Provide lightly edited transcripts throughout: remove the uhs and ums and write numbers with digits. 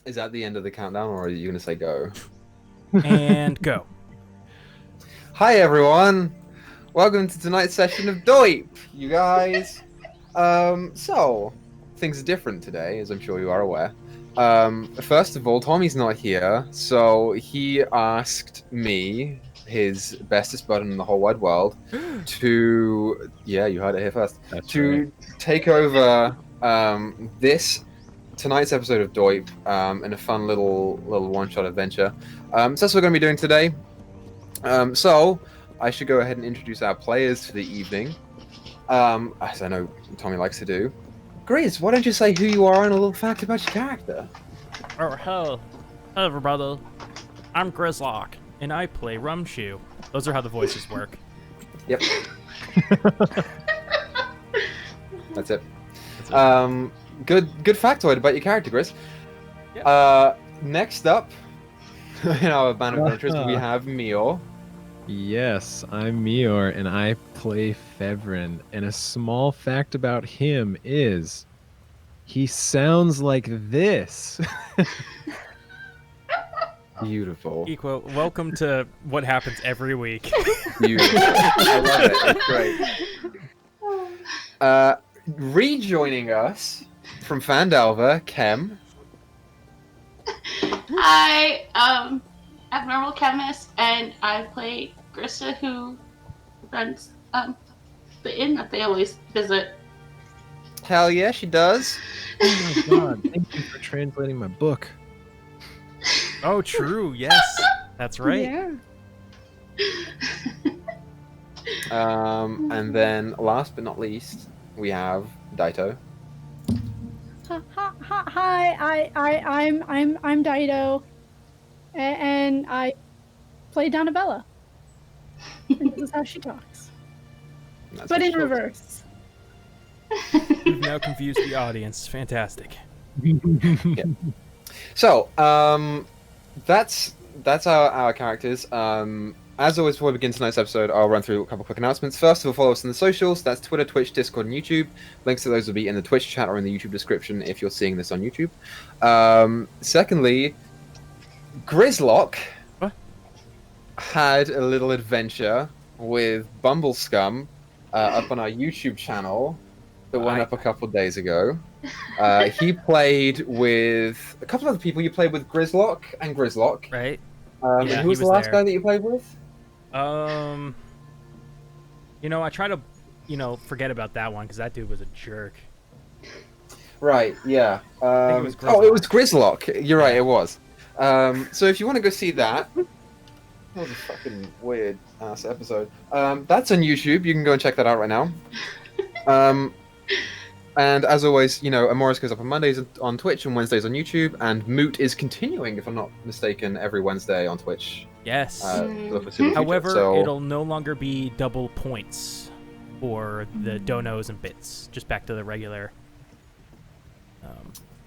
Is that the end of the countdown, or are you going to say go? And go. Hi, everyone. Welcome to tonight's session of DoIP, you guys. So, things are different today, as I'm sure you are aware. First of all, Tommy's not here, so he asked me, his bestest bud in the whole wide world, to, yeah, you heard it here first, That's to take over this tonight's episode of DoIP in a fun little one-shot adventure. So that's what we're going to be doing today. So I should go ahead and introduce our players for the evening, as I know Tommy likes to do. Grizz, why don't you say who you are and a little fact about your character? Oh, hello everybody. I'm Grizlocke, and I play Rumshoe. Those are how the voices work. Yep. That's it. Good factoid about your character, Grizz. Yep. Next up, in our band of adventurers, we have Meyore. Yes, I'm Meyore, and I play Fevrin. And a small fact about him is he sounds like this. Beautiful. Welcome to what happens every week. Beautiful. I love it. It's great. Rejoining us from Phandelver, Kem. Hi, abnormal chemist, and I play Grissa, who runs the inn that they always visit. Hell yeah, she does. Oh my god, thank you for translating my book. Oh, true. Yes, that's right. Yeah. And then last but not least, we have Dyto. Hi, I'm Dyto, and I play Donabella. And this is how she talks, That's but what in she looks like. reverse. You've now confused the audience. Fantastic. So, that's our characters. As always, before we begin tonight's episode, I'll run through a couple quick announcements. First of all, follow us on the socials. That's Twitter, Twitch, Discord, and YouTube. Links to those will be in the Twitch chat or in the YouTube description if you're seeing this on YouTube. Secondly, Grizlocke What? had a little adventure with Bumble Scum up on our YouTube channel that went up a couple days ago. He played with a couple of other people. You played with Grizlocke and Grizlocke. Right? And Yeah, who was he the was last there. guy that you played with? I try to, forget about that one because that dude was a jerk. Right, yeah. it was It was Grizlocke. You're right, it was. So if you want to go see that, that was a fucking weird ass episode. That's on YouTube. You can go and check that out right now. And as always, Amoris goes up on Mondays on Twitch and Wednesdays on YouTube, and Moot is continuing, if I'm not mistaken, every Wednesday on Twitch. Yes. Look for Super However, Future, so... it'll no longer be double points for the donos and bits. Just back to the regular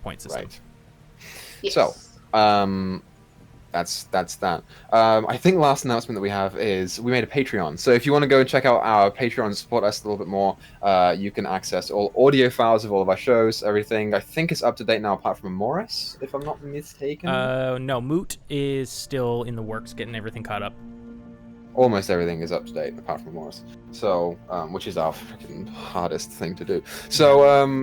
point system. Right. Yes. So, that's that. I think last announcement that we have is we made a Patreon. So if you want to go and check out our Patreon and support us a little bit more, you can access all audio files of all of our shows, everything. I think it's up to date now, apart from Morris, if I'm not mistaken. No, Moot is still in the works, getting everything caught up. Almost everything is up to date, apart from Morris. So, which is our freaking hardest thing to do. So,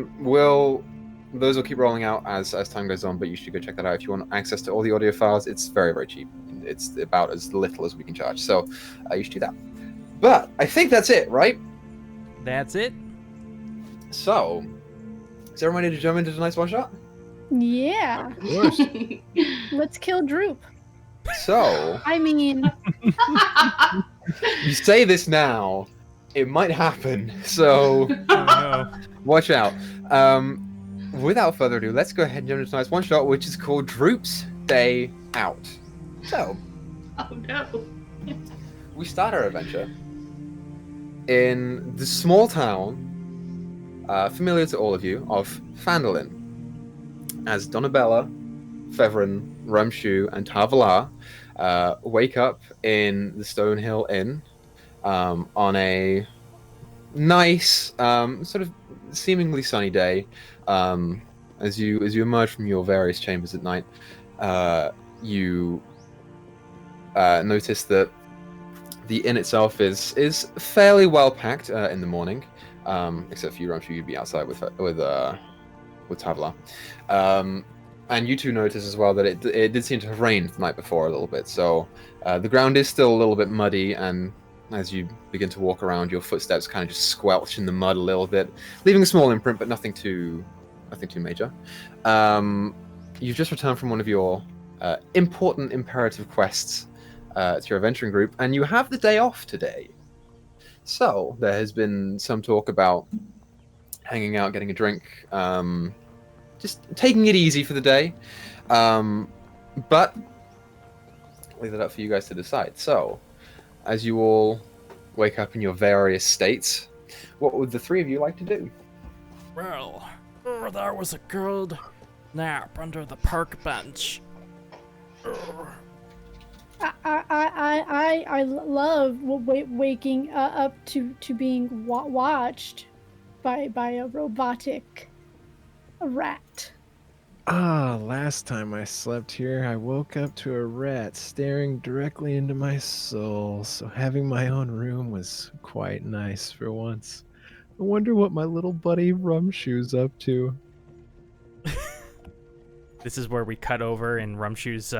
those will keep rolling out as time goes on, but you should go check that out if you want access to all the audio files. It's very, very cheap. It's about as little as we can charge, so you should do that. But I think that's it, right? That's it. So, is everyone ready to jump into tonight's one shot? Yeah. Of course. Let's kill Droop. So, I mean, you say this now, it might happen, so Oh, no. watch out. Without further ado, let's go ahead and jump into tonight's one shot, which is called Droop's Day Out. So, Oh no. we start our adventure in the small town, familiar to all of you, of Phandalin, as Donabella, Fevrin, Rumshoe, and Tavalar wake up in the Stonehill Inn on a nice, sort of seemingly sunny day. as you emerge from your various chambers at night, you notice that the inn itself is fairly well packed in the morning, except for you, I'm sure you'd be outside with Tavla. And you two notice as well that it did seem to have rained the night before a little bit, so the ground is still a little bit muddy, and as you begin to walk around, your footsteps kind of just squelch in the mud a little bit, leaving a small imprint, but nothing too major. You've just returned from one of your important imperative quests to your adventuring group, and you have the day off today. So there has been some talk about hanging out, getting a drink, just taking it easy for the day. But I'll leave it up for you guys to decide. So, as you all wake up in your various states, what would the three of you like to do? Well, that was a good nap under the park bench. I love waking up to being watched by a robotic rat. Last time I slept here, I woke up to a rat staring directly into my soul, so having my own room was quite nice for once. I wonder what my little buddy Rumshoe's up to. This is where we cut over and Rumshoe's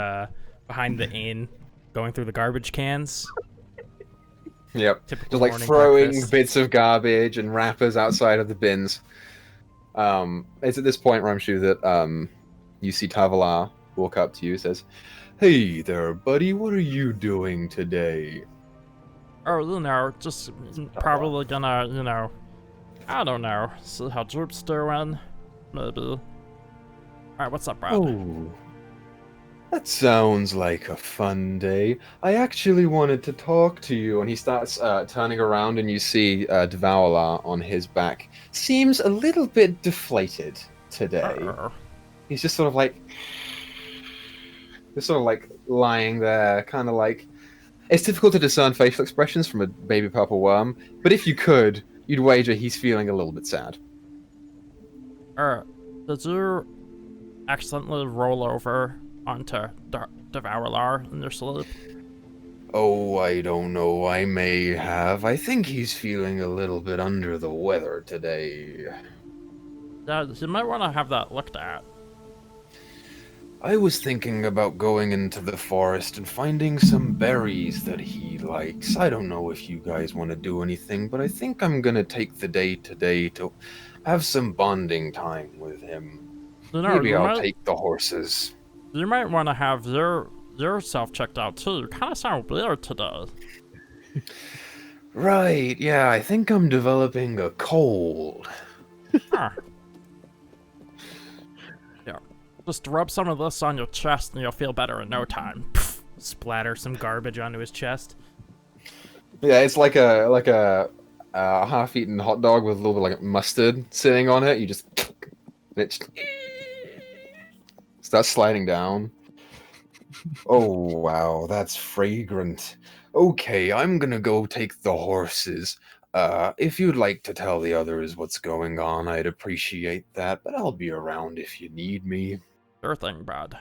behind the inn, going through the garbage cans. Yep. Typical Just like morning throwing breakfast. bits of garbage and wrappers outside of the bins. It's at this point, Ramshu, that you see Tavalar walk up to you and says, "Hey there, buddy, what are you doing today?" Oh, just probably gonna, I don't know, see how Droop's doing, maybe. Alright, what's up, Brad? Oh, that sounds like a fun day. I actually wanted to talk to you. And he starts turning around, and you see Devourlar on his back. Seems a little bit deflated today. He's just sort of like lying there, kind of like. It's difficult to discern facial expressions from a baby purple worm, but if you could, you'd wager he's feeling a little bit sad. Did you accidentally roll over onto Devourlar in your sleep? Oh, I don't know. I may have. I think he's feeling a little bit under the weather today. Yeah, you might want to have that looked at. I was thinking about going into the forest and finding some berries that he likes. I don't know if you guys want to do anything, but I think I'm gonna take the day today to have some bonding time with him. Maybe I'll take the horses. You might want to have yourself checked out too. You kind of sound weird today. Right, yeah, I think I'm developing a cold. Huh. Yeah, just rub some of this on your chest and you'll feel better in no time. Pff, splatter some garbage onto his chest. Yeah, it's like a half-eaten hot dog with a little bit like mustard sitting on it. You just it starts sliding down. Oh wow, that's fragrant. Okay, I'm gonna go take the horses. If you'd like to tell the others what's going on, I'd appreciate that, but I'll be around if you need me. Sure thing, Brad.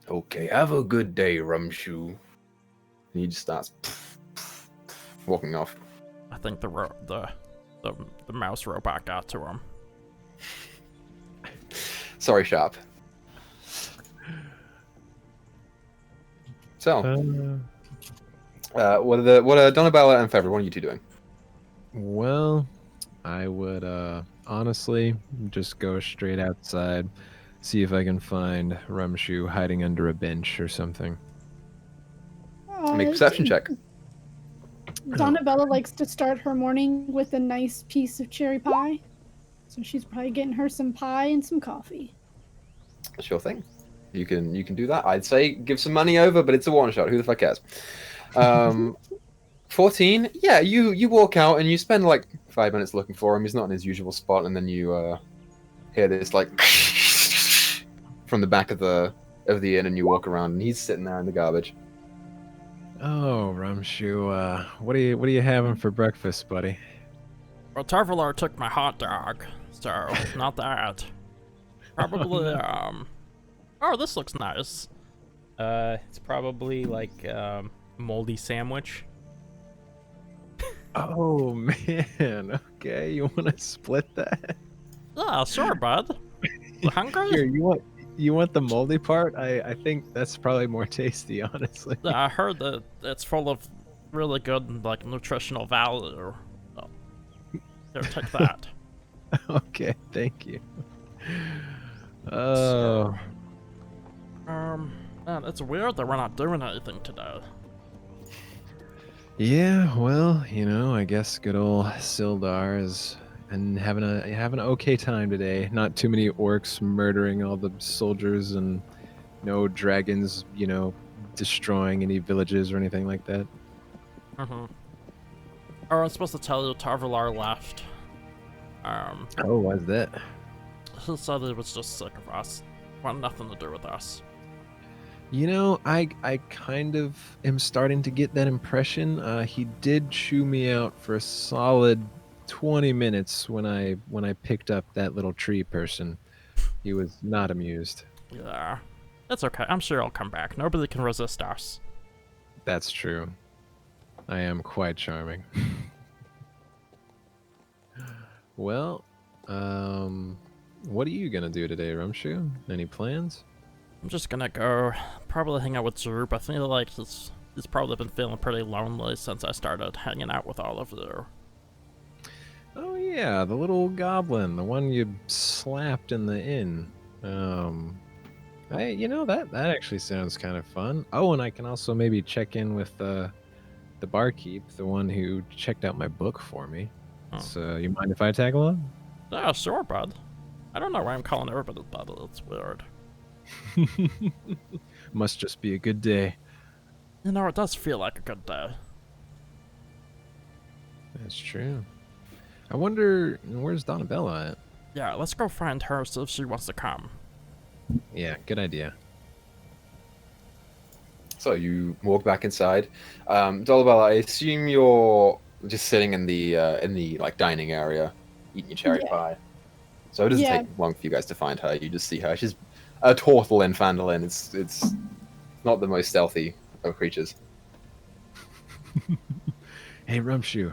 Okay, have a good day, Rumshoe. And he just starts walking off. I think the mouse robot got to him. Sorry, Sharp. So, what are Donabella and February? What are you two doing? Well, I would honestly just go straight outside, see if I can find Rumshoe hiding under a bench or something. Make a perception check. Donabella likes to start her morning with a nice piece of cherry pie, so she's probably getting her some pie and some coffee. Sure thing. You can do that. I'd say give some money over, but it's a one shot. Who the fuck cares? 14. Yeah, you walk out and you spend like 5 minutes looking for him. He's not in his usual spot, and then you hear this like from the back of the inn, and you walk around, and he's sitting there in the garbage. Oh, Rumshoe, what are you having for breakfast, buddy? Well, Tarvalar took my hot dog, so not that. Probably, oh, this looks nice. It's probably like, moldy sandwich. Oh man. Okay, you want to split that? Yeah, sure, bud. You hungry? Here, you want the moldy part? I think that's probably more tasty, honestly. Yeah, I heard that it's full of really good, like, nutritional value. Oh, here, take that. Okay, thank you. So, Oh. man, it's weird that we're not doing anything today. Yeah, well, I guess good old Sildar is and having an okay time today. Not too many orcs murdering all the soldiers, and no dragons, destroying any villages or anything like that. Mm-hmm. Oh, I'm supposed to tell you Tarvalar left. Oh, why's that? He said he was just sick of us. Want nothing to do with us. I kind of am starting to get that impression. He did chew me out for a solid 20 minutes when I picked up that little tree person. He was not amused. Yeah. It's okay. I'm sure he'll come back. Nobody can resist us. That's true. I am quite charming. Well, what are you gonna do today, Rumshoe? Any plans? I'm just gonna go probably hang out with Droop. I feel like he's probably been feeling pretty lonely since I started hanging out with all of you. Oh yeah, the little goblin, the one you slapped in the inn. That actually sounds kind of fun. Oh, and I can also maybe check in with the barkeep, the one who checked out my book for me. Oh. So you mind if I tag along? Yeah, sure, bud. I don't know why I'm calling everybody bud. It's weird. Must just be a good day. It does feel like a good day. That's true. I wonder, where's Donabella at? Yeah, let's go find her, see if she wants to come. Yeah, good idea. So you walk back inside. Dolabella, I assume you're just sitting in the like dining area, eating your cherry pie. So it doesn't take long for you guys to find her. You just see her. She's a turtle in Phandalin. It's not the most stealthy of creatures. Hey, Rumshoe.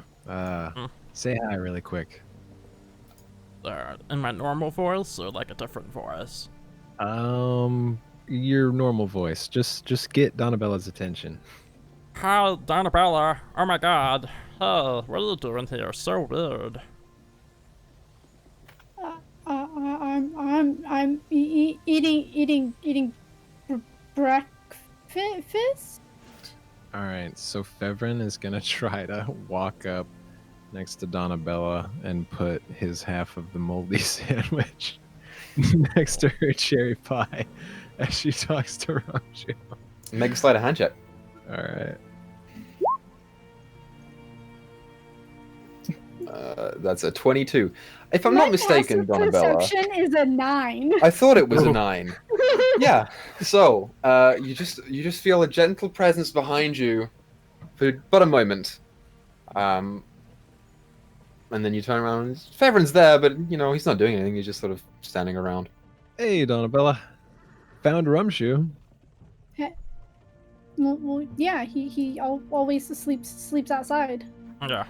Say hi really quick. In my normal voice or like a different voice? Your normal voice. Just get Donabella's attention. Hi, Donabella. Oh my god. Oh, what are you doing here? So weird. I'm eating breakfast. All right, so Fevrin is gonna try to walk up next to Donabella and put his half of the moldy sandwich next to her cherry pie as she talks to Ramju. Make a sleight of hand check. All right. That's a 22. If I'm not mistaken, Donabella. Perception is a 9. I thought it was a 9. Yeah. So you just feel a gentle presence behind you for but a moment, and then you turn around and Fevrin's there, but he's not doing anything. He's just sort of standing around. Hey, Donabella. Found Rumshoe. Well, yeah, he always sleeps outside. Yeah.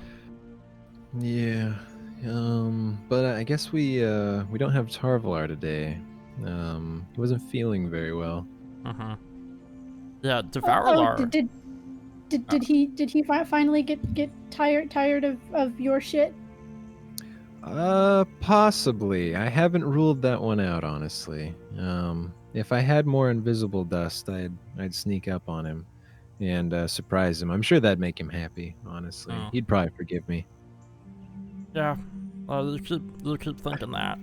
Yeah. But I guess we don't have Tarvalar today. He wasn't feeling very well. Mm-hmm. Yeah, Devourlar. Did he finally get tired of your shit? Possibly. I haven't ruled that one out, honestly. If I had more invisible dust, I'd sneak up on him and surprise him. I'm sure that'd make him happy, honestly. Oh. He'd probably forgive me. Yeah. You keep thinking that.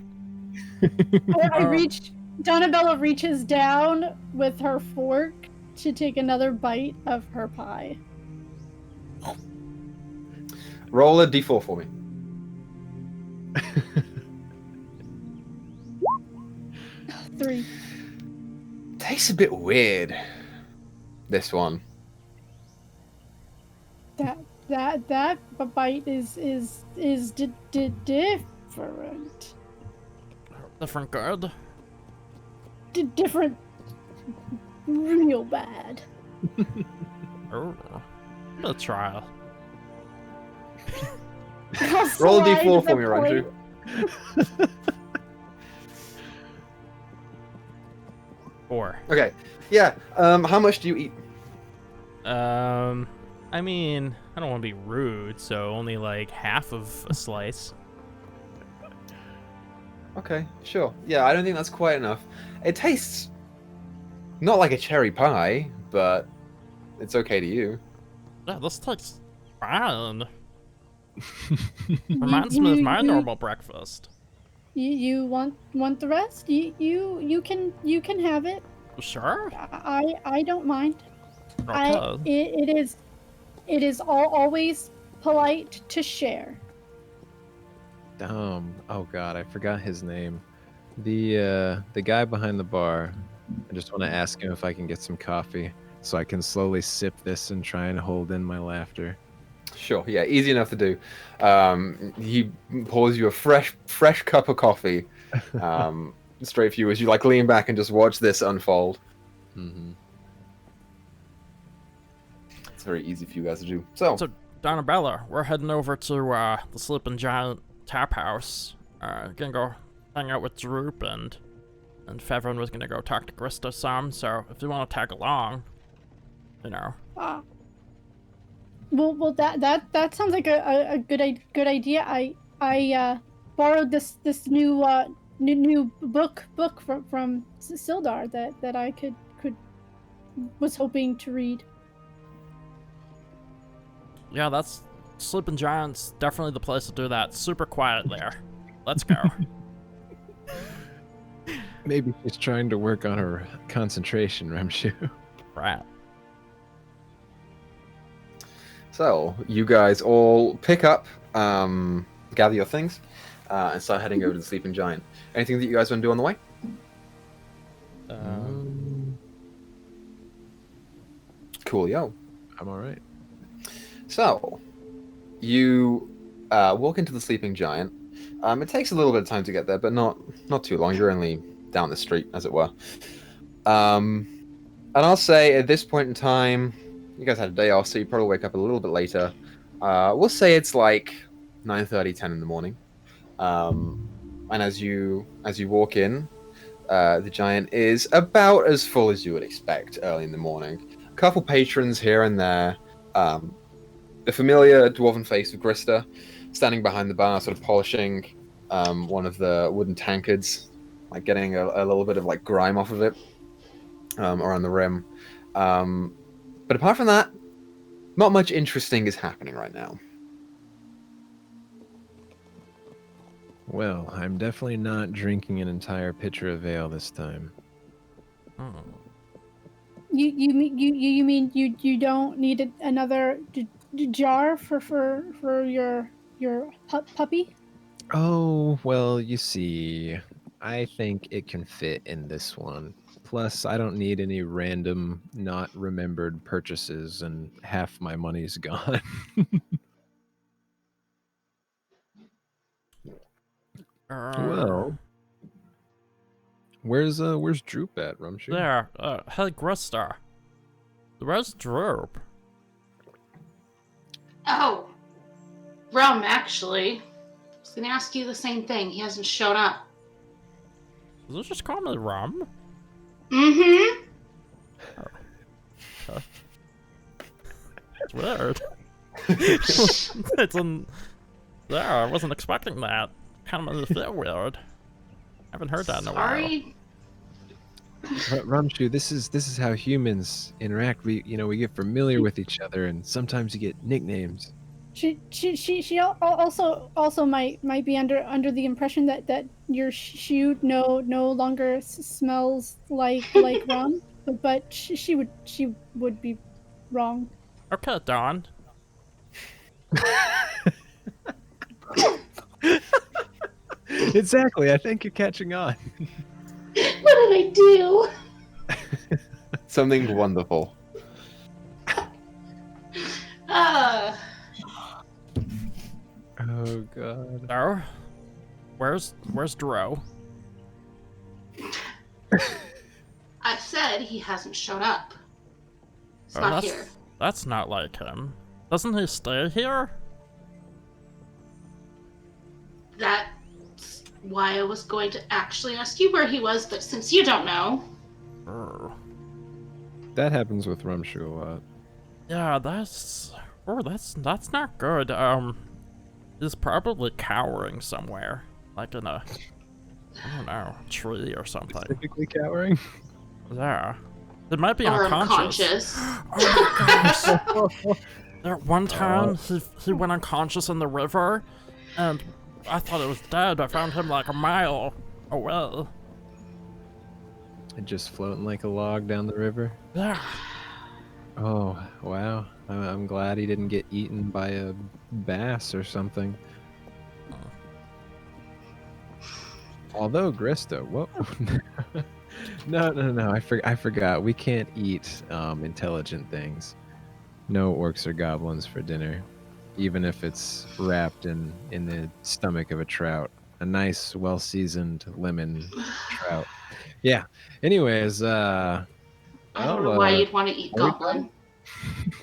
Donabella reaches down with her fork to take another bite of her pie. Roll a d4 for me. Three. Tastes a bit weird. This one. That bite is different. Different good? different real bad. Oh, a trial. Roll a Slide d4 the for me, Ranju. point. 4. Okay. Yeah. How much do you eat? I mean, I don't want to be rude, so only like half of a slice. Okay, sure. Yeah, I don't think that's quite enough. It tastes not like a cherry pie, but it's okay to you. Yeah, this tastes fine. You, Reminds me of my you- normal breakfast. You want the rest? You can have it. Sure. I don't mind. Okay. It is always polite to share. Oh god, I forgot his name. The guy behind the bar. I just want to ask him if I can get some coffee so I can slowly sip this and try and hold in my laughter. Sure, yeah, easy enough to do. He pours you a fresh cup of coffee, straight for you as you like lean back and just watch this unfold. Mm-hmm. It's very easy for you guys to do. So Donabella, we're heading over to the Sleeping Giant Tap House. Gonna go hang out with Droop and Fevrin was gonna go talk to Grista some. So if you want to tag along, you know. Well, that sounds like a good idea. I borrowed this new book from Sildar that I was hoping to read. Yeah, that's Sleeping Giant's definitely the place to do that. Super quiet there. Let's go. Maybe she's trying to work on her concentration, Ramshu. Right. So you guys all pick up, gather your things, and start heading over to the Sleeping Giant. Anything that you guys want to do on the way? Coolio. I'm all right. So you walk into the Sleeping Giant. It takes a little bit of time to get there, but not too long. You're only down the street, as it were. And I'll say at this point in time, you guys had a day off, so you probably wake up a little bit later. We'll say it's like 9:30, 10 in the morning. And as you walk in, the giant is about as full as you would expect early in the morning. A couple patrons here and there. The familiar dwarven face of Grista standing behind the bar, sort of polishing one of the wooden tankards, like getting a little bit of like grime off of it around the rim. But apart from that, not much interesting is happening right now. Well, I'm definitely not drinking an entire pitcher of ale this time. You mean you don't need another jar for your puppy? Oh, well, you see, I think it can fit in this one. Plus, I don't need any random, not remembered purchases, and half my money's gone. Well, where's Droop at, Rumshu? There. Hey, Grista. Where's Droop? Oh, Realm, actually. I was gonna ask you the same thing. He hasn't shown up. Is this just call me Rum? Mm-hmm. It's weird. It's there. I wasn't expecting that. Kind of makes me feel weird. I haven't heard that in a while. Sorry. Rumshu, this is how humans interact. We get familiar with each other, and sometimes you get nicknames. She also might be under the impression that your shoe no longer smells like rum, but she would be wrong. Okay, Dawn. Exactly. I think you're catching on. What did I do? Something wonderful. Oh god. So, where's Dro? said, he hasn't shown up. He's Oh, not here. That's not like him. Doesn't he stay here? That's why I was going to actually ask you where he was, but since you don't know... That happens with Rumshu a lot. Yeah, that's not good. He's probably cowering somewhere, like in a, I don't know, tree or something. Specifically cowering? Yeah, it might be Or unconscious. unconscious. Oh my gosh! There one time he went unconscious in the river, and I thought it was dead. I found him like a mile away. And just floating like a log down the river? Yeah. Oh, wow. I'm glad he didn't get eaten by a bass or something. Although, Grista, what? No. I forgot. We can't eat intelligent things. No orcs or goblins for dinner, even if it's wrapped in the stomach of a trout. A nice, well-seasoned lemon trout. Yeah. Anyways, I don't know why you'd want to eat goblin.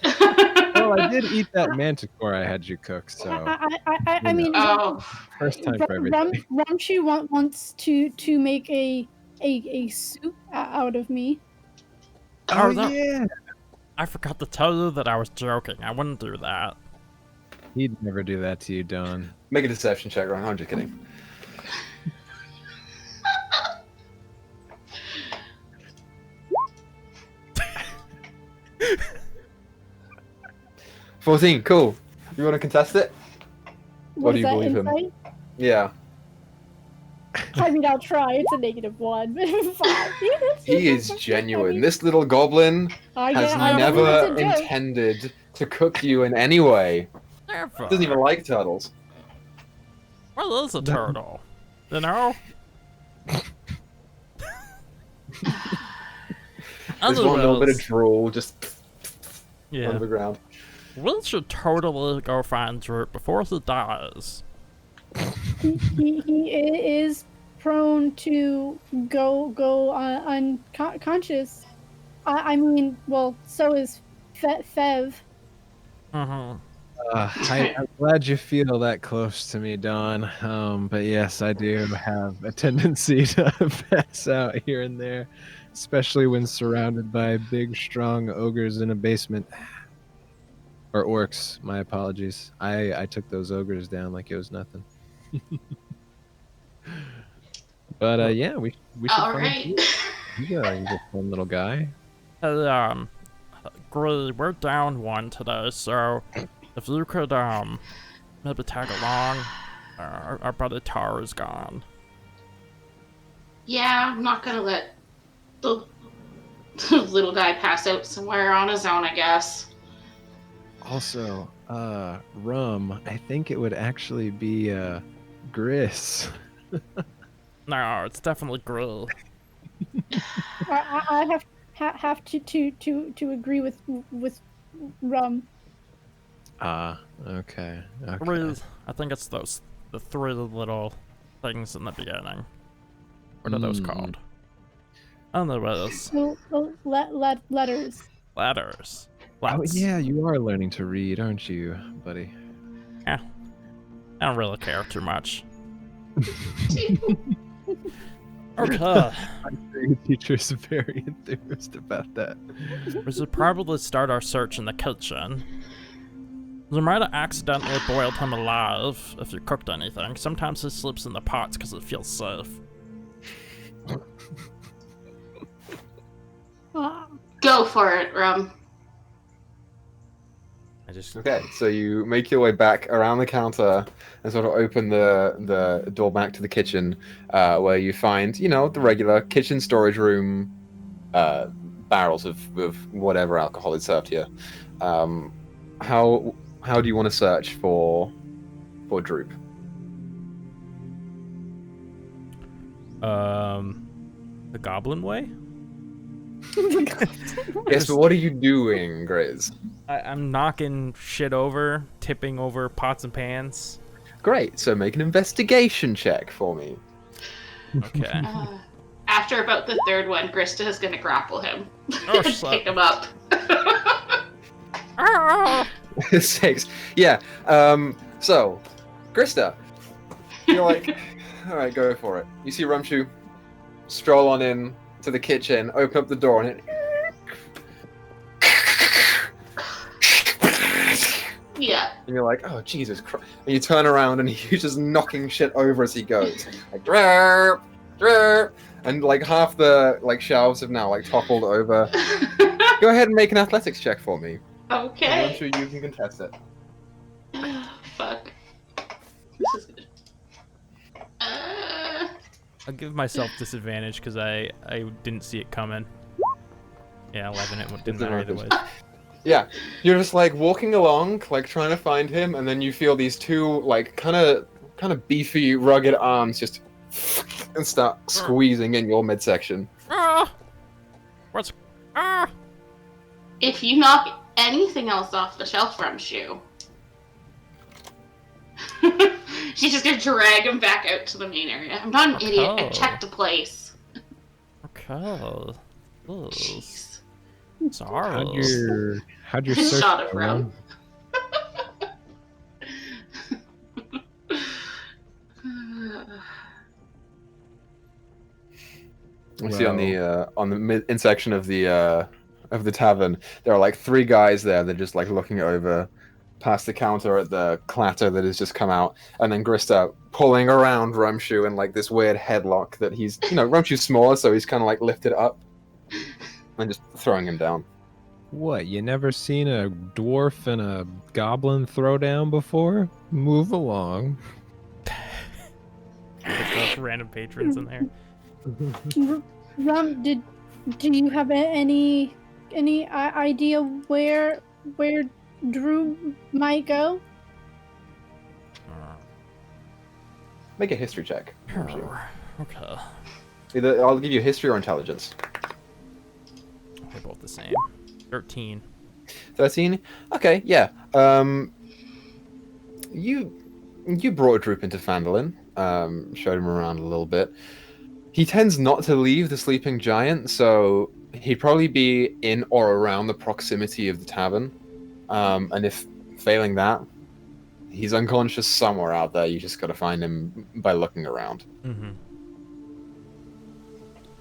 Well, I did eat that manticore I had you cook, so. I mean, first time for everything. Rumshu wants to make a soup out of me. Oh yeah. I forgot to tell you that I was joking. I wouldn't do that. He'd never do that to you, Don. Make a deception check, Ryan. I'm just kidding. 14, cool. You want to contest it? Or do you believe him? Yeah. I mean, I'll try. It's a -1, but 5. He is genuine. This little goblin has never intended to cook you in any way. Never. Doesn't even like turtles. What is a turtle? You know? There's one little bit of drool just yeah. on the ground. We should totally go find Droop before he dies. He is prone to go unconscious. I mean, well, so is Fev. Mm-hmm. I'm glad you feel that close to me, Don. But yes, I do have a tendency to pass out here and there, especially when surrounded by big, strong ogres in a basement. Or orcs, my apologies. I took those ogres down like it was nothing. But yeah, we should all find right. you a fun little guy. Hey, Grizz, we're down 1 today, so if you could maybe tag along. Our buddy Tar is gone. Yeah, I'm not gonna let the little guy pass out somewhere on his own, I guess. Also, rum. I think it would actually be Gris. No, it's definitely Grill. I have to agree with Rum. Okay. I think it's the 3 little things in the beginning. What are those called? Anyways. Letters. Letters. Oh yeah, you are learning to read, aren't you, buddy? Yeah. I don't really care too much. Okay. I'm sure your teacher's very enthused about that. We should probably start our search in the kitchen. You might have accidentally boiled him alive if you cooked anything. Sometimes he sleeps in the pots because it feels safe. Go for it, Rum. Okay, so you make your way back around the counter and sort of open the door back to the kitchen, where you find, you know, the regular kitchen storage room, barrels of whatever alcohol is served here. How do you want to search for Droop? The Goblin way? Yes, but what are you doing, Grizz? I'm knocking shit over, tipping over pots and pans. Great, so make an investigation check for me. Okay. after about the third one, Grista is going to grapple him Oh, and shit. pick him up. Ah! 6. Yeah. So, Krista, you're like, all right, go for it. You see Rumshu stroll on in to the kitchen, open up the door, and it. Yeah. And you're like, oh, Jesus Christ. And you turn around and he's just knocking shit over as he goes. Like, drrrp, drrrp. And like half the like shelves have now like toppled over. Go ahead and make an athletics check for me. Okay. I'm sure you can contest it. Fuck. This is good. I'll give myself disadvantage because I didn't see it coming. Yeah, 11. It didn't matter either way. Yeah, you're just like walking along, like trying to find him, and then you feel these two like kind of beefy, rugged arms just and start squeezing in your midsection. Ah! What's ah? If you knock anything else off the shelf from Shoe, she's just gonna drag him back out to the main area. I'm not an idiot. I checked the place. Okay. Jeez. Sorry. How'd your Good search shot of go, Rum. We see on the mid section of the tavern, there are like 3 guys there. They're just like looking over past the counter at the clatter that has just come out, and then Grista pulling around Rumshu in like this weird headlock that he's, Rumshu's smaller, so he's kind of like lifted up and just throwing him down. What, you never seen a dwarf and a goblin throwdown before? Move along. Those random patrons in there. Rum, do you have any idea where Drew might go? Make a history check. Okay. Either I'll give you history or intelligence. They're both the same. 13. 13? Okay, yeah. You brought Droop into Phandalin, showed him around a little bit. He tends not to leave the sleeping giant, so he'd probably be in or around the proximity of the tavern. And if failing that, he's unconscious somewhere out there. You just gotta find him by looking around. Mm-hmm.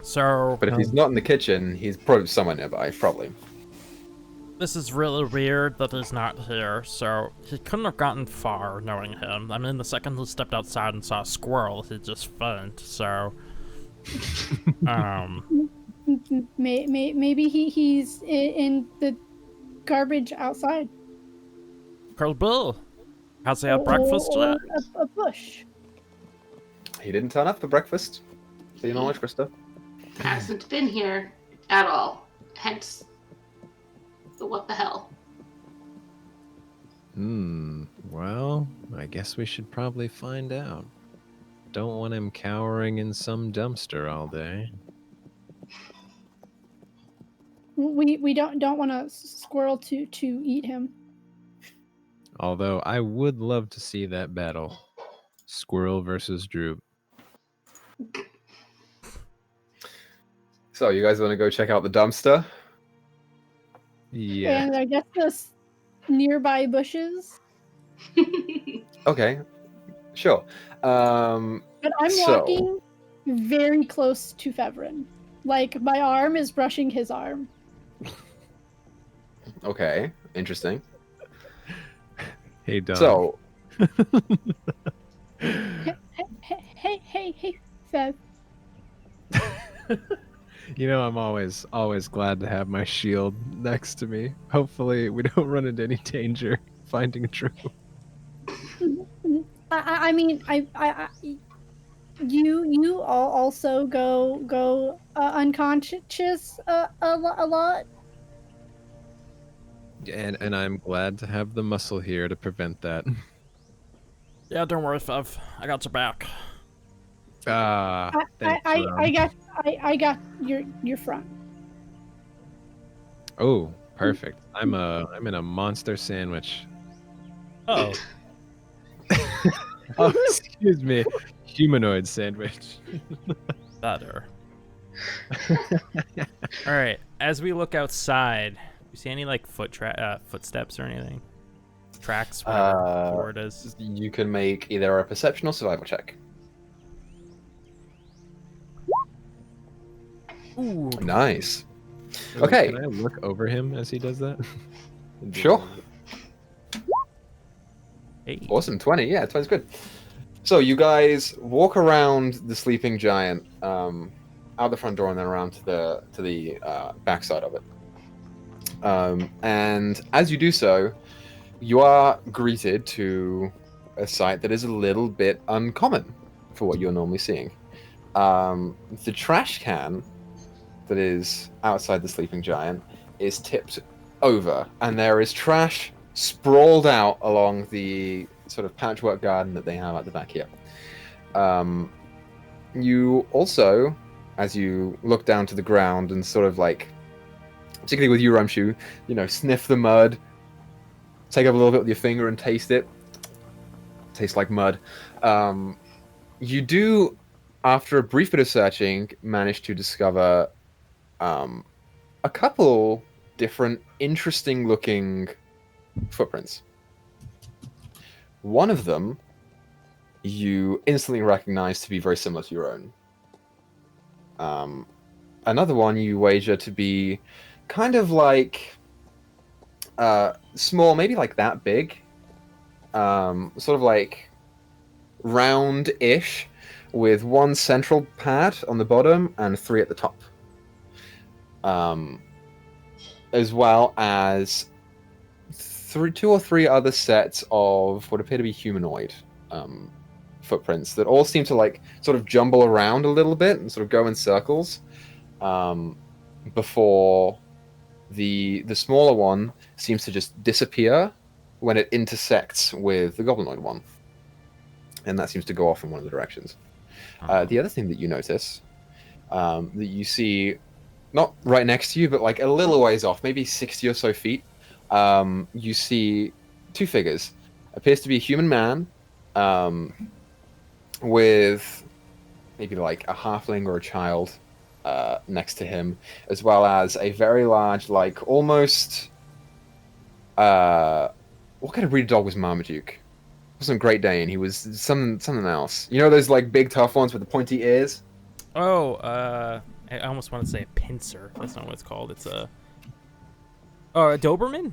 So, But if he's not in the kitchen, he's probably somewhere nearby, probably. this is really weird that he's not here, so he couldn't have gotten far knowing him. I mean, the second he stepped outside and saw a squirrel, he just fainted, so... Maybe he's in the garbage outside. Carl Bill, has he had breakfast yet? A bush. He didn't turn up for breakfast. So you know much, Krista. Hasn't been here at all. Hence, the what the hell. Well, I guess we should probably find out. Don't want him cowering in some dumpster all day. We don't want a squirrel to eat him. Although I would love to see that battle. Squirrel versus Droop. So you guys want to go check out the dumpster? Yeah. And I guess those nearby bushes. Okay, sure. But I'm walking very close to Fevrin. Like, my arm is brushing his arm. Okay, interesting. Hey, Dom. So, Hey, Fev. You know, I'm always glad to have my shield next to me. Hopefully, we don't run into any danger finding Drew. I mean, you all also go unconscious a lot. And I'm glad to have the muscle here to prevent that. Yeah, don't worry, Fev. I got your back. Thanks, I got your front. Oh, perfect. I'm in a monster sandwich. Oh. Oh, excuse me. Humanoid sandwich. Better. All right. As we look outside, you see any like footsteps or anything? Tracks, whatever the word is. You can make either a perception or survival check. Ooh. Nice. Ooh, Okay. Can I look over him as he does that? Sure. Hey. Awesome. 20. Yeah, 20's good. So you guys walk around the sleeping giant, out the front door and then around to the backside of it. And as you do so, you are greeted to a sight that is a little bit uncommon for what you're normally seeing. The trash can that is outside the sleeping giant is tipped over, and there is trash sprawled out along the sort of patchwork garden that they have at the back here. You also, as you look down to the ground and sort of like, particularly with you, Rumshu, sniff the mud, take up a little bit with your finger and taste it. Tastes like mud. You do, after a brief bit of searching, manage to discover a couple different interesting looking footprints. One of them you instantly recognize to be very similar to your own. Another one you wager to be kind of like small, maybe like that big, sort of like round-ish, with one central pad on the bottom and 3 at the top. As well as 2 or 3 other sets of what appear to be humanoid footprints that all seem to like sort of jumble around a little bit and sort of go in circles before the smaller one seems to just disappear when it intersects with the goblinoid one, and that seems to go off in one of the directions. The other thing that you notice, that you see not right next to you, but like a little ways off, maybe 60 or so feet, you see 2 figures. Appears to be a human man, with maybe like a halfling or a child next to him, as well as a very large, like almost what kind of breed of dog was Marmaduke? It wasn't Great Dane. He was something else. You know those like big tough ones with the pointy ears? Oh, I almost want to say a pincer. That's not what it's called. It's a Doberman?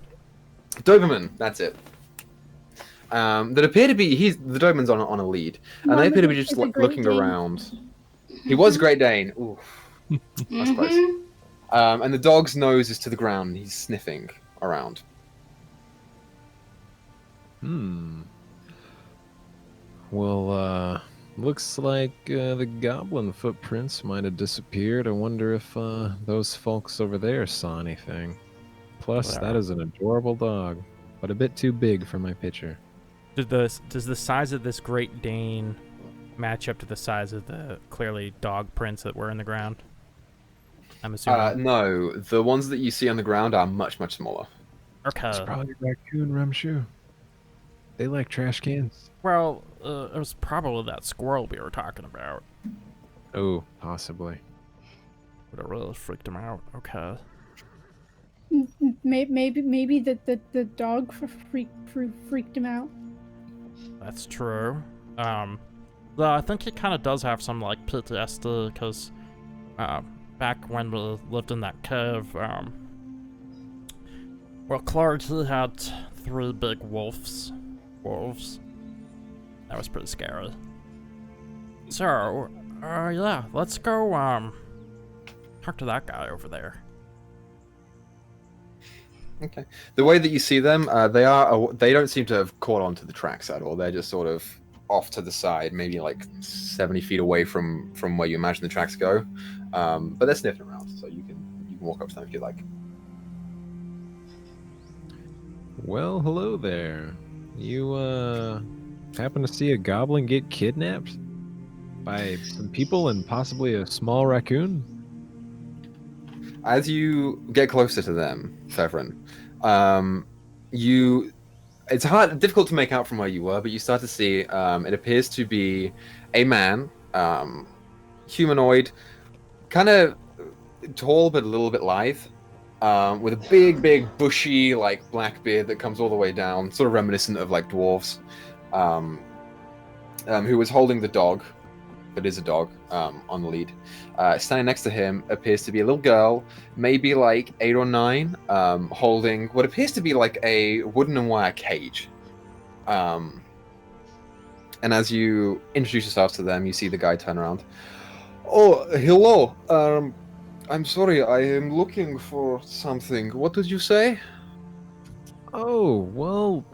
Doberman, that's it. That appear to be the Doberman's on a lead, and they appear to be just like looking around. He was Great Dane. Ooh, that's close. And the dog's nose is to the ground, and he's sniffing around. Well, looks like the goblin footprints might have disappeared. I wonder if those folks over there saw anything. Plus, that is an adorable dog, but a bit too big for my picture. Does the size of this Great Dane match up to the size of the clearly dog prints that were in the ground? I'm assuming. No, the ones that you see on the ground are much, much smaller. Okay. It's probably a raccoon, Rumshu. They like trash cans. Well, it was probably that squirrel we were talking about. Oh, possibly. But it really freaked him out. Okay. Maybe the dog freaked him out. That's true. Though I think he kind of does have some like PTSD because back when we lived in that cave, well, Clark, he had 3 big wolves. That was pretty scary. So, yeah, let's go talk to that guy over there. Okay. The way that you see them, they don't seem to have caught on to the tracks at all. They're just sort of off to the side, maybe like 70 feet away from where you imagine the tracks go. But they're sniffing around, so you can walk up to them if you like. Well, hello there. You happen to see a goblin get kidnapped by some people and possibly a small raccoon? As you get closer to them, Fevrin, it's difficult to make out from where you were, but you start to see it appears to be a man, humanoid, kind of tall but a little bit lithe, with a big, bushy, like black beard that comes all the way down, sort of reminiscent of like dwarves. Who was holding the dog, that is a dog, on the lead. Standing next to him appears to be a little girl, maybe like 8 or 9, holding what appears to be like a wooden and wire cage. And as you introduce yourselves to them, you see the guy turn around. Oh, hello. I'm sorry, I am looking for something. What did you say? Oh, well,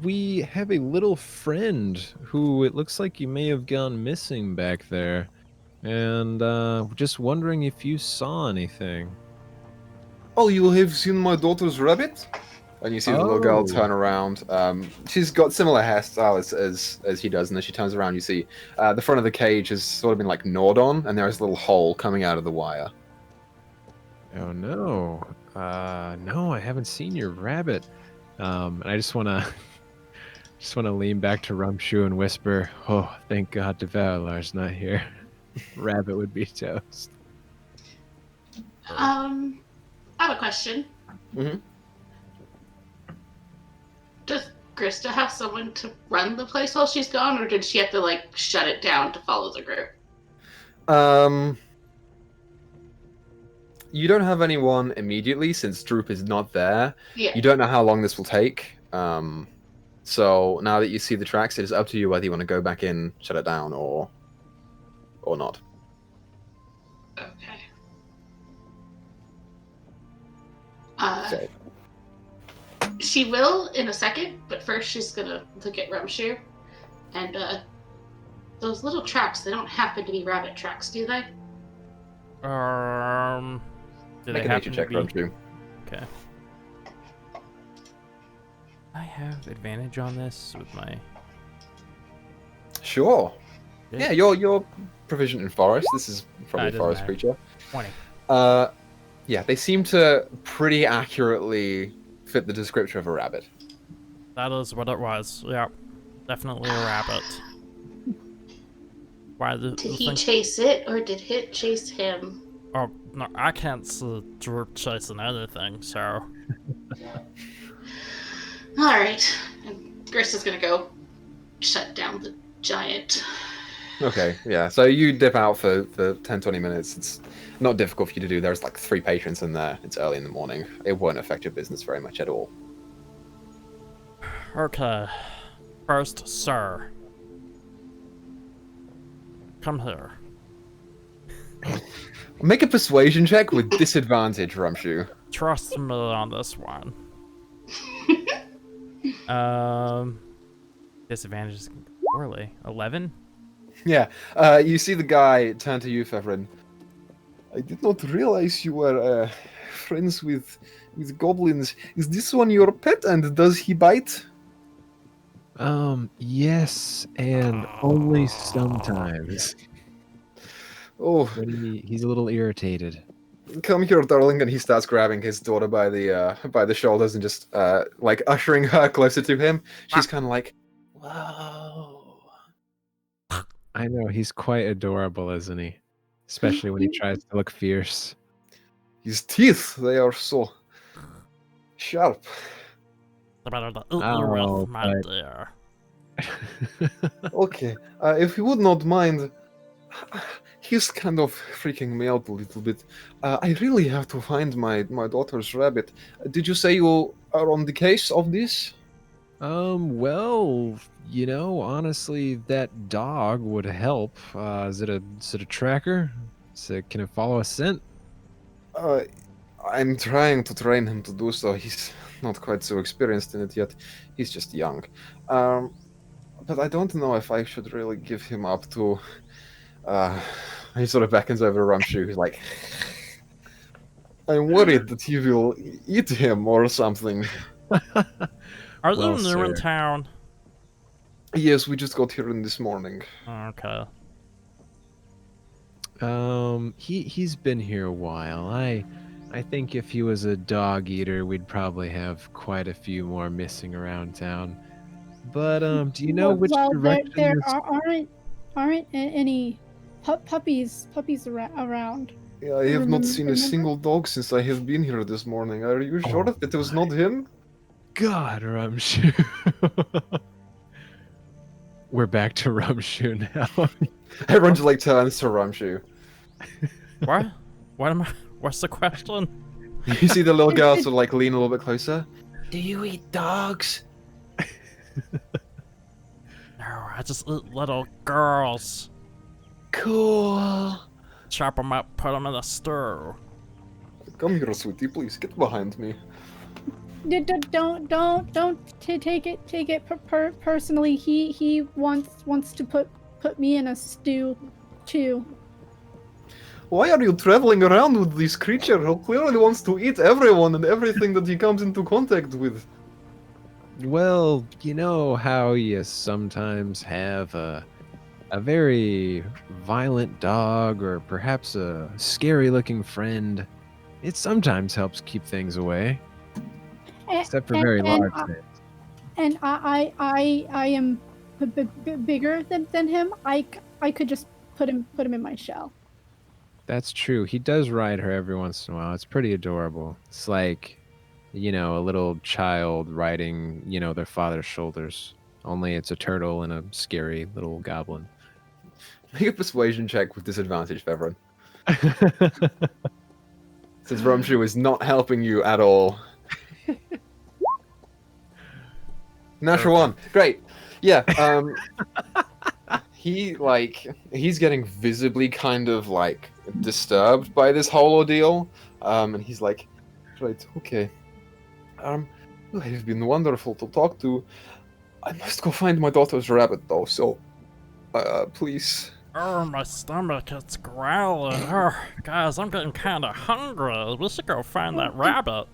we have a little friend who it looks like you may have gone missing back there. And just wondering if you saw anything. Oh, you have seen my daughter's rabbit? And you see the little girl turn around. She's got similar hairstyle as he does, and as she turns around, you see the front of the cage has sort of been like gnawed on, and there's a little hole coming out of the wire. Oh no. No, I haven't seen your rabbit. And I just wanna lean back to Rumshoe and whisper, "Oh, thank God Devalar's not here. Rabbit would be toast." I have a question. Mm-hmm. Does Krista have someone to run the place while she's gone, or did she have to like shut it down to follow the group? You don't have anyone immediately since Droop is not there. Yeah. You don't know how long this will take. So now that you see the tracks, it is up to you whether you want to go back in, shut it down, or not. Okay. Okay. She will in a second, but first she's gonna look at Rumshoe. And those little tracks, they don't happen to be rabbit tracks, do they? Do Make they a happen nature check, to be? Rumshoe. Okay. I have advantage on this with my. Sure. Yeah, you're proficient in forest. This is probably a doesn't forest matter. creature. 20. Yeah, they seem to pretty accurately fit the description of a rabbit. That is what it was. Yeah, definitely a rabbit. Why Did he chase it, or did it chase him? Oh no, I can't see Droop chasing anything. So. All right, and Grista's gonna go shut down the giant. Okay, yeah. So you dip out for 10-20 minutes. It's not difficult for you to do. There's like 3 patrons in there. It's early in the morning. It won't affect your business very much at all. Okay. First, sir. Come here. Make a persuasion check with disadvantage, Rumshoe. Trust me on this one. Disadvantage is poorly. 11? Yeah. You see the guy turn to you, Fevrin. I did not realize you were friends with goblins. Is this one your pet, and does he bite? Yes, and only sometimes. Oh, When he's a little irritated. come here, darling, and he starts grabbing his daughter by the shoulders and just like ushering her closer to him. She's kind of like, whoa. I know, he's quite adorable, isn't he? Especially when he tries to look fierce. His teeth, they are so sharp. Oh, my but- dear. Okay, if you would not mind, he's kind of freaking me out a little bit. I really have to find my daughter's rabbit. Did you say you are on the case of this? Well, honestly, that dog would help. Is it a tracker? Can it follow a scent? I'm trying to train him to do so. He's not quite so experienced in it yet. He's just young. But I don't know if I should really give him up to... he sort of beckons over to Rumshoe, who's like... I'm worried that he will eat him or something. Are Well, you new in sir. town? Yes, we just got here in this morning. Okay. He's been here a while. I think if he was a dog eater, we'd probably have quite a few more missing around town. But do you know which direction? There this- aren't any puppies around. Yeah, I have not seen a Remember? single dog since I have been here this morning. Are you sure Oh that it was not him? God, Rumshoe. We're back to Rumshoe now. Everyone just like turns to Ramshu. What? What am I? What's the question? You see the little girl sort of like lean a little bit closer. Do you eat dogs? No, I just eat little girls. Cool. Chop them up, put them in a stew. Come here, sweetie, please get behind me. Don't take it personally. He wants to put me in a stew too. Why are you traveling around with this creature who clearly wants to eat everyone and everything that he comes into contact with? Well, you know how you sometimes have a very violent dog or perhaps a scary-looking friend. It sometimes helps keep things away, except for very large things. And I am bigger than him. I could just put him in my shell. That's true. He does ride her every once in a while. It's pretty adorable. It's like, you know, a little child riding, you know, their father's shoulders. Only it's a turtle and a scary little goblin. Make a persuasion check with disadvantage, Fevron. Since Rumshu is not helping you at all. Natural one. Great. Yeah, he's getting visibly kind of like disturbed by this whole ordeal. And he's like, right, okay. You have been wonderful to talk to. I must go find my daughter's rabbit though, so please. Oh, my stomach, it's growling. Oh, guys, I'm getting kind of hungry. We should go find that rabbit.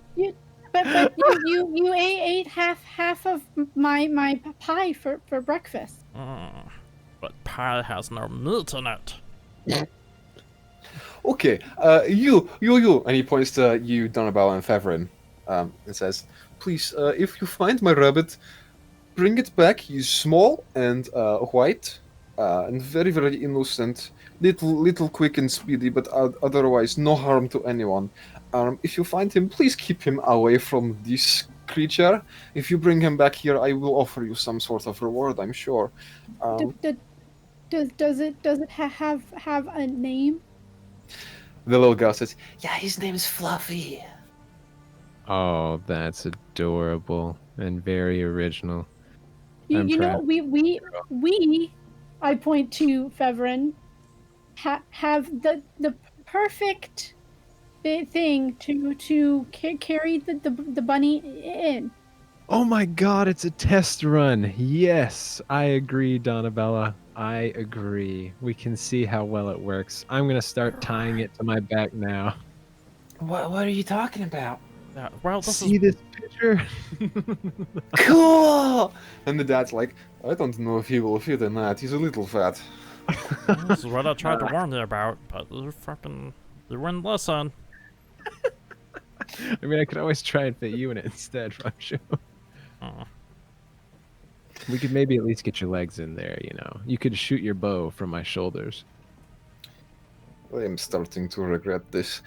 But you ate half of my pie for breakfast. But pie has no meat in it. Okay, you, and he points to you, Donabella and Fevrin, and says, please, if you find my rabbit, bring it back. He's small and white, and very, very innocent, little quick and speedy, but otherwise no harm to anyone. If you find him, please keep him away from this creature. If you bring him back here, I will offer you some sort of reward, I'm sure. Does it have a name? The little girl says, yeah, his name's Fluffy. Oh, that's adorable and very original. You know, we I point to Fevrin, have the perfect thing to carry the bunny in. Oh my god, it's a test run. Yes, I agree, Donabella. I agree. We can see how well it works. I'm gonna start tying it to my back now. What are you talking about? Yeah, well, See this picture? Cool! And the dad's like, I don't know if he will fit in that. He's a little fat. This is what I tried to warn you about, but you wouldn't listen. I mean, I could always try and fit you in it instead, Ramshu. We could maybe at least get your legs in there, you know. You could shoot your bow from my shoulders. I am starting to regret this.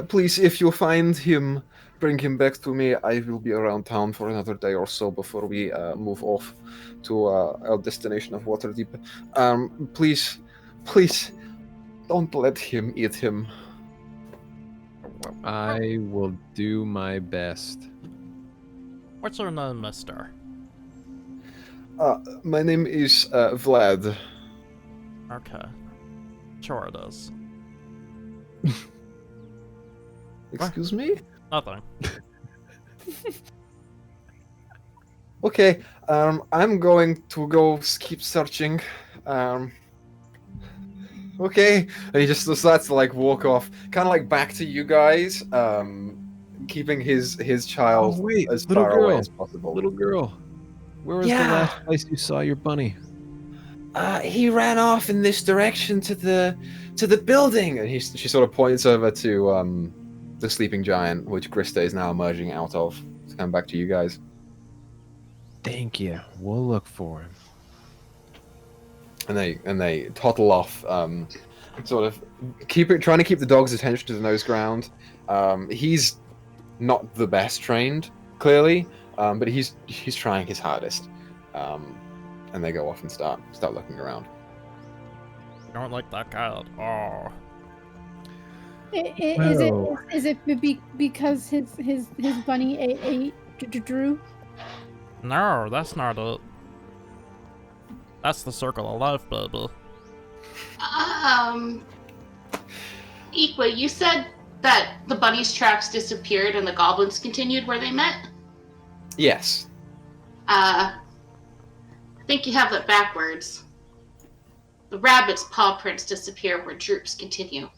Please, if you find him, bring him back to me. I will be around town for another day or so before we move off to our destination of Waterdeep. Please, don't let him eat him. I will do my best. What's your name, mister? My name is Vlad. Okay. Sure it is. Excuse me? Nothing. Okay, I'm going to go keep searching. Okay, and he just decides to like walk off, kind of like back to you guys, keeping his child as far away as possible. Little girl, where was the last place you saw your bunny? He ran off in this direction to the building, and she sort of points over to the sleeping giant, which Krista is now emerging out of, to come back to you guys. Thank you. We'll look for him. And they toddle off. sort of trying to keep the dog's attention to the nose ground. He's not the best trained, clearly, but he's trying his hardest. And they go off and start looking around. Don't like that guy at all. Is it because his bunny ate Drew? No, that's not it. That's the circle of life, baby. Equa, you said that the bunny's tracks disappeared and the goblins continued where they met? Yes. I think you have that backwards. The rabbit's paw prints disappear where Droop's continue.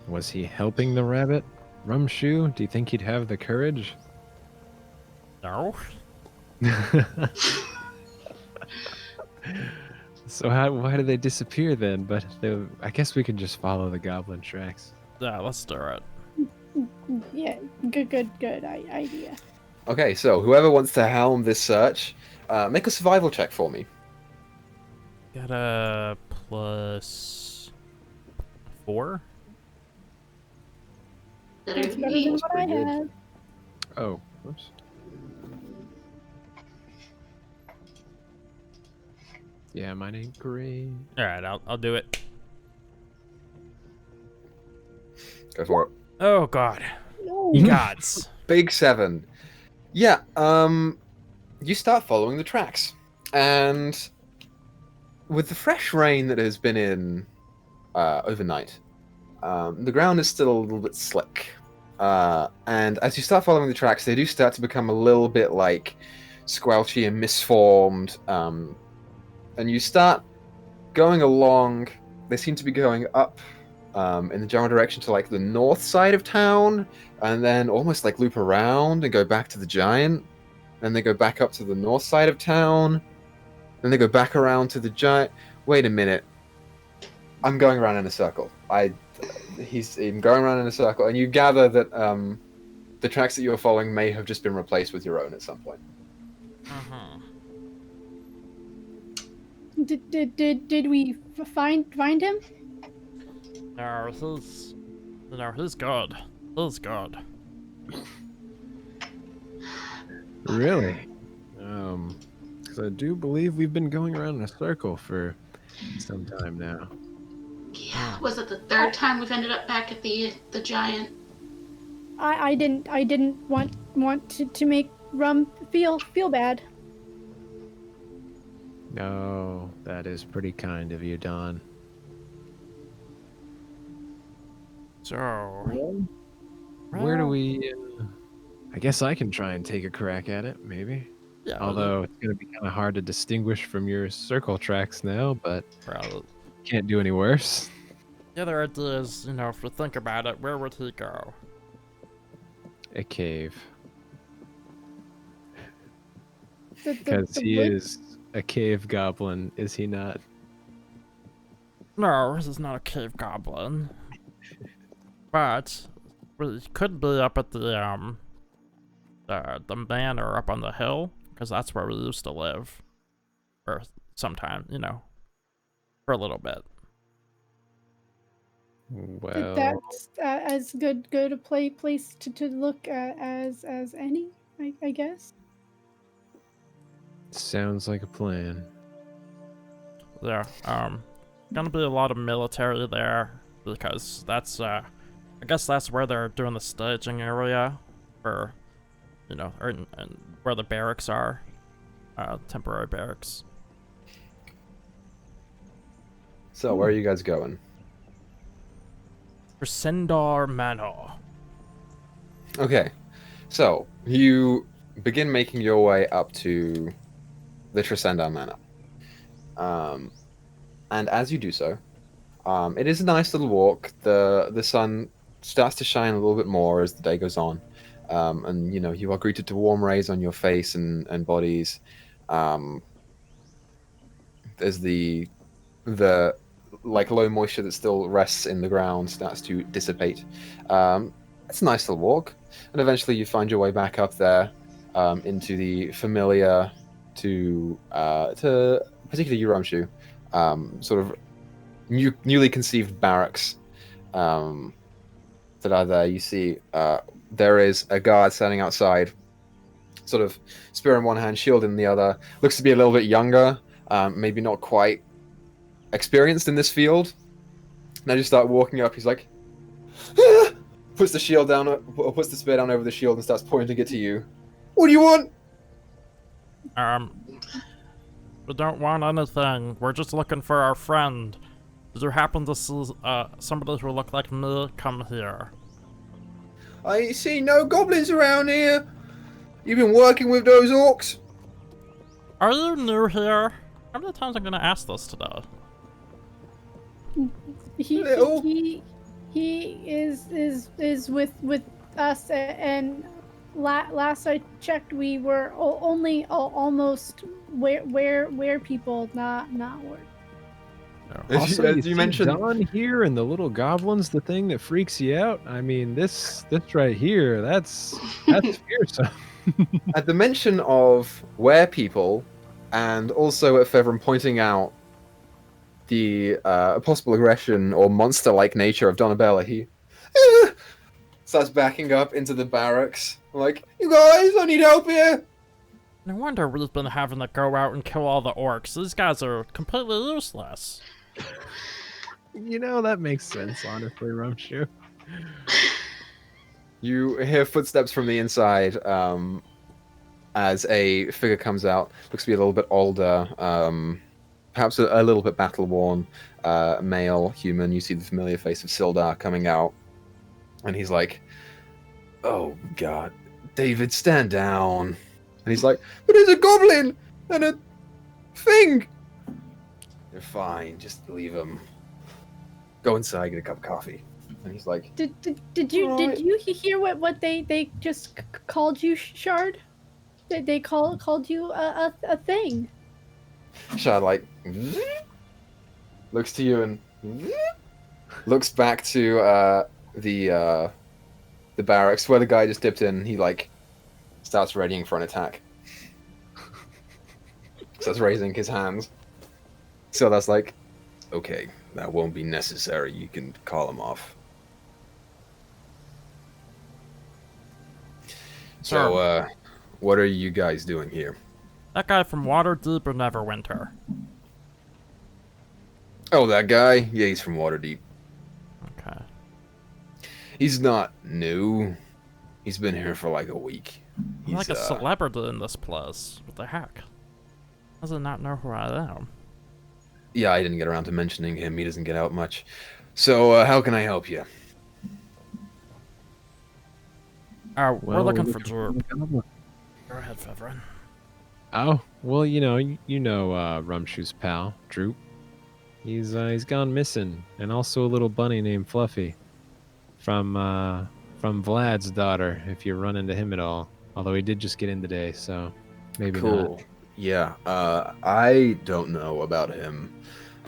Was he helping the rabbit? Rumshoe, do you think he'd have the courage? No. So why did they disappear then? But I guess we can just follow the goblin tracks. Yeah, let's do it. Yeah, good idea. Okay, so whoever wants to helm this search, make a survival check for me. Got a +4. That's better than what I had. Oh, whoops. Yeah, mine ain't great. All right, I'll do it. Go for it. Oh God, No. gods. Big 7. Yeah, you start following the tracks. And with the fresh rain that has been in overnight, the ground is still a little bit slick. And as you start following the tracks, they do start to become a little bit like squelchy and misformed. And you start going along. They seem to be going up in the general direction to like the north side of town, and then almost like loop around and go back to the giant. Then they go back up to the north side of town. Then they go back around to the giant. Wait a minute. I'm going around in a circle. He's going around in a circle, and you gather that the tracks that you're following may have just been replaced with your own at some point. Did we find him? No, he's good. He's good. Really? Because I do believe we've been going around in a circle for some time now. Yeah, was it the third time we've ended up back at the giant? I didn't want to make Rum feel bad. No, that is pretty kind of you, Don. So, Where do we... I guess I can try and take a crack at it, maybe. yeah. Although it's going to be kind of hard to distinguish from your circle tracks now, but Well, can't do any worse. the other idea is, if we think about it, where would he go? A cave. The Because he wood- is a cave goblin, is he not? No, this is not a cave goblin. But we could be up at the manor up on the hill, because that's where we used to live. Or sometime, for a little bit. Well, That's as good a place to look as any, I guess. sounds like a plan. Yeah, gonna be a lot of military there, because that's, I guess that's where they're doing the staging area, for, and where the barracks are, temporary barracks. So, where are you guys going? For Sendar Manor. Okay, so you begin making your way up to the Tresendar Manor. And as you do so, it is a nice little walk. The sun starts to shine a little bit more as the day goes on. And you are greeted to warm rays on your face and bodies. As the like low moisture that still rests in the ground starts to dissipate. It's a nice little walk, and eventually you find your way back up there into the familiar to particularly Urumshu, sort of newly conceived barracks that are there. You see there is a guard standing outside, sort of spear in one hand, shield in the other. Looks to be a little bit younger, maybe not quite experienced in this field. And as you start walking up, he's like, "Ah!" Puts the shield down, or puts the spear down over the shield and starts pointing it to you. What do you want? We don't want anything. We're just looking for our friend. Did you happen to see somebody who looked like me come here? I see no goblins around here. You've been working with those orcs? Are you new here? How many times I'm gonna ask this today? He is with us, and last I checked, we were only almost where people, not where. Also, as you mentioned, Dawn here and the little goblins, the thing that freaks you out. I mean, this right here, that's fearsome. At the mention of were people, and also at Fevron pointing out the possible aggression or monster-like nature of Donabella, he starts backing up into the barracks. Like, you guys, I need help here. No wonder we've been having to go out and kill all the orcs. These guys are completely useless. You know, that makes sense, honestly, Rumshoe. You hear footsteps from the inside as a figure comes out. Looks to be a little bit older, perhaps a little bit battle-worn, male, human. You see the familiar face of Sildar coming out. And he's like, "Oh, God. David, stand down." And he's like, "But there's a goblin and a thing." "You're fine. Just leave him. Go inside, get a cup of coffee." And he's like, Did you hear what they just called you, Shard? They called you a thing. Shard like looks to you and looks back to the barracks where the guy just dipped in. He like starts readying for an attack. Starts raising his hands. So that's like, okay, that won't be necessary. You can call him off. So, what are you guys doing here? That guy from Waterdeep or Neverwinter? Oh, that guy? Yeah, he's from Waterdeep. Okay. He's not new. He's been here for like a week. I'm like a celebrity in this place. What the heck? Does he not know who I am? Yeah, I didn't get around to mentioning him. He doesn't get out much. So, how can I help you? We're looking for Droop. Go ahead, Fevron. Oh, well, you know Rumshoe's pal, Droop. He's gone missing, and also a little bunny named Fluffy, from Vlad's daughter. If you run into him at all, although he did just get in today, so maybe not. Yeah, I don't know about him.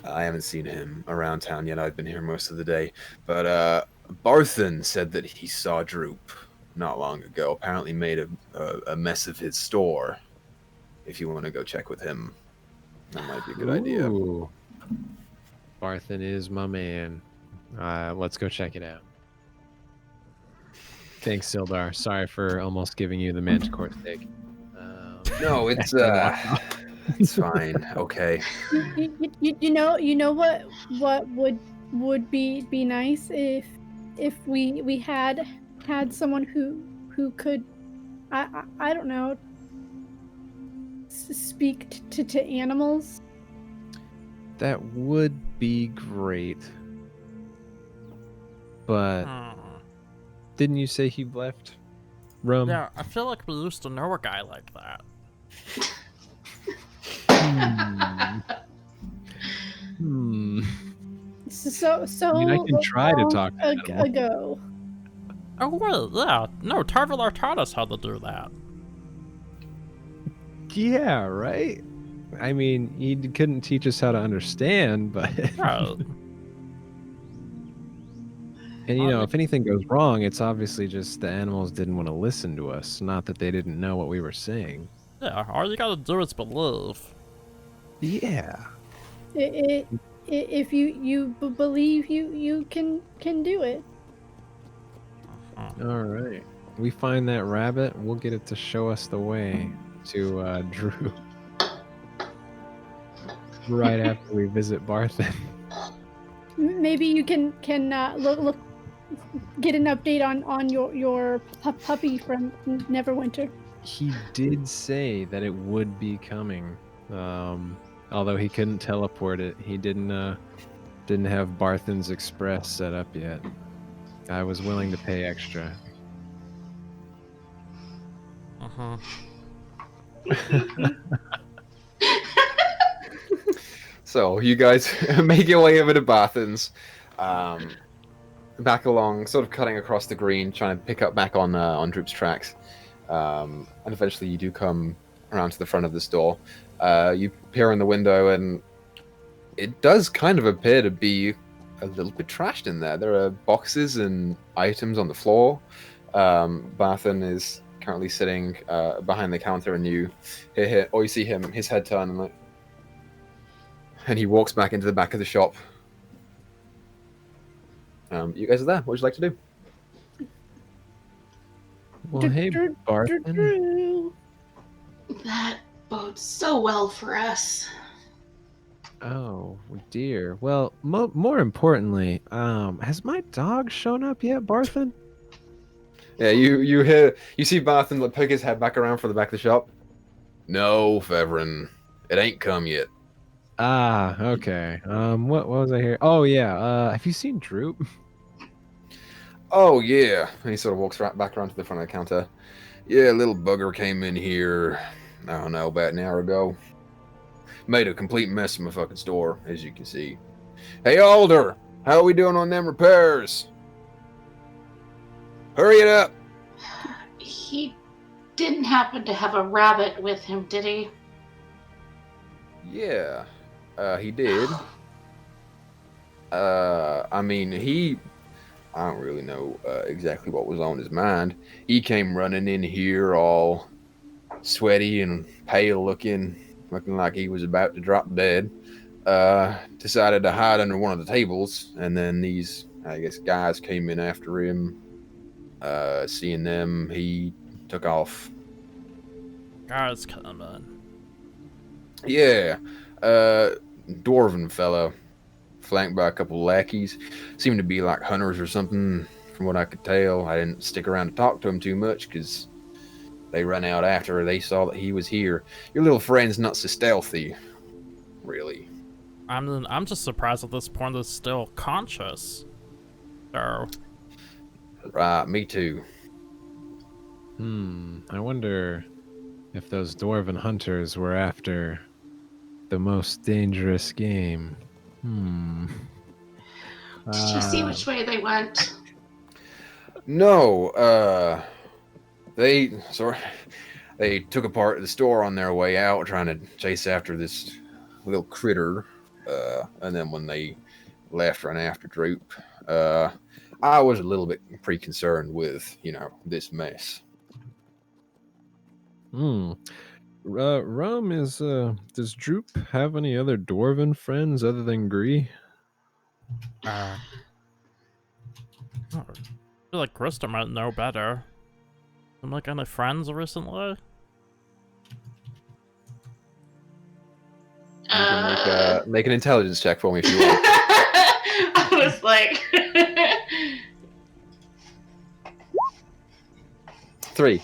I haven't seen him around town yet. I've been here most of the day, but Barthen said that he saw Droop not long ago. Apparently made a mess of his store. If you want to go check with him, that might be a good idea. Barthen is my man. Let's go check it out. Thanks, Sildar. Sorry for almost giving you the manticore steak. No, it's it's fine. Okay. You know what would be nice if we had someone who could I don't know, speak to animals. That would be great. But didn't you say he left? Rum? Yeah, I feel like we used to know a guy like that. So I mean, I can try to talk ago. Oh wait, yeah. No, Tarvalar taught us how to do that. Yeah, right? I mean, he couldn't teach us how to understand, but... Right. And, you know, if anything goes wrong, it's obviously just the animals didn't want to listen to us, not that they didn't know what we were saying. Yeah, all you gotta do is believe. Yeah. If you believe you can do it. All right. We find that rabbit, we'll get it to show us the way to Drew. Right after we visit Barthen. Maybe you can look get an update on your puppy from Neverwinter. He did say that it would be coming. Although he couldn't teleport it. He didn't have Barthen's Express set up yet. I was willing to pay extra. So you guys make your way over to Barthen's, back along, sort of cutting across the green, trying to pick up back on Droop's tracks. And eventually you do come around to the front of the store. You peer in the window, and it does kind of appear to be a little bit trashed in there. There are boxes and items on the floor. Barthen is currently sitting behind the counter, and you see him, his head turn, and he walks back into the back of the shop. You guys are there. What would you like to do? Well, hey, Barthen. That bodes so well for us. Oh dear. Well, more importantly, has my dog shown up yet, Barthen? Yeah, you see Barthen pick his head back around for the back of the shop. No, Fevrin, it ain't come yet. Ah, okay. What was I here? Oh yeah. Have you seen Droop? Oh yeah. And he sort of walks right back around to the front of the counter. Yeah, little bugger came in here, I don't know, about an hour ago. Made a complete mess of my fucking store, as you can see. Hey Alder, how are we doing on them repairs? Hurry it up. He didn't happen to have a rabbit with him, did he? Yeah, he did. I mean, I don't really know exactly what was on his mind. He came running in here all sweaty and pale looking like he was about to drop dead. Decided to hide under one of the tables, and then these, I guess, guys came in after him. Seeing them, he took off. Guys come in. Yeah, dwarven fellow, flanked by a couple lackeys. Seemed to be like hunters or something, from what I could tell. I didn't stick around to talk to them too much, because they ran out after they saw that he was here. Your little friend's not so stealthy, really. I'm just surprised at this point he's still conscious. So. Right, me too. I wonder if those dwarven hunters were after the most dangerous game. Did you see which way they went? No, they took apart the store on their way out, trying to chase after this little critter. And then when they left, ran after Droop. I was a little bit pre-concerned with, this mess. Rum is, does Droop have any other dwarven friends other than Gree? I feel like Krista might know better. Am I any friends recently? You can make an intelligence check for me if you want. I was like... 3.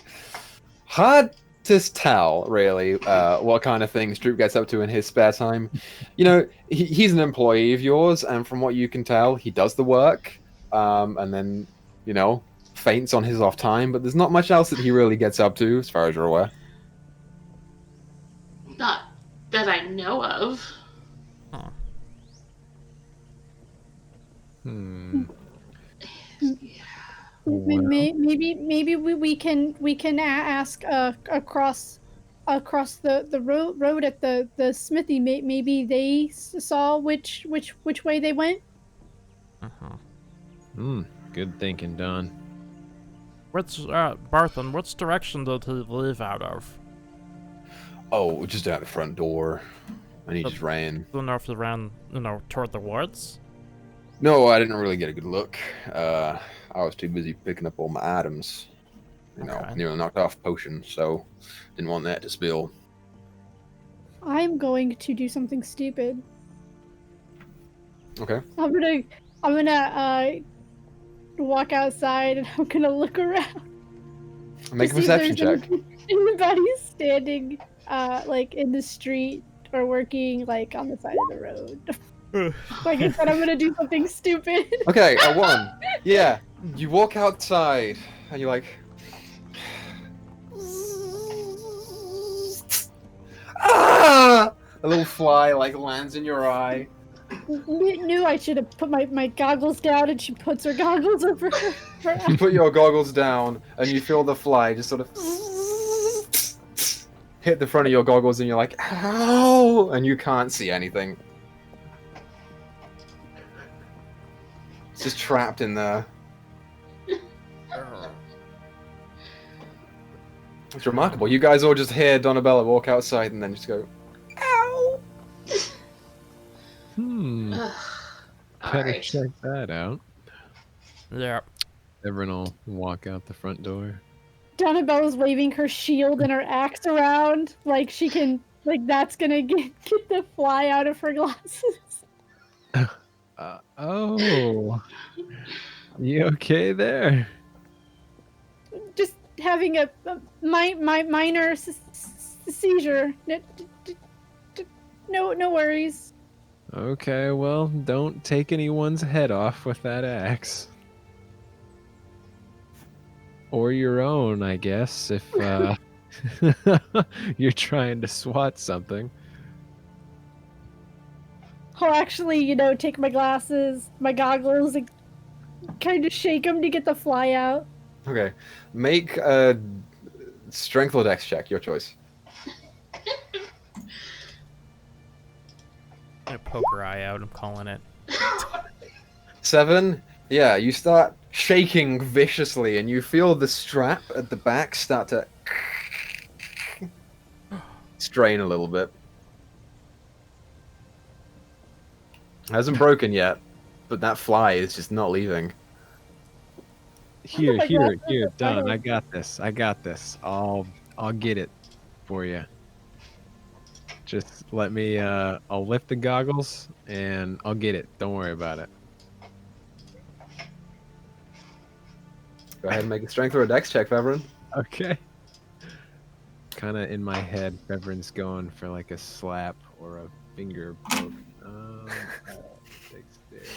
Hard to tell, really, what kind of things Droop gets up to in his spare time. He's an employee of yours, and from what you can tell, he does the work, and then, faints on his off time, but there's not much else that he really gets up to, as far as you're aware. Not that I know of. Huh. Well, Maybe we can ask across the road at the smithy. Maybe they saw which way they went. Good thinking, Don. Barthen, which direction did he leave out of? Oh, just out the front door. and he But- just ran. I don't know if he ran, toward the woods. No, I didn't really get a good look. I was too busy picking up all my items. Okay. Nearly knocked off potion, so didn't want that to spill. I'm going to do something stupid. Okay. I'm gonna walk outside and I'm gonna look around. Make a to see if perception there's check. Anybody standing, like in the street or working, like on the side of the road. Like I said, I'm gonna do something stupid. Okay, a 1. Yeah, you walk outside, and you're like... Ah! A little fly, like, lands in your eye. Knew I should have put my goggles down, and she puts her goggles over her You put your goggles down, and you feel the fly just sort of... hit the front of your goggles, and you're like, ow! And you can't see anything. It's just trapped in there. It's remarkable. You guys all just hear Donabella walk outside and then just go, ow! Better Alright. check that out. Yeah. Everyone will walk out the front door. Donnabella's waving her shield and her axe around, like she can, like that's gonna get the fly out of her glasses. Oh. You okay there? Just having a minor seizure. No worries. Okay, well, don't take anyone's head off with that axe. Or your own, I guess, if you're trying to swat something. I'll actually, take my glasses, my goggles, and kind of shake them to get the fly out. Okay. Make a strength or dex check, your choice. I'm gonna poke her eye out, I'm calling it. 7. Yeah, you start shaking viciously and you feel the strap at the back start to strain a little bit. Hasn't broken yet, but that fly is just not leaving. Here, my here, glasses here, are Don, fine. I got this. I got this. I'll get it for you. Just let me I'll lift the goggles and I'll get it. Don't worry about it. Go ahead and make a strength or a dex check, Fevrin. Okay. Kind of in my head, Reverend's going for like a slap or a finger poke. Dexterity.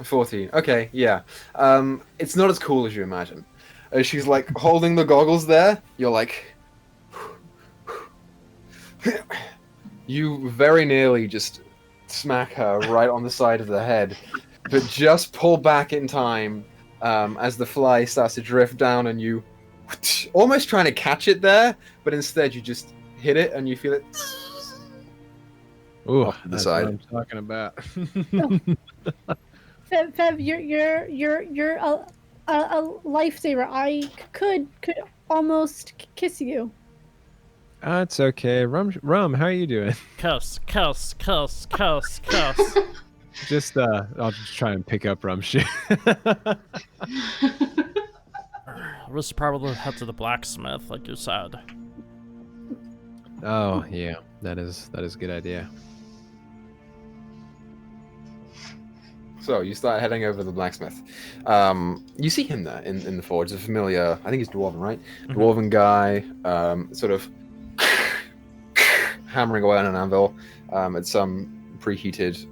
14. Okay, yeah. It's not as cool as you imagine. As she's like holding the goggles there, you're like... You very nearly just smack her right on the side of the head, but just pull back in time as the fly starts to drift down and you almost trying to catch it there, but instead you just hit it and you feel it. Ooh, Off to the that's side. what I'm talking about. Fev, you're a lifesaver. I could almost kiss you. It's okay. Rum, how are you doing? Cuss. Just I'll just try and pick up rum shit. We should probably head to the blacksmith, like you said. Oh yeah, that is a good idea. So you start heading over to the blacksmith. You see him there in the forge. It's a familiar, I think he's dwarven, right? Mm-hmm. Dwarven guy, sort of hammering away on an anvil at some preheated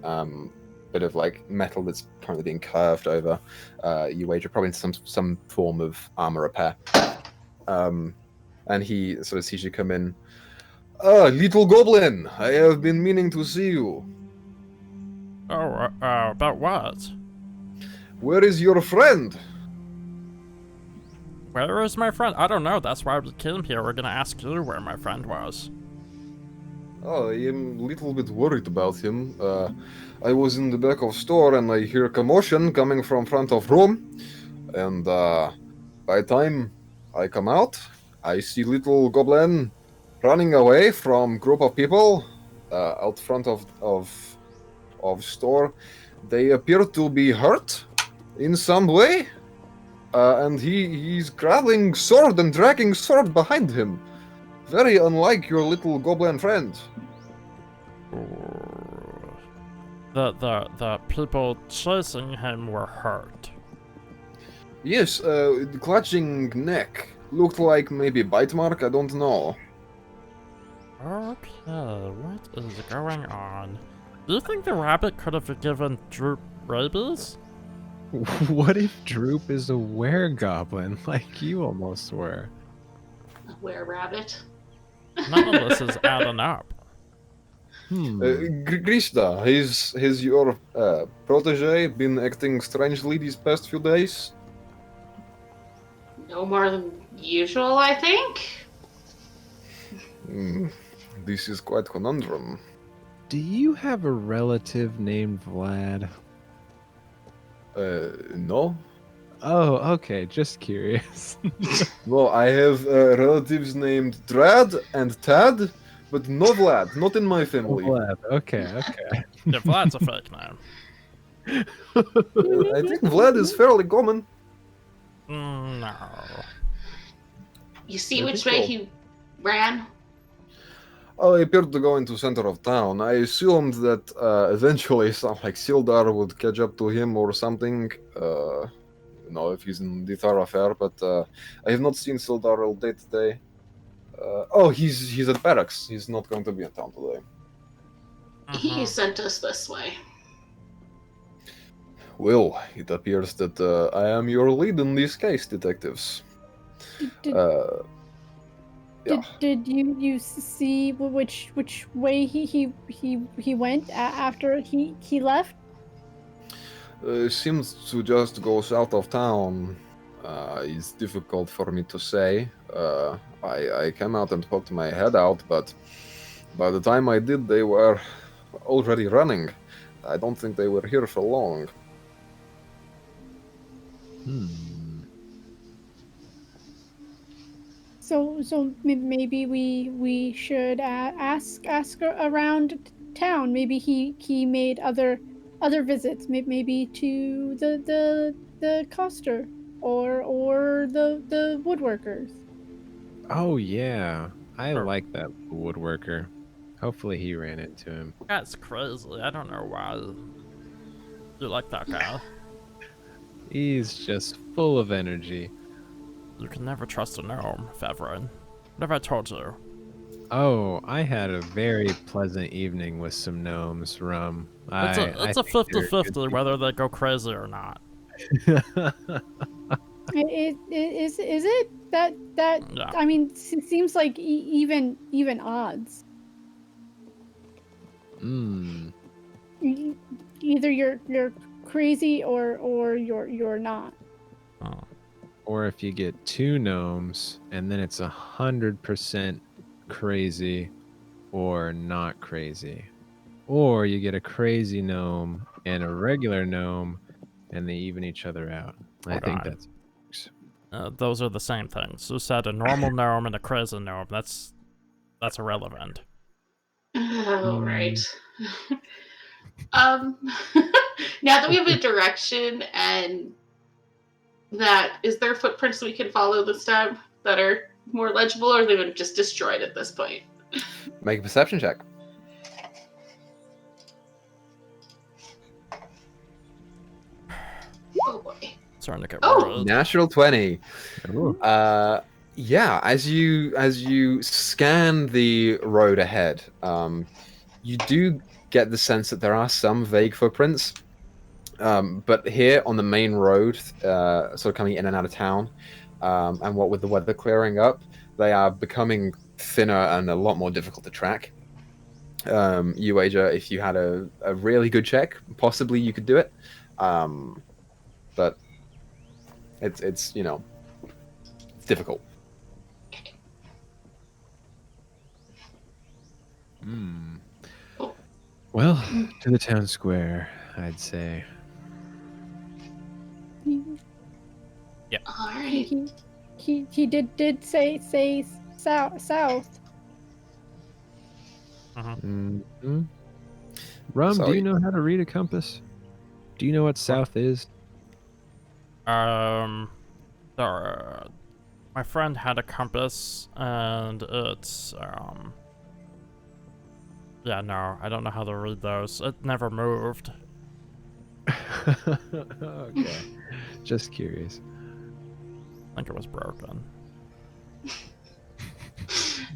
bit of like metal that's currently being curved over. You wager probably into some form of armor repair. And he sort of sees you come in. Ah, little goblin, I have been meaning to see you. Oh, about what? Where is your friend? Where is my friend? I don't know, that's why we came here. We're gonna ask you where my friend was. Oh, I am a little bit worried about him. I was in the back of store and I hear commotion coming from front of room. And by the time I come out, I see little goblin running away from group of people out front of store. They appear to be hurt in some way, and he's grabbing sword and dragging sword behind him. Very unlike your little goblin friend. The people chasing him were hurt. Yes, clutching neck. Looked like maybe bite mark, I don't know. Okay, what is going on? Do you think the rabbit could have given Droop rabies? What if Droop is a weregoblin like you almost were? A were-rabbit. None of this is adding up. Grista, has your protege been acting strangely these past few days? No more than usual, I think. This is quite conundrum. Do you have a relative named Vlad? No. Oh, okay, just curious. No, I have relatives named Drad and Tad, but no Vlad, not in my family. Vlad, okay. Yeah, Vlad's a fake name. I think Vlad is fairly common. No. You see I which think way so. he ran? Oh, he appeared to go into center of town. I assumed that eventually some like Sildar would catch up to him or something. If he's in the thoroughfare, but I have not seen Sildar all day today. He's at barracks. He's not going to be in town today. He sent us this way. Well, it appears that I am your lead in this case, detectives. Did you see which way he went after he left? Seems to just go south of town. It's difficult for me to say. I came out and poked my head out, but by the time I did, they were already running. I don't think they were here for long. So maybe we should ask around town. Maybe he made other visits. Maybe to the coster or the woodworkers. Oh yeah, I like that woodworker. Hopefully he ran into him. That's crazy. I don't know why you like that guy. He's just full of energy. You can never trust a gnome, Fevrin. What have I told you? Oh, I had a very pleasant evening with some gnomes, Rum. It's a 50-50 whether they go crazy or not. Is it that Yeah. I mean, seems like even odds. Either you're crazy or you're not. Oh. Or if you get two gnomes and then it's 100% crazy or not crazy. Or you get a crazy gnome and a regular gnome and they even each other out. I think that's those are the same things. You said a normal gnome and a crazy gnome. That's irrelevant. Oh, right. Now that we have a direction and that, is there footprints we can follow this time that are more legible, or they would just destroyed at this point? Make a perception check. Oh boy. Starting to get Oh! worried. Natural 20. Ooh. Yeah, as you scan the road ahead, you do get the sense that there are some vague footprints. But here on the main road, sort of coming in and out of town, and what with the weather clearing up, they are becoming thinner and a lot more difficult to track. You wager if you had a really good check, possibly you could do it. But it's it's difficult. Well, to the town square, I'd say. All right. He did say south. Mm-hmm. Rum, So- do you know how to read a compass? Do you know what south is? My friend had a compass, and it's yeah, no, I don't know how to read those. It never moved. Okay, just curious. I think it was broken.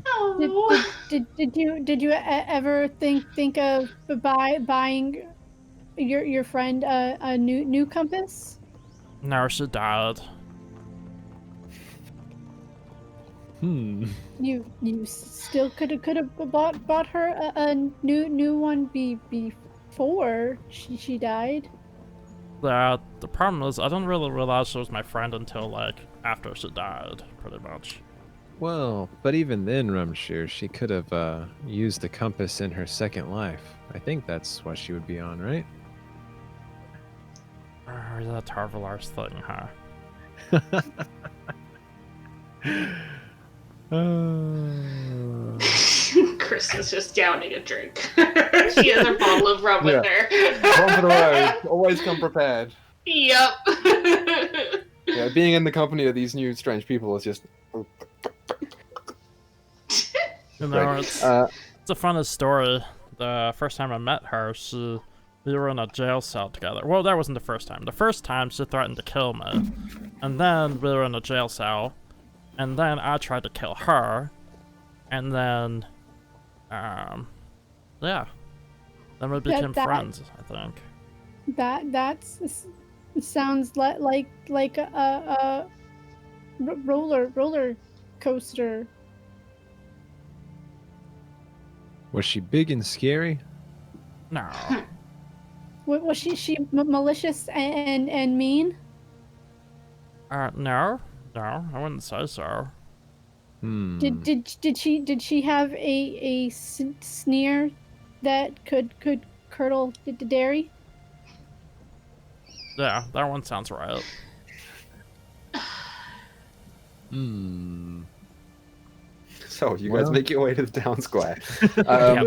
Oh. Did you ever think of buying your friend a new compass? No, she died. You still could have bought her a new one before she died. The problem is, I didn't really realize she was my friend until, like, after she died, pretty much. Well, but even then, Rumshear, she could have used the compass in her second life. I think that's what she would be on, right? Or that Tarvalar's thing, huh? Chris is just downing a drink. She has a bottle of rum with her. One for the road. Always come prepared. Yep. Yeah, being in the company of these new strange people is just. You know, Right. it's a funny story. The first time I met her, we were in a jail cell together. Well, that wasn't the first time. The first time she threatened to kill me, and then we were in a jail cell, and then I tried to kill her, and then, yeah, then we became friends. I think. That's sounds like a roller coaster. Was she big and scary? No. Was she malicious and mean? No, I wouldn't say so. Did she have a sneer that could curdle the dairy? Yeah, that one sounds right. So you guys Well. make your way to the town square. Yeah.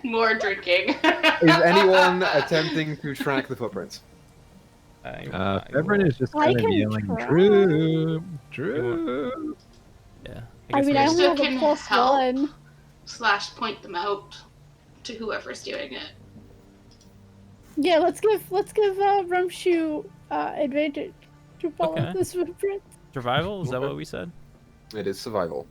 More drinking. Is anyone attempting to track the footprints? Everyone is just I kind of can yelling, try. Droop, Droop. Yeah. I mean, I Krista only have can a plus help. one. / point them out to whoever's doing it. Yeah, let's give Rumshoe advantage to follow Okay. this footprint. Survival? Is that what we said? It is survival.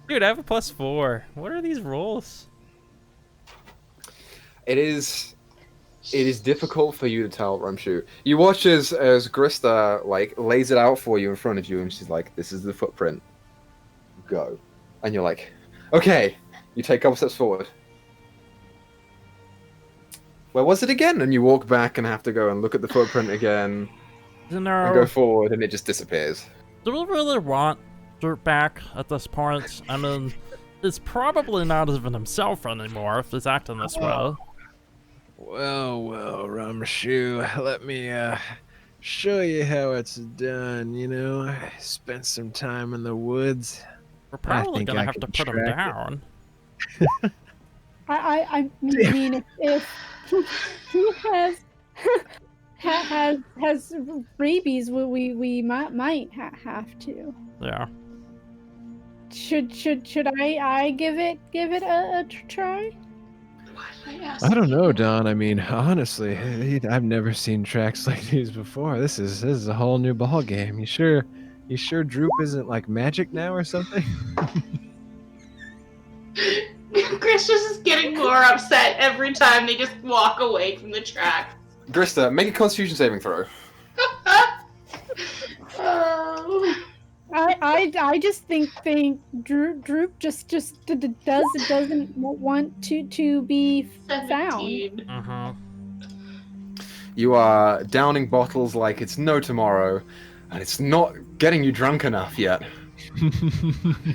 Dude, I have a +4. What are these rolls? It is difficult for you to tell, Rumshoe. You watch as Grista like lays it out for you in front of you, and she's like, "This is the footprint. Go." And you're like, "Okay." You take a couple steps forward. Where was it again? And you walk back and have to go and look at the footprint again and go No. forward, and it just disappears. Do we really want Droop back at this point? I mean, he's probably not even himself anymore if he's acting this way. Well, Rumshoe, let me show you how it's done. You know, I spent some time in the woods. We're probably think gonna I have to can put him track it. down. I mean, if he has rabies, we might have to. Yeah. Should I give it a try? Why did I ask? I don't know, Don. I mean, honestly, I've never seen tracks like these before. This is a whole new ball game. You sure Droop isn't like magic now or something? Chris just is getting more upset every time they just walk away from the track. Grista, make a Constitution saving throw. Oh. I just think Droop just doesn't want to be found. 17. You are downing bottles like it's no tomorrow, and it's not getting you drunk enough yet.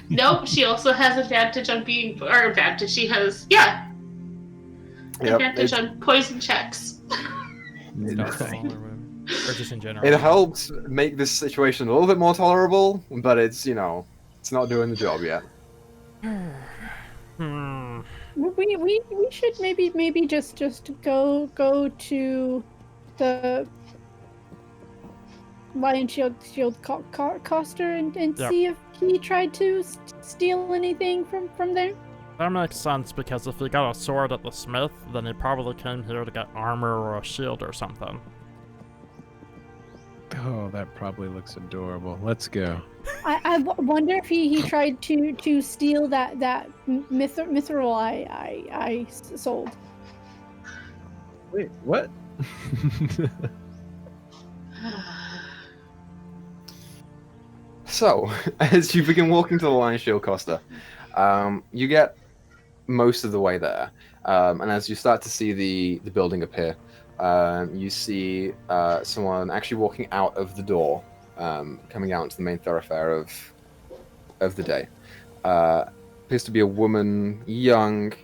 Nope, she also has advantage on being, or advantage, she has, advantage on poison checks. Or just in general. It helps make this situation a little bit more tolerable, but it's not doing the job yet. We should maybe just go to the Lion Shield Coster and Yep. see if he tried to steal anything from there. That makes sense, because if he got a sword at the smith, then he probably came here to get armor or a shield or something. Oh, that probably looks adorable. Let's go. I wonder if he tried to steal that mithril I sold. Wait, what? So, as you begin walking to the Lion Shield Costa, you get most of the way there. And as you start to see the building appear, you see someone actually walking out of the door, coming out into the main thoroughfare of the day. Appears to be a woman, young,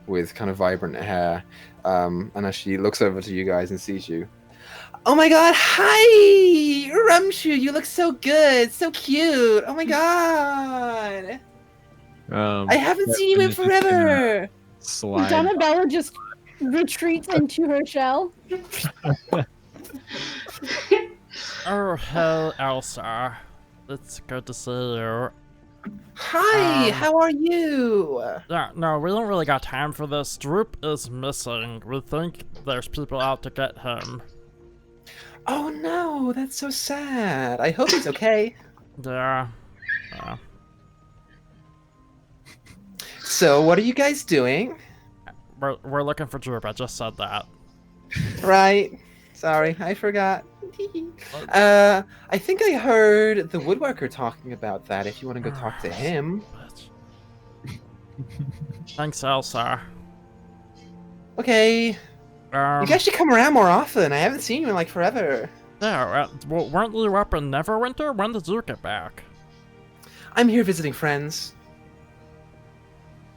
with kind of vibrant hair. And as she looks over to you guys and sees you, "Oh my god, hi! Rumshu, you look so good, so cute! Oh my god! I haven't seen you in forever!" Slide. Donabella just retreats into her shell. Oh, hey, Elsa. It's good to see you. Hi, how are you? Yeah, no, we don't really got time for this. Droop is missing. We think there's people out to get him. Oh no, that's so sad. I hope he's okay. Yeah. So, what are you guys doing? We're looking for Droop. I just said that. Right. Sorry, I forgot. I think I heard the woodworker talking about that. If you want to go talk to him. Thanks, Elsa. Okay. You guys should come around more often. I haven't seen you in like forever. Yeah, well, weren't you up in Neverwinter? When did you get back? I'm here visiting friends.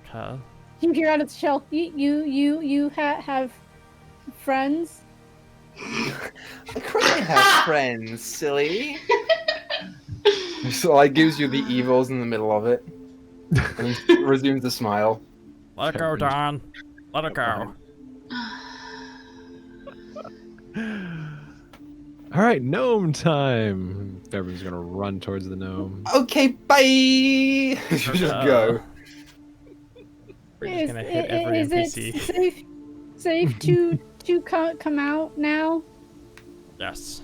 Okay. You hear out of the shell. You have friends. Of course I have friends, silly. So like gives you the evils in the middle of it, and resumes the smile. Let it go, Don. Let it go. All right, gnome time. Everyone's gonna run towards the gnome. Okay, bye. You just go. We're just gonna hit every NPC. It safe to come out now? Yes.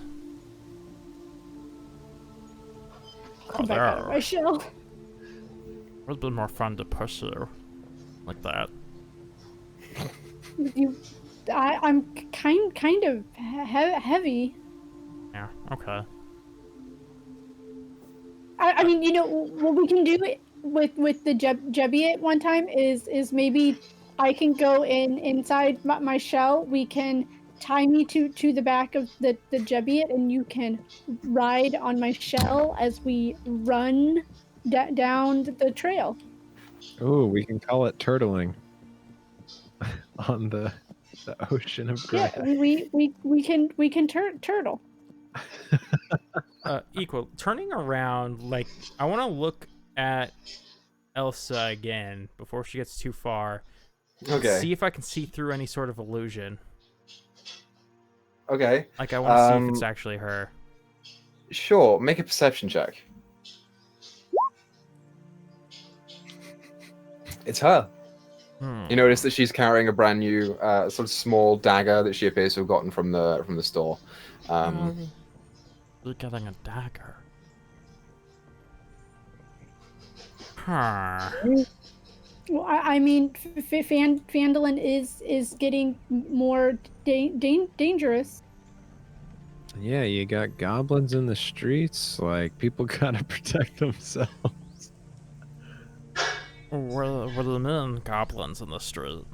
Come back out of my shell. It would have been more fun to push you like that. I'm kind of heavy. Yeah. Okay. I mean, you know, what we can do with the Jebiot one time is maybe I can go inside my shell. We can tie me to the back of the Jebiot, and you can ride on my shell as we run down the trail. Oh, we can call it turtling on the ocean of grass. Yeah, we can turtle. Equal. Turning around, like, I want to look at Elsa again before she gets too far. Okay. See if I can see through any sort of illusion. Okay. Like, I want to see if it's actually her. Sure. Make a perception check. It's her. You notice that she's carrying a brand new, sort of small dagger that she appears to have gotten from the store. You're getting a dagger. Huh. Well, I mean, Phandalin is getting more dangerous. Yeah, you got goblins in the streets. Like, people gotta protect themselves. Were the men goblins in the street?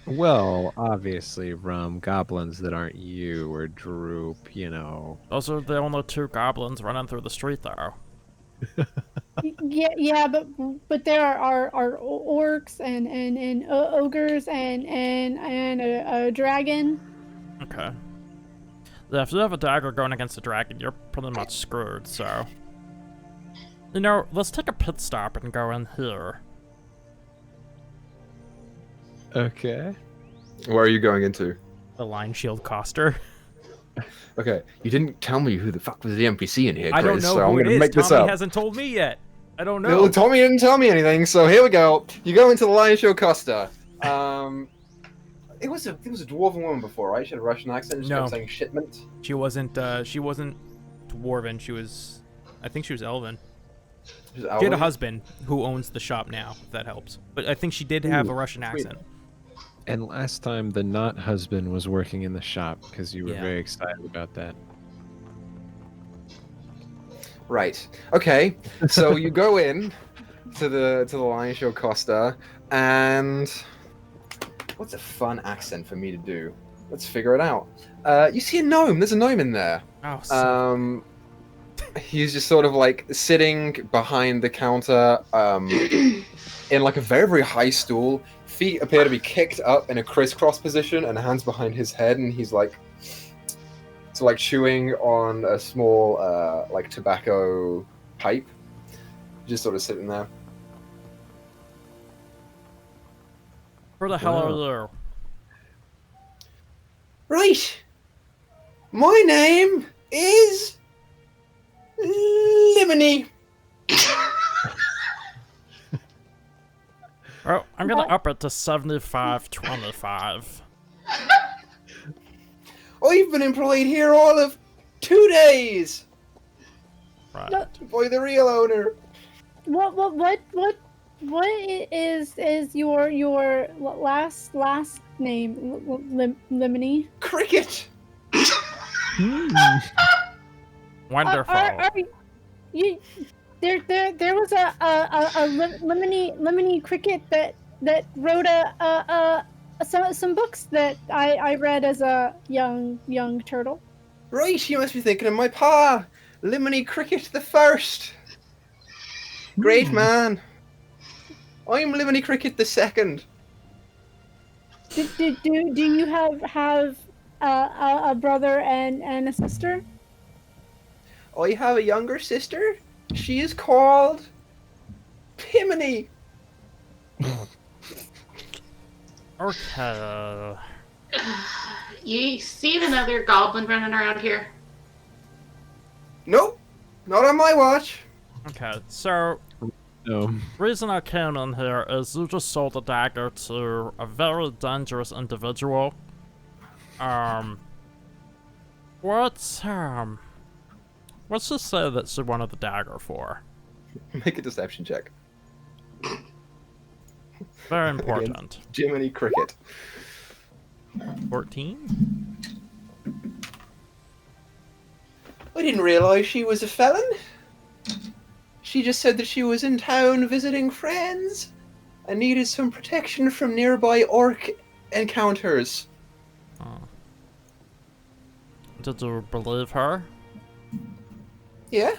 Well, obviously, goblins that aren't you or Droop, you know. Those are the only two goblins running through the street, though. Yeah, but there are orcs and ogres and a dragon. Okay. Yeah, if you have a dagger going against a dragon, you're pretty much screwed. So, you know, let's take a pit stop and go in here. Okay. Where are you going into? The line shield coster. Okay, you didn't tell me who the fuck was the NPC in here, I don't Chris, know so I'm who it gonna is. make this Tommy up. hasn't told me yet. I don't No, know. Tommy didn't tell me anything, so here we go. You go into the Lion Show Costa. It was a dwarven woman before, right? She had a Russian accent. She No. kept saying shipment. She wasn't dwarven. She was, I think she was elven. She was She had a elven. husband who owns the shop now, if that helps. But I think she did have a Ooh, Russian sweet. accent. And last time the not husband was working in the shop because you were Yeah. very excited about that. Right. Okay. So you go in to the Lion Show Costa, and what's a fun accent for me to do? Let's figure it out. You see a gnome. There's a gnome in there. Oh, so He's just sort of like sitting behind the counter, in like a very, very high stool. Feet appear to be kicked up in a crisscross position, and hands behind his head, and he's like, chewing on a small, like tobacco pipe, just sort of sitting there. where the hell are Wow. you? Right. My name is Limony. Oh, I'm gonna up it to 75.25. I've been employed here all of 2 days Right. No. by the real owner. What is your last name? Lemony. Cricket. Wonderful. Are you? There was a lemony cricket that wrote some books that I read as a young turtle. Right, you must be thinking of my pa, Limony Cricket the First. Great man. I'm Limony Cricket the Second. Do you have a brother and a sister? I have a younger sister. She is called Piminy. Okay. You seen another goblin running around here? Nope, not on my watch. Okay, so No. reason I came in here is you just sold a dagger to a very dangerous individual. What's just say that she wanted the dagger for? Make a deception check. Very important. Jiminy Cricket. 14? I didn't realize she was a felon. She just said that she was in town visiting friends and needed some protection from nearby orc encounters. Did you believe her? Yeah?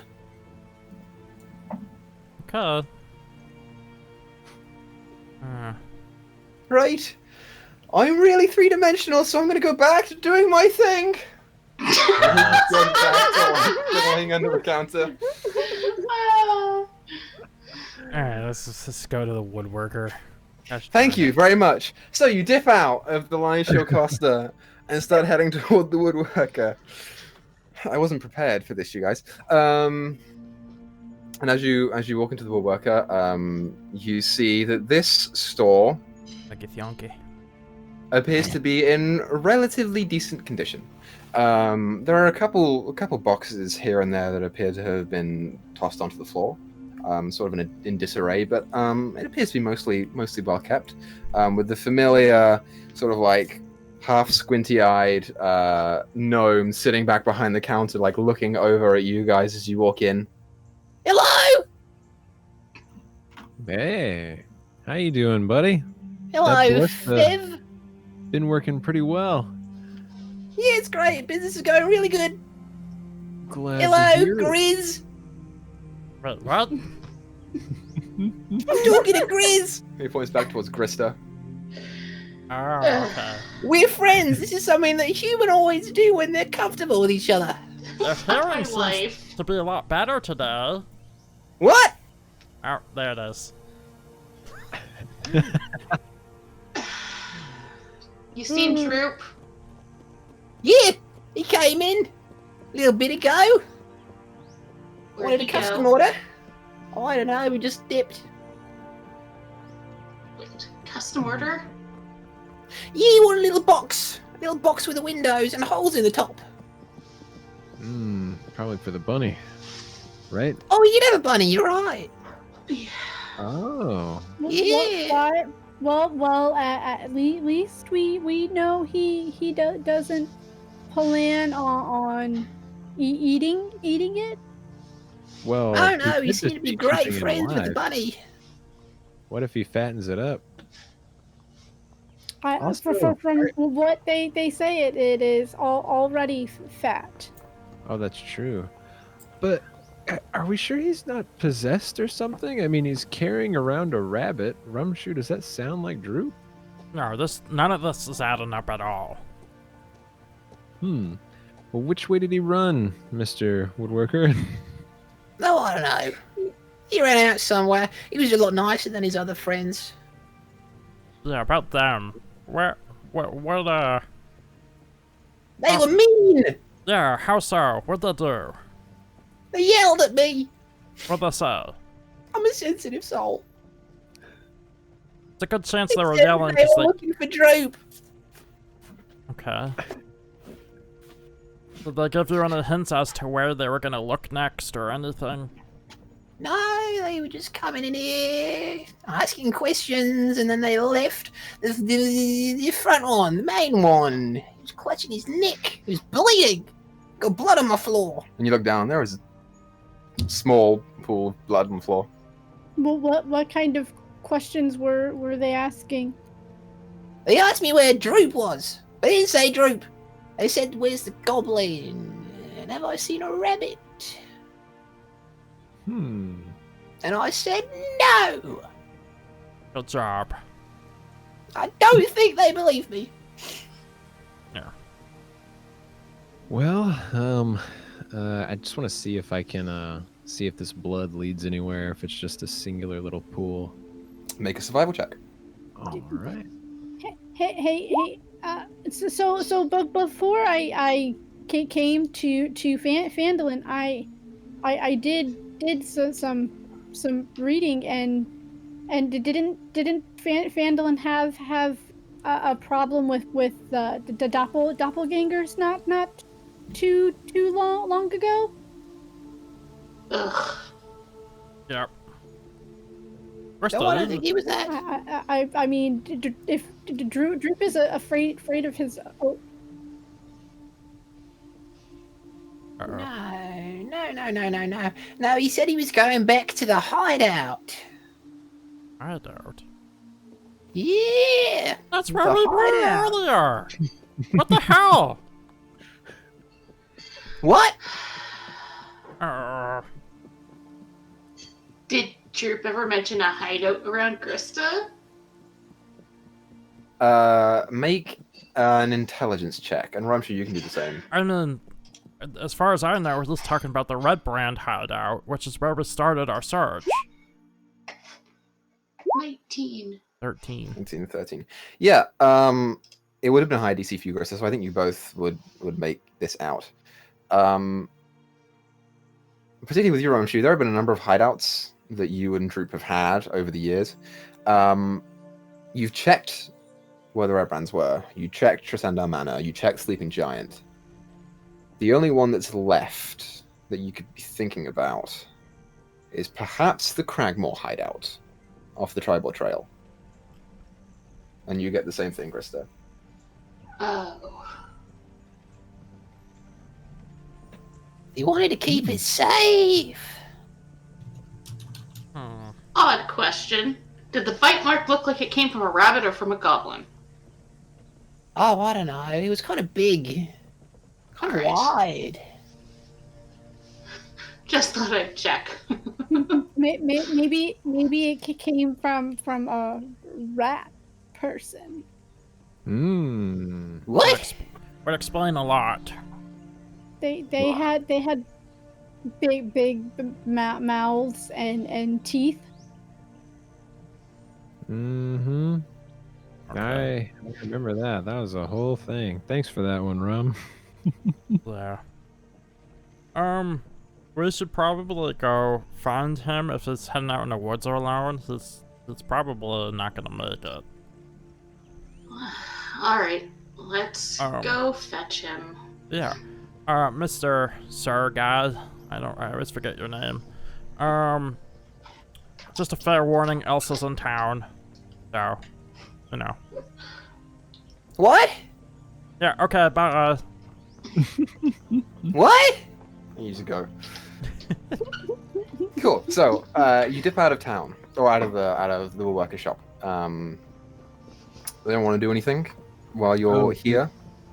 Okay. Right. I'm really three-dimensional, so I'm gonna go back to doing my thing. Going under the counter. Alright, let's go to the woodworker. Gosh Thank darn you it. very much. So you dip out of the Lion Show Costa and start heading toward the woodworker. I wasn't prepared for this, you guys. And as you walk into the woodworker, you see that this store Like a Thionki. appears to be in relatively decent condition. There are a couple boxes here and there that appear to have been tossed onto the floor, sort of in disarray, but it appears to be mostly well kept, with the familiar sort of like half squinty-eyed gnome sitting back behind the counter, like looking over at you guys as you walk in. Hello. Hey, how you doing, buddy? Hello, That's Viv. Been working pretty well. Yeah, it's great. Business is going really good. Glad to Hello, hear it. Grizz. Wait, what? I'm talking to Grizz. He points back towards Grista. Oh, okay. We're friends. This is something that humanoids do when they're comfortable with each other. The hearing My seems life. to be a lot better today. What? Oh, there it is. You seen Droop? Yeah, he came in a little bit ago. Where'd Wanted a he custom go? order. Oh, I don't know, we just dipped. Wait, custom order? Yeah, you want a little box with the windows and holes in the top. Probably for the bunny, right? Oh, you have a bunny, you're right. Yeah. Oh. Yeah. Well, at least we know he doesn't plan on eating it. Well, Oh he no, you could seem just to be be great keeping it friends with the alive. bunny. What if he fattens it up? From what they say, it is already fat. Oh, that's true. But are we sure he's not possessed or something? I mean, he's carrying around a rabbit. Rumshoe, does that sound like Droop? No, none of this is adding up at all. Well, which way did he run, Mr. Woodworker? No, I don't know. He ran out somewhere. He was a lot nicer than his other friends. Yeah, about them. What, They were mean. yeah, how so? What'd they do? They yelled at me. What'd they say? I'm a sensitive soul. It's a good chance They they were said yelling they because were looking for Droop. Okay. Did they give you any hints as to where they were gonna look next or anything? No, they were just coming in here, asking questions, and then they left. The front one, the main one, he was clutching his neck. He was bleeding. Got blood on my floor. And you look down, there was a small pool of blood on the floor. Well, what kind of questions were they asking? They asked me where Droop was. They didn't say Droop. They said, "Where's the goblin? And have I seen a rabbit?" And I said, "No." Good job. I don't think they believe me. Yeah. Well, I just want to see if I can, see if this blood leads anywhere, if it's just a singular little pool. Make a survival check. All right. Hey, but before I came to Phandalin, I did some reading and didn't Phandalin have a problem with the doppelgangers not too long ago? Ugh. Yep. No, I don't think he was that. I mean, if Droop is afraid of his. Oh, No. No, he said he was going back to the hideout. I doubt. Yeah. That's where The we were hideout. earlier. What the hell? What? Did Droop ever mention a hideout around Grista? Make an intelligence check, and Rumshu, you can do the same. I mean, as far as I know, we're just talking about the Red Brand hideout, which is where we started our search. 19. 13. 18, 13. Yeah, it would have been a high DC for you, Grista, so I think you both would make this out. Particularly with your Rumshu, there have been a number of hideouts that you and Droop have had over the years. You've checked where the Red Brands were. You checked Trisandar Manor. You checked Sleeping Giant. The only one that's left that you could be thinking about is perhaps the Cragmore hideout off the Tribal Trail. And you get the same thing, Grista. Oh. He wanted to keep it safe. Odd question. Did the bite mark look like it came from a rabbit or from a goblin? Oh, I don't know. He was kind of big. Kind of Alright. wide. Just thought I'd check. maybe it came from a rat person. What? Would explain a lot. They had big mouths and teeth. Okay. I remember that. That was a whole thing. Thanks for that one, Rum. Yeah. We should probably go find him if he's heading out in the woods alone. He's probably not gonna make it. All right, let's Um, go fetch him. Yeah. Mr. Sir guy, I always forget your name. Just a fair warning, Elsa's in town. So, you know. What? Yeah, okay, bye. What? I need to go. Cool. So, you dip out of town, or out of the woodworker shop. They don't want to do anything while you're here.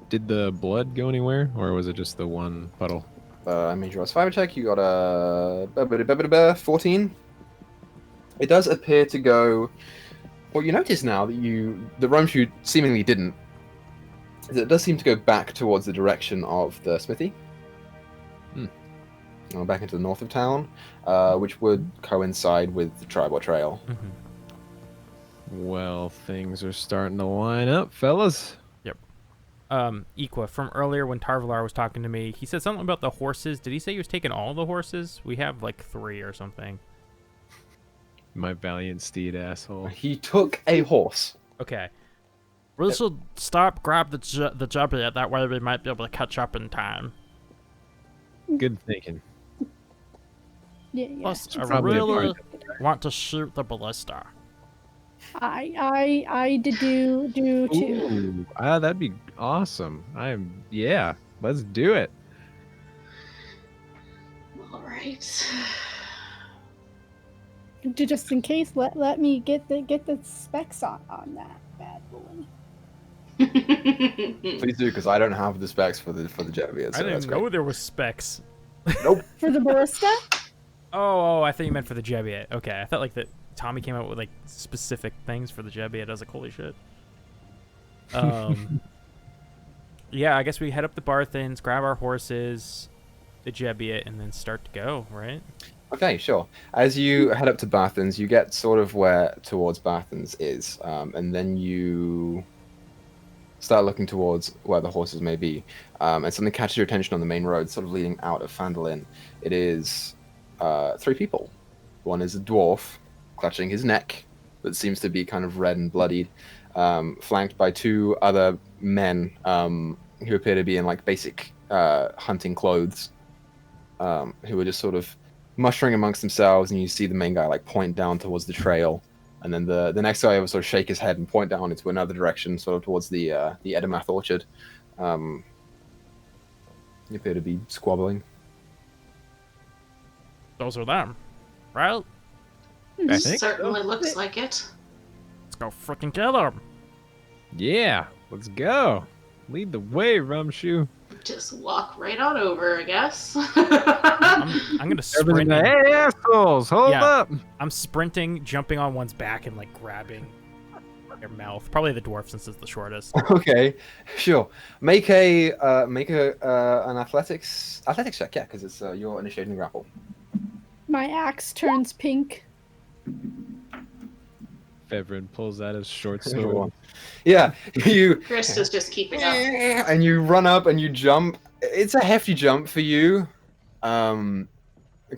Did the blood go anywhere, or was it just the one puddle? I made your survivor check. You got a 14. It does appear to go. Well, you notice now that the rum shoot seemingly didn't. It does seem to go back towards the direction of the smithy. Back into the north of town, which would coincide with the tribal trail. Well, things are starting to line up, fellas. Equa, from earlier when Tarvalar was talking to me, he said something about the horses. Did he say he was taking all the horses? We have like 3 or something. My valiant steed, asshole. He took a horse. Okay. We should stop, grab the Jubby, that way we might be able to catch up in time. Good thinking. Yeah. Plus, I probably a really part want to shoot the ballista. I did do too. Ooh, that'd be awesome. Yeah, let's do it. All right. Just in case, let me get the specs on that bad boy. Please do, because I don't have the specs for the Jetbeard. So I that's didn't great. know there was specs. Nope. For the ballista? Oh, I thought you meant for the Jebiet. Okay, I thought like that Tommy came out with like specific things for the Jebiet. I was like, holy shit. Yeah, I guess we head up the Barthens, grab our horses, the Jebiet, and then start to go, right? Okay, sure. As you head up to Barthens, you get sort of where towards Barthens is, and then you start looking towards where the horses may be, and something catches your attention on the main road, sort of leading out of Phandalin. It is 3 people. One is a dwarf, clutching his neck, that seems to be kind of red and bloodied, flanked by 2 other men who appear to be in like basic hunting clothes, who are just sort of mushering amongst themselves, and you see the main guy like point down towards the trail, and then the next guy will sort of shake his head and point down into another direction, sort of towards the Edomath orchard. You appear to be squabbling. Those are them, right? I think Certainly looks like it. Let's go freaking kill them. Yeah, let's go. Lead the way, Rumshoe. Just walk right on over, I guess. I'm gonna sprint. Hey, assholes, hold Yeah. up. I'm sprinting, jumping on one's back, and like grabbing their mouth. Probably the dwarf since it's the shortest. Okay, sure. Make an athletics check, yeah, because it's you're initiating the grapple. My axe turns pink. Fevrin pulls out his short sword. Yeah, you. Chris is just keeping up. And you run up and you jump. It's a hefty jump for you,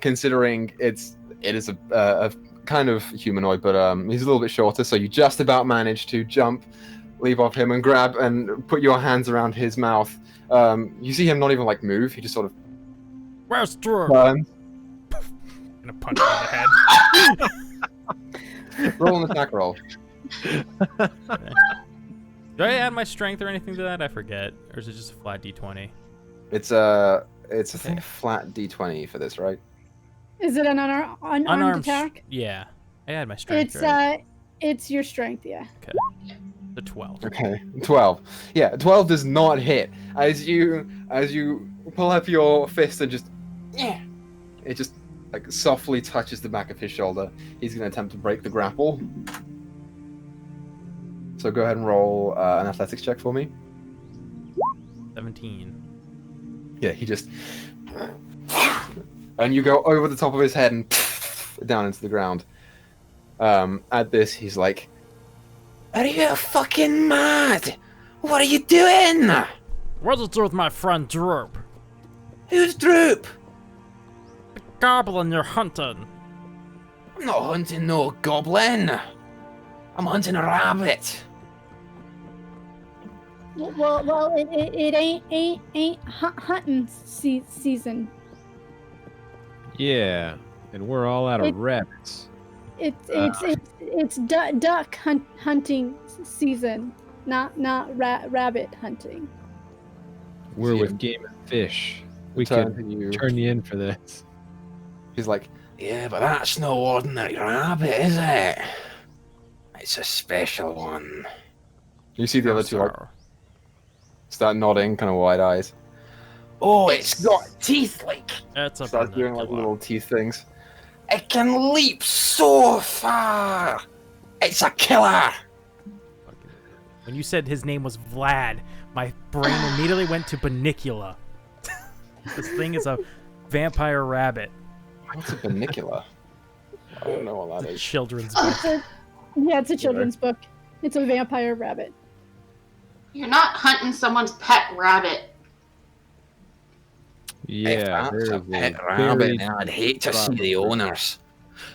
considering it is a kind of humanoid, but he's a little bit shorter. So you just about manage to jump, leap off him, and grab and put your hands around his mouth. You see him not even like move. He just sort of Where's Droop? turns. I'm gonna punch him in the head. Roll an attack roll. Do I add my strength or anything to that? I forget. Or is it just a flat d20? It's a thing flat d20 for this, right? Is it an unarmed attack? Yeah. I add my strength. It's right? it's your strength, yeah. Okay. The 12. Okay, 12. Yeah, 12 does not hit. As you pull up your fist and just, it just like softly touches the back of his shoulder. He's going to attempt to break the grapple. So go ahead and roll an athletics check for me. 17. Yeah, he just, and you go over the top of his head and down into the ground. At this, he's like, Are you fucking mad? What are you doing? What did you do with my friend Droop? Who's Droop? The goblin you're hunting. I'm not hunting no goblin. I'm hunting a rabbit. Well, it ain't hunting season. Yeah, and we're all out of rabbits. It's duck hunting season, not rabbit hunting. We're with game and fish. We Turn could to you. turn you in for this. He's like, Yeah, but that's no ordinary rabbit, is it? It's a special one. you see the other two like Sir. start nodding, kind of wide eyes. Oh, it's got teeth like. It's a Starts doing like vernacular. little teeth things. It can leap so far. It's a killer. When you said his name was Vlad, my brain immediately went to Banicula. This thing is a vampire rabbit. What's a vernacular? I don't know what that is. Children's book. It's a children's book. It's a vampire rabbit. You're not hunting someone's pet rabbit. Yeah, if that's there a is pet a rabbit, very then I'd hate to see proper the word. owners.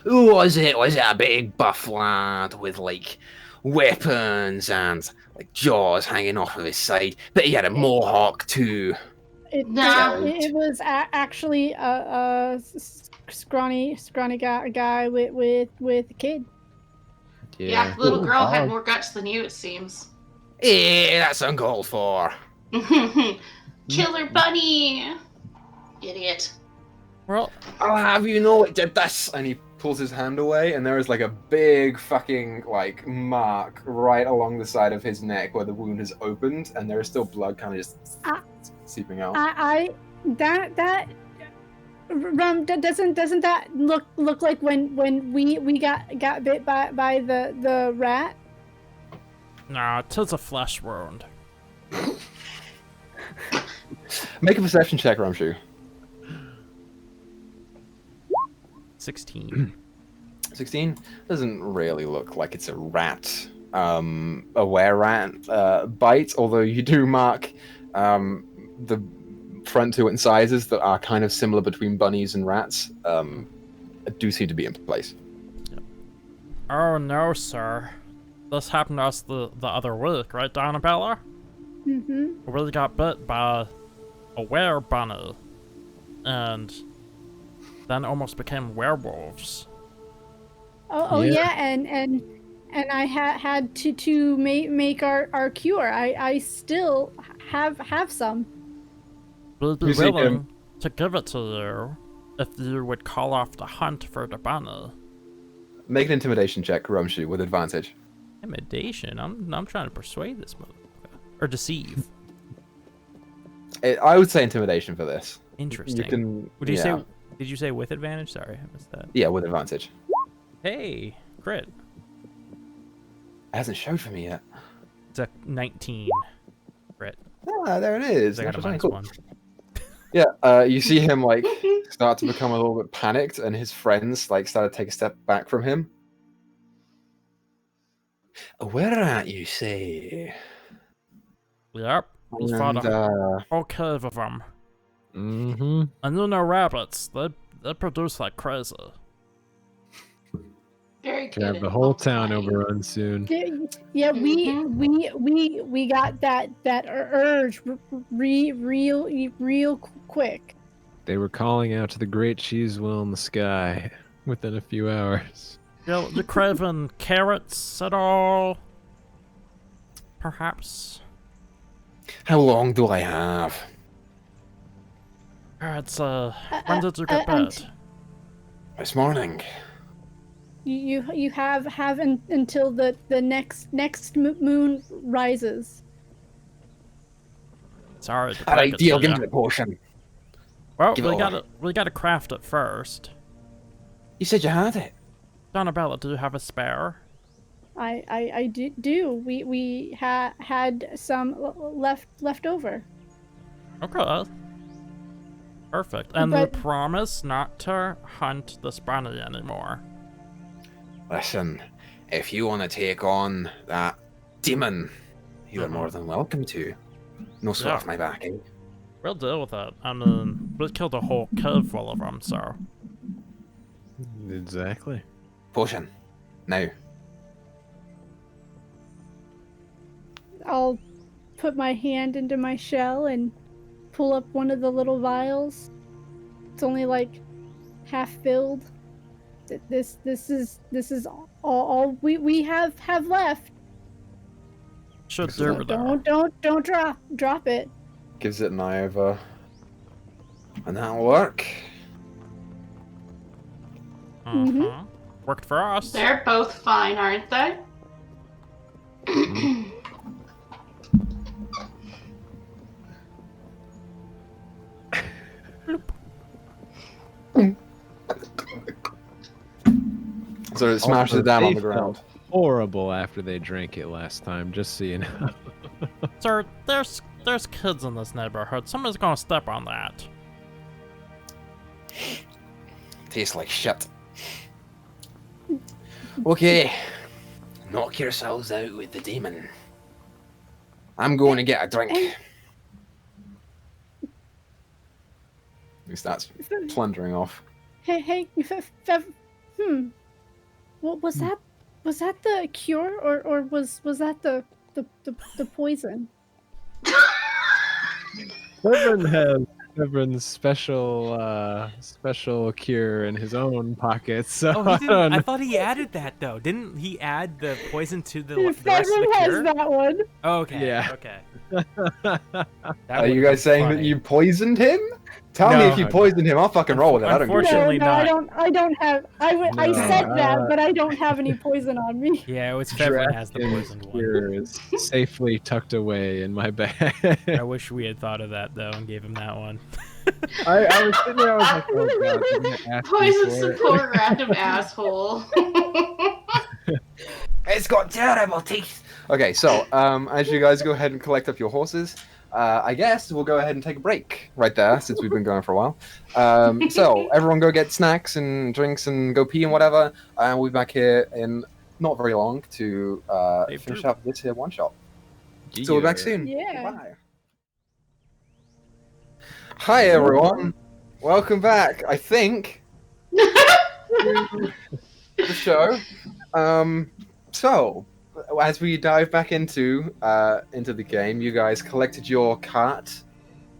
Who was it? Was it a big buff lad with like weapons and like jaws hanging off of his side? But he had a mohawk too. It was actually a scrawny guy with a kid. Yeah, the little girl had more guts than you, it seems. Eh, that's uncalled for. Killer bunny! Idiot. Well, I'll have you know it did this. And he pulls his hand away, and there is like a big fucking like mark right along the side of his neck where the wound has opened, and there is still blood kind of just seeping out. Doesn't that look like when we got bit by the rat? nah, 'tis a flesh wound. Make a perception check, Rumshu. 16. 16 doesn't really look like it's a rat, a were-rat bite, although you do mark the front two incisors that are kind of similar between bunnies and rats do seem to be in place. Oh no, sir. This happened to us the other week, right, Donabella? Mm-hmm. We got bit by a were-bunny. And then almost became werewolves. Oh Yeah. yeah, and I had to make our cure. I still have some. We'd be You see willing to give it to you if you would call off the hunt for the bunny. Make an intimidation check, Rumshu, with advantage. Intimidation? I'm trying to persuade this motherfucker. Or deceive. I would say intimidation for this. Interesting. You can. Would you yeah. say? Did you say with advantage? Sorry, I missed that. Yeah, with advantage. Hey, crit. It hasn't showed for me yet. It's a 19 crit. Ah, there it is. I got a Natural 20, minus cool. 1. Yeah, you see him like start to become a little bit panicked, and his friends like start to take a step back from him. Where at you say? Yep, we fought And, a whole cave of them. Mm-hmm. And you know rabbits, they produce like crazy. Very good. Could have at the whole town multiplying. overrun soon. Yeah, we got that urge real quick. They were calling out to the great cheese wheel in the sky within a few hours. You craving carrots at all? Perhaps? How long do I have? It's, when did you get and- bit? This morning. You have until the next moon rises. Sorry to All break right, it deal. to Give ya. me the potion. Well, give it over. we gotta craft it first. You said you had it. Donabella, do you have a spare? I do. We had some left over. Okay. Perfect. And you But- promise not to hunt this bunny anymore. Listen, if you want to take on that demon, you are more than welcome to. No sweat Yeah. off my back, eh? We'll deal with it. I mean, we killed a whole cave full of them, so. Exactly. Potion. Now. I'll put my hand into my shell and pull up one of the little vials. It's only like half filled. This is all we have left. Should This is do not- with that. Don't drop it. Gives it an eye over. And that'll work. Mhm. Worked for us. They're both fine, aren't they? So it smashes Also, it down on they the ground. felt horrible after they drank it last time, just so you know. Sir, there's kids in this neighborhood. Somebody's gonna step on that. Tastes like shit. Okay. Knock yourselves out with the demon. I'm going to get a drink. He starts plundering off. Hey, what was that? Was that the cure, or was that the poison? Severan's special cure in his own pocket. So Oh, he didn't. I thought he added that though. Didn't he add the poison to the rest of the Fevron has cure? that one. Oh, okay. Yeah. Okay. Are you guys saying that you poisoned him? Tell me No. if you poisoned him. I'll fucking roll with it. I don't give a shit. Unfortunately No, not. I don't have. I No, said that, but I don't have any poison on me. Yeah, it was Fevron has the Dragon's poisoned one. cure is safely tucked away in my bag. I wish we had thought of that though and gave him that one. I was sitting there, I was like, oh god, they're gonna ask me Poison for some it. poor random asshole. It's got terrible teeth. Okay, so as you guys go ahead and collect up your horses, I guess we'll go ahead and take a break right there since we've been going for a while. So everyone go get snacks and drinks and go pee and whatever. And we'll be back here in not very long to Save finish Droop. up this here one shot. So we're back soon. Yeah. Bye. Hi everyone, welcome back. I think to the show. So as we dive back into the game, you guys collected your cart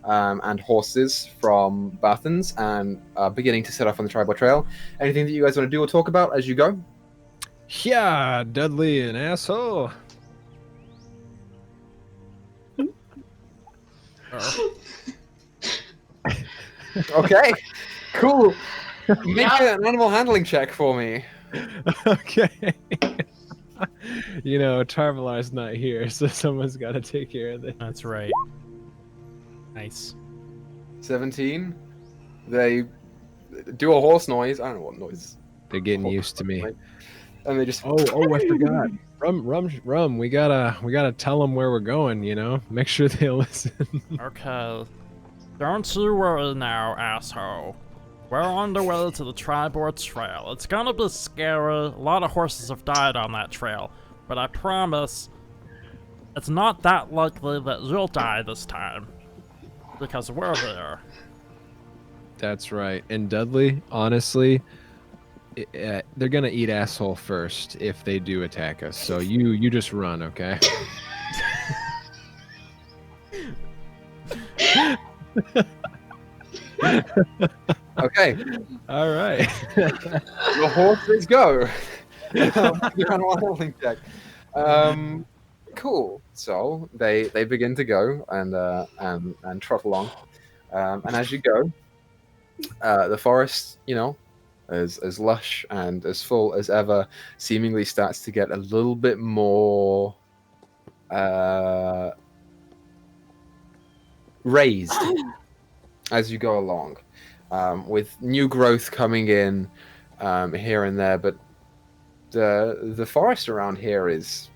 and horses from Bathans and are beginning to set off on the Tribal Trail. Anything that you guys want to do or talk about as you go? Yeah, Dudley, an asshole. Okay, cool. Make Yeah. an animal handling check for me. Okay. You know, Tarvalar's not here, so someone's got to take care of this. That's right. Nice. 17. They do a horse noise. I don't know what noise. They're getting used to me. And they just Oh, I forgot. Rum. We gotta tell them where we're going. You know, make sure they listen. Okay. Don't you worry now, asshole. We're on the way to the Tribal Trail. It's gonna be scary. A lot of horses have died on that trail. But I promise, it's not that likely that you'll die this time. Because we're there. That's right. And Dudley, honestly, they're gonna eat asshole first if they do attack us. So you just run, okay? okay. All right. The horses go. Your animal handling check. Cool. So they begin to go and trot along. And as you go, the forest, you know, as lush and as full as ever, seemingly starts to get a little bit more raised as you go along, with new growth coming in here and there. But the forest around here is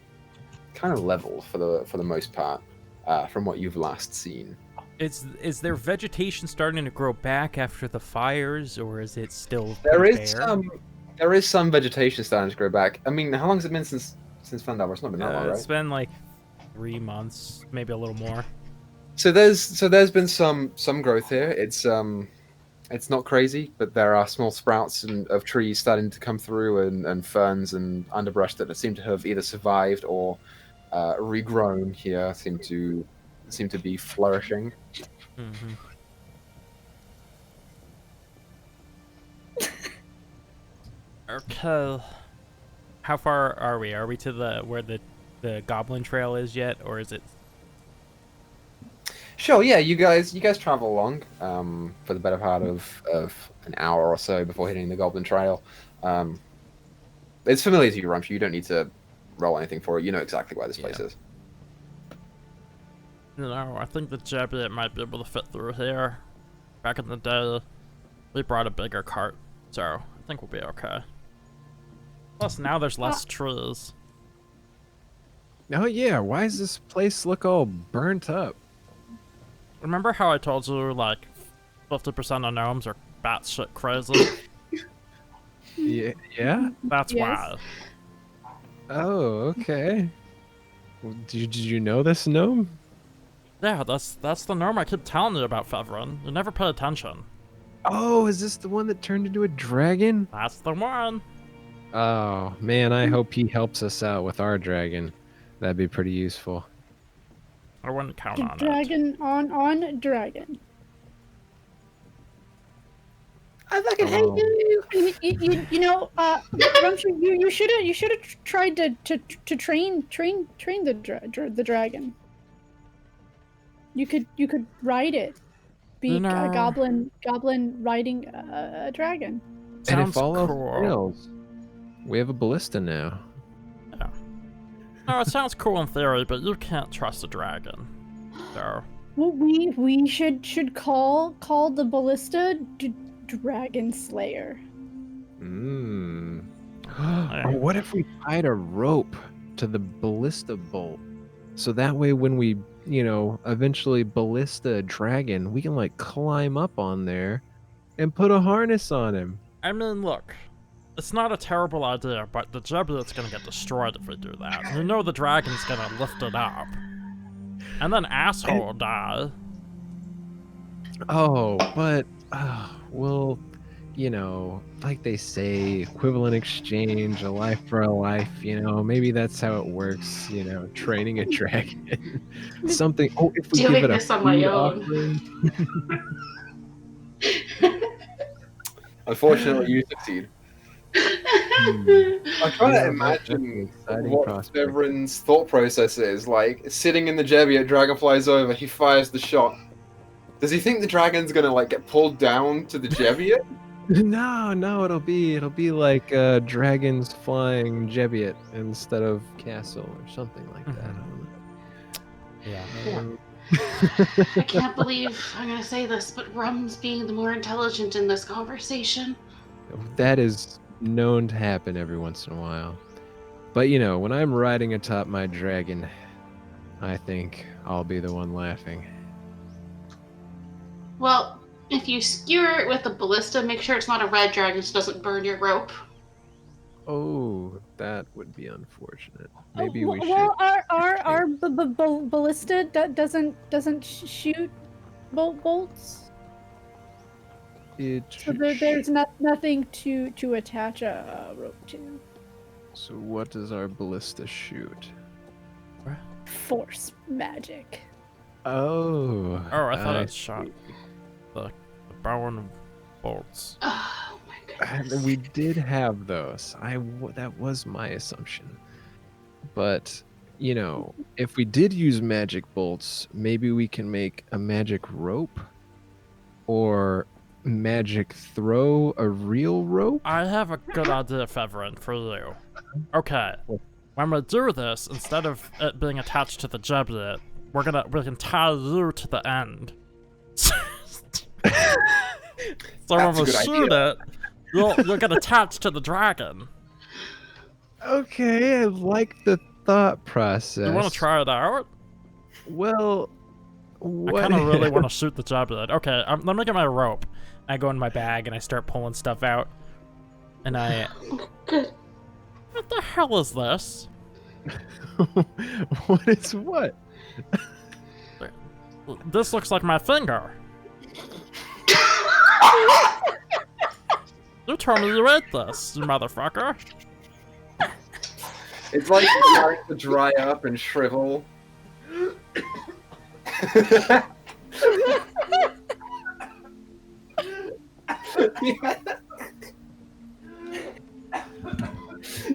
kind of level for the most part, from what you've last seen. Is there vegetation starting to grow back after the fires, or is it still There pretty is bare? some vegetation starting to grow back. I mean, how long has it been since since Phandelver? It's not been that long, right? It's been like 3 months, maybe a little more. So there's been some growth here. It's not crazy, but there are small sprouts of trees starting to come through, and ferns and underbrush that seem to have either survived or regrown here seem to be flourishing. Mm-hmm. Okay. How far are we? Are we to where the Goblin Trail is yet, or is it? Sure, yeah, you guys travel along for the better part of an hour or so before hitting the Goblin Trail. It's familiar to you, Rumshu. You don't need to roll anything for it. You know exactly where this place is. No, I think the Jebiot might be able to fit through here. Back in the day, we brought a bigger cart, so I think we'll be okay. Plus, now there's less trees. Oh yeah, why does this place look all burnt up? Remember how I told you, like, 50% of gnomes are batshit crazy? Yeah? That's Yes. why. Oh, okay. Well, did you know this gnome? Yeah, that's the gnome I keep telling you about, Fevrin. You never pay attention. Oh, is this the one that turned into a dragon? That's the one. Oh, man, I hope he helps us out with our dragon. That'd be pretty useful. I wouldn't count on it. Dragon on dragon. I fucking hate Oh. you. You know, Rumshu, you should have tried to train the dragon. You could ride it, be You know- a goblin riding a dragon. And Sounds if all else cool. fails, we have a ballista now. No, it sounds cool in theory, but you can't trust a dragon. So, Well, we should call the ballista Dragon Slayer. Mmm. Or what if we tied a rope to the ballista bolt? So that way when we, eventually ballista a dragon, we can like climb up on there and put a harness on him. I mean, look, it's not a terrible idea, but the Jebiot's gonna get destroyed if we do that. You know the dragon's gonna lift it up. And then asshole will die. Oh, but, well, like they say, equivalent exchange, a life for a life, maybe that's how it works, training a dragon. Something, if we Doing give it a this on my food own. offering. Unfortunately, you succeed. I'm trying to imagine what Severin's thought process is. Like, sitting in the Jebiot, dragon flies over, he fires the shot. Does he think the dragon's gonna, like, get pulled down to the Jebiot? No, it'll be like dragons flying Jebiot instead of castle or something like that. I don't know. Yeah. I can't believe I'm gonna say this, but Rum's being the more intelligent in this conversation. That is known to happen every once in a while. But when I'm riding atop my dragon, I think I'll be the one laughing. Well, if you skewer it with a ballista, make sure it's not a red dragon so it doesn't burn your rope. Oh, that would be unfortunate. Maybe we should. Well, our ballista doesn't shoot bolts. So there's nothing to attach a rope to. So what does our ballista shoot? Force magic. Oh. I thought it shot the bow and bolts. Oh my goodness. We did have those. That was my assumption. But, if we did use magic bolts, maybe we can make a magic rope or magic throw a real rope. I have a good idea, Fevrin, for you. Okay, when we do this, instead of it being attached to the Jebiot, we can tie you to the end. So when we shoot it, you'll get attached to the dragon. Okay, I like the thought process. You want to try it out? Well, I kind of really want to shoot the Jebiot. Okay, let me get my rope. I go in my bag and I start pulling stuff out. And I... Good. What the hell is this? What is what? This looks like my finger. You told me you ate this, you motherfucker. It's like it's starting to dry up and shrivel.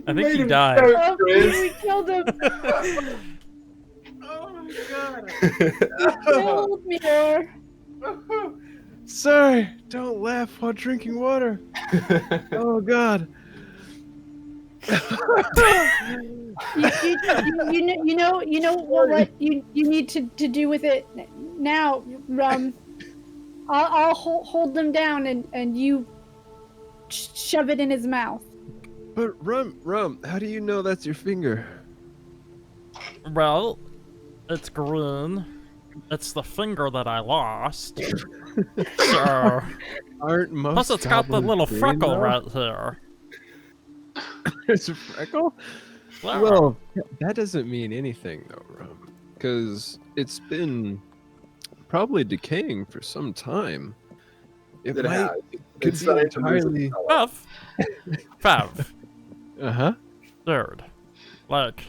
I think he died. Oh, we killed him. Oh my god. Killed Meyore. Sorry, don't laugh while drinking water. Oh god. You know what you need to do with it now. I'll hold them down and you shove it in his mouth. But Rum, how do you know that's your finger? Well, it's green. It's the finger that I lost. So, Aren't most plus it's got the goblins little green, freckle though? right here. There's a freckle? Wow. Well, that doesn't mean anything though, Rum. Because it's been probably decaying for some time. It It might has. could It's be starting to lose its entirely... color. Fav, Uh-huh. dude, like,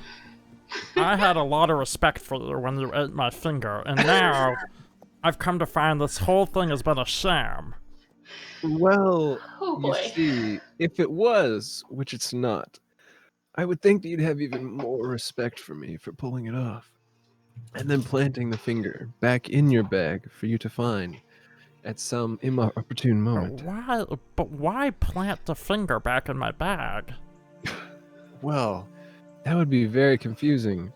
I had a lot of respect for you when you ate my finger, and now I've come to find this whole thing has been a sham. Well, Oh you boy. see, if it was, which it's not, I would think that you'd have even more respect for me for pulling it off. And then planting the finger back in your bag for you to find at some inopportune moment. But why plant the finger back in my bag? Well, that would be very confusing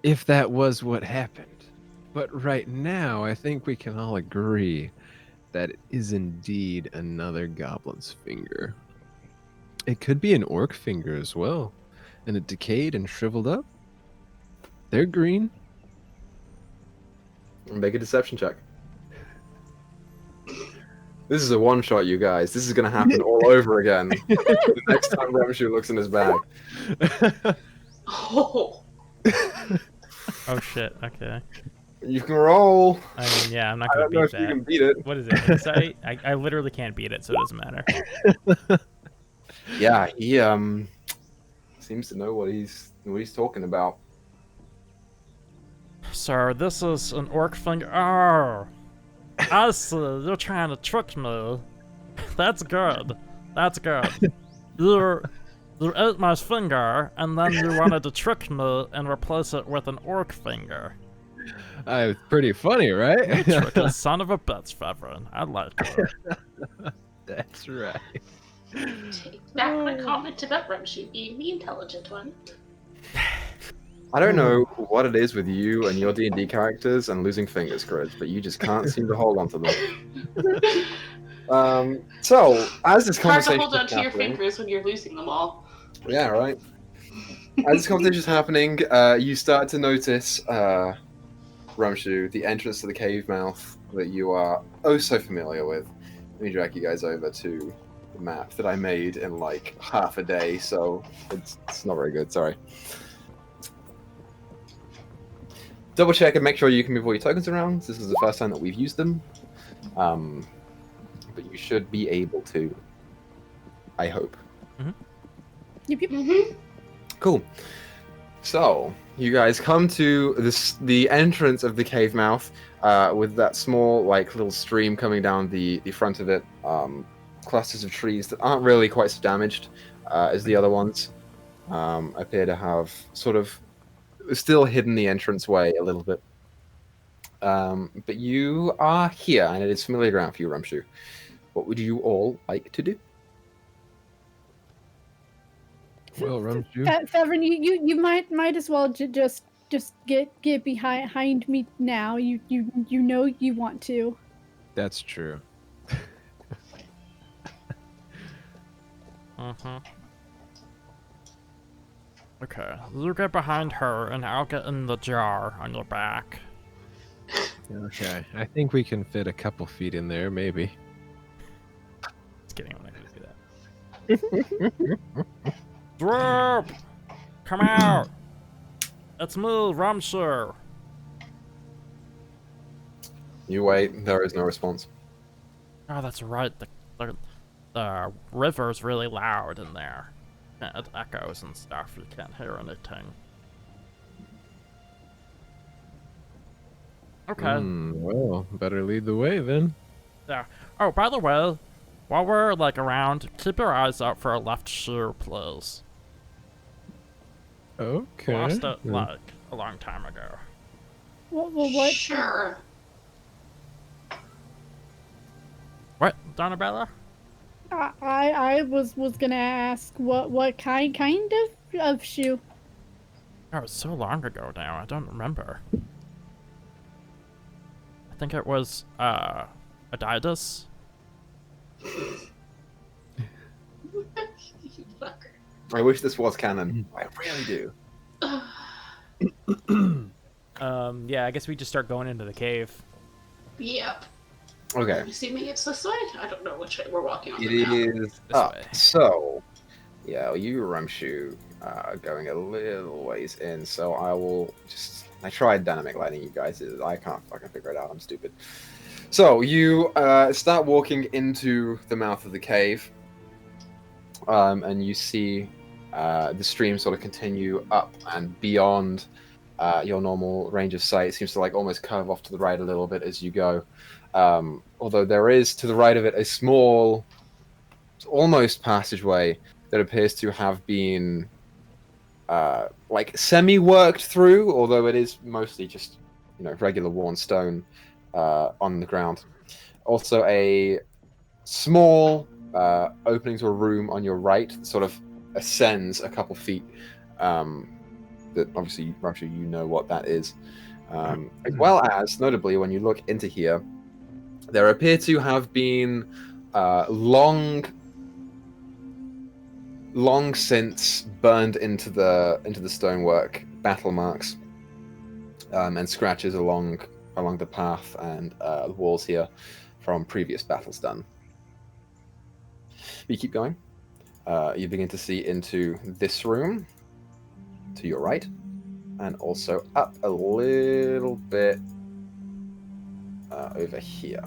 if that was what happened. But right now, I think we can all agree that it is indeed another goblin's finger. It could be an orc finger as well, and it decayed and shriveled up. They're green. Make a deception check. This is a one-shot, you guys. This is going to happen all over again. The next time Ramshu looks in his bag. Oh. Oh shit. Okay. You can roll. I mean, yeah, I'm not I gonna don't know beat if you that. can beat it. What is it? Insight? I literally can't beat it, so it doesn't matter. Yeah, he seems to know what he's talking about. Sir, this is an orc finger. Oh, I see. You're trying to trick me. That's good. That's good. You ate my finger, and then you wanted to trick me and replace it with an orc finger. It's pretty funny, right? Tricky son of a bitch, Fevrin. I like it. That's right. Take back my comment about Rumshoe being the intelligent one. I don't know what it is with you and your D&D characters and losing fingers, Chris, but you just can't seem to hold on to them. So, as this It's hard to conversation hold on is to your happening, fingers when you're losing them all. yeah, right. As this conversation is happening, you start to notice, Rumshu, the entrance to the cave mouth that you are oh so familiar with. Let me drag you guys over to the map that I made in like half a day, so it's not very good, sorry. Double check and make sure you can move all your tokens around. This is the first time that we've used them. But you should be able to. I hope. Yep. Mm-hmm. Cool. So, you guys come to the entrance of the cave mouth with that small, like, little stream coming down the front of it. Clusters of trees that aren't really quite so damaged as the other ones appear to have sort of still hidden the entranceway a little bit. But you are here, and it is familiar ground for you, Rumshu. What would you all like to do? Well, Rumshu. Fevrin, you might as well just get behind me now. You know you want to. That's true. Okay, you get behind her, and I'll get in the jar on your back. Okay, I think we can fit a couple feet in there, maybe. Just kidding. I'm not gonna do that. Droop! Come out! It's me, Ramsher. You wait. There is no response. Oh, that's right. The river's really loud in there. It echoes and stuff. You can't hear anything. Okay. Well, better lead the way then. Yeah. Oh, by the way, while we're like around, keep your eyes out for a left shoe, please. Okay. Lost it like a long time ago. What? Sure. What, Donabella? I was gonna ask what kind of shoe. Oh, it's so long ago now. I don't remember. I think it was Adidas. You fucker. I wish this was canon. I really do. Yeah, I guess we just start going into the cave. Yep. Okay. I'm assuming it's this way. I don't know which way we're walking on. It the map. is This up. way. So, yeah, you, Ramshu, going a little ways in. So I will just. I tried dynamic lighting, you guys. I can't fucking figure it out. I'm stupid. So you start walking into the mouth of the cave, and you see the stream sort of continue up and beyond your normal range of sight. It seems to like almost curve off to the right a little bit as you go. Although there is to the right of it a small, almost passageway that appears to have been like semi-worked through, although it is mostly just regular worn stone on the ground. Also, a small opening to a room on your right that sort of ascends a couple feet. That obviously, Ramsha, you know what that is. As well as, notably, when you look into here, there appear to have been long since burned into the stonework battle marks and scratches along the path and the walls here from previous battles done. You keep going. You begin to see into this room to your right, and also up a little bit over here.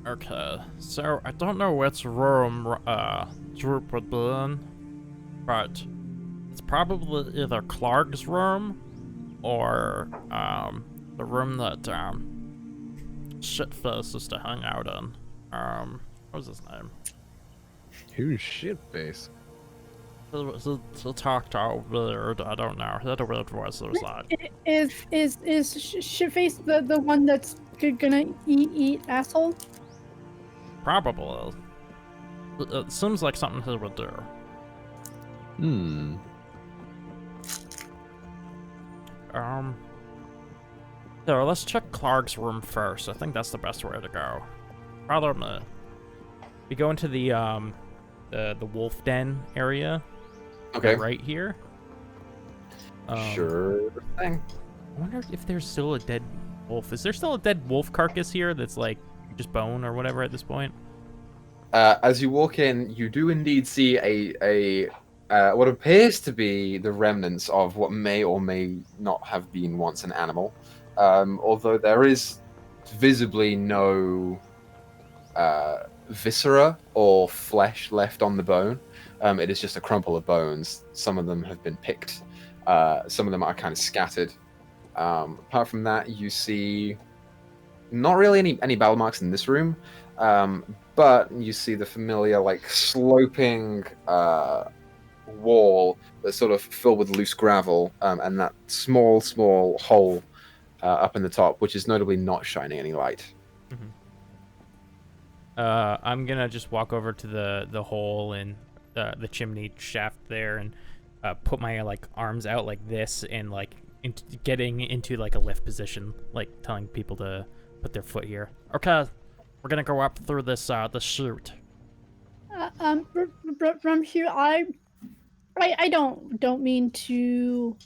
Okay, so I don't know which room Droop would be in, but it's probably either Clark's room or the room that Shitface used to hang out in. What was his name? Who's shitface? He talked all weird. I don't know. He had a weird voice. It was like, Is Shitface the one that's gonna eat asshole? probably. It seems like something he would do. So let's check Clark's room first. I think that's the best way to go. Follow me. We go into the wolf den area. Okay. Right here. Sure thing. I wonder if there's still a dead wolf. Is there still a dead wolf carcass here that's like just bone or whatever at this point? As you walk in, you do indeed see a what appears to be the remnants of what may or may not have been once an animal. Although there is visibly no viscera or flesh left on the bone. It is just a crumple of bones. Some of them have been picked. Some of them are kind of scattered. Apart from that, you see not really any battle marks in this room, but you see the familiar like sloping wall that's sort of filled with loose gravel, and that small hole up in the top, which is notably not shining any light. I'm gonna just walk over to the hole in the chimney shaft there and put my like arms out like this and like getting into like a lift position, like telling people to put their foot here. Okay, we're gonna go up through this the chute. From here, I don't mean to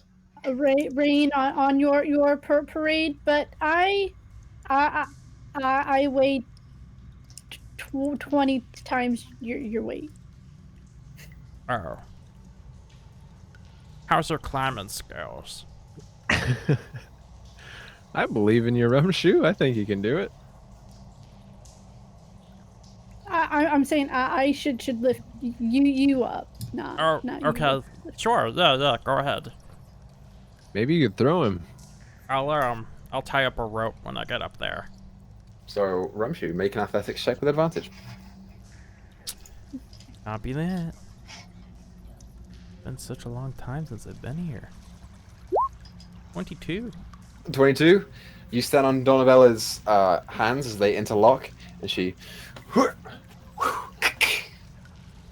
rain on your parade, but I weigh 20 times your weight. Oh. How's your climbing skills? I believe in your Rumshoe. I think you can do it. I'm saying I should lift you up, not Oh, not you. okay. Sure. Yeah. Go ahead. Maybe you could throw him. I'll tie up a rope when I get up there. So, Rumshoe, make an athletics check with advantage. Copy that. Been such a long time since I've been here. 22. 22. You stand on Donabella's hands as they interlock, and she.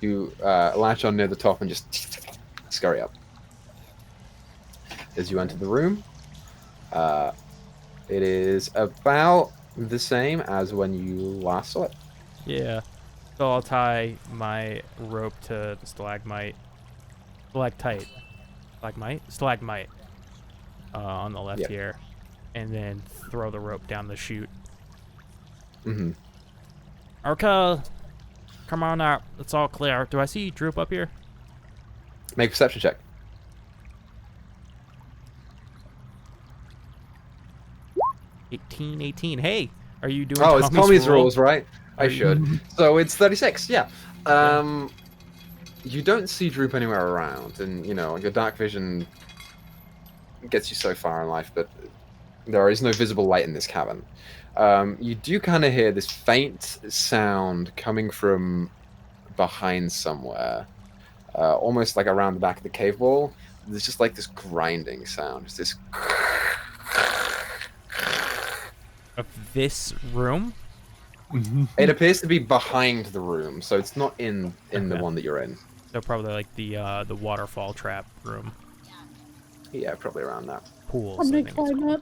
You latch on near the top and just scurry up. As you enter the room, it is about the same as when you last saw it. Yeah. So I'll tie my rope to the stalagmite. Stalagmite. On the left Yep. here. And then throw the rope down the chute. Mm-hmm. Okay. Come on out. It's all clear. Do I see Droop up here? Make a perception check. 18. Hey, are you doing Oh, it's Tommy's rules, right? I should. So it's 36, yeah. You don't see Droop anywhere around, and, your dark vision gets you so far in life, but there is no visible light in this cavern. You do kind of hear this faint sound coming from behind somewhere, almost like around the back of the cave wall. There's just like this grinding sound. It's this... Of this room? It appears to be behind the room, so it's not in the one that you're in. So probably like the waterfall trap room. Yeah, probably around that. Pools. I'm I gonna think it's climb called. up.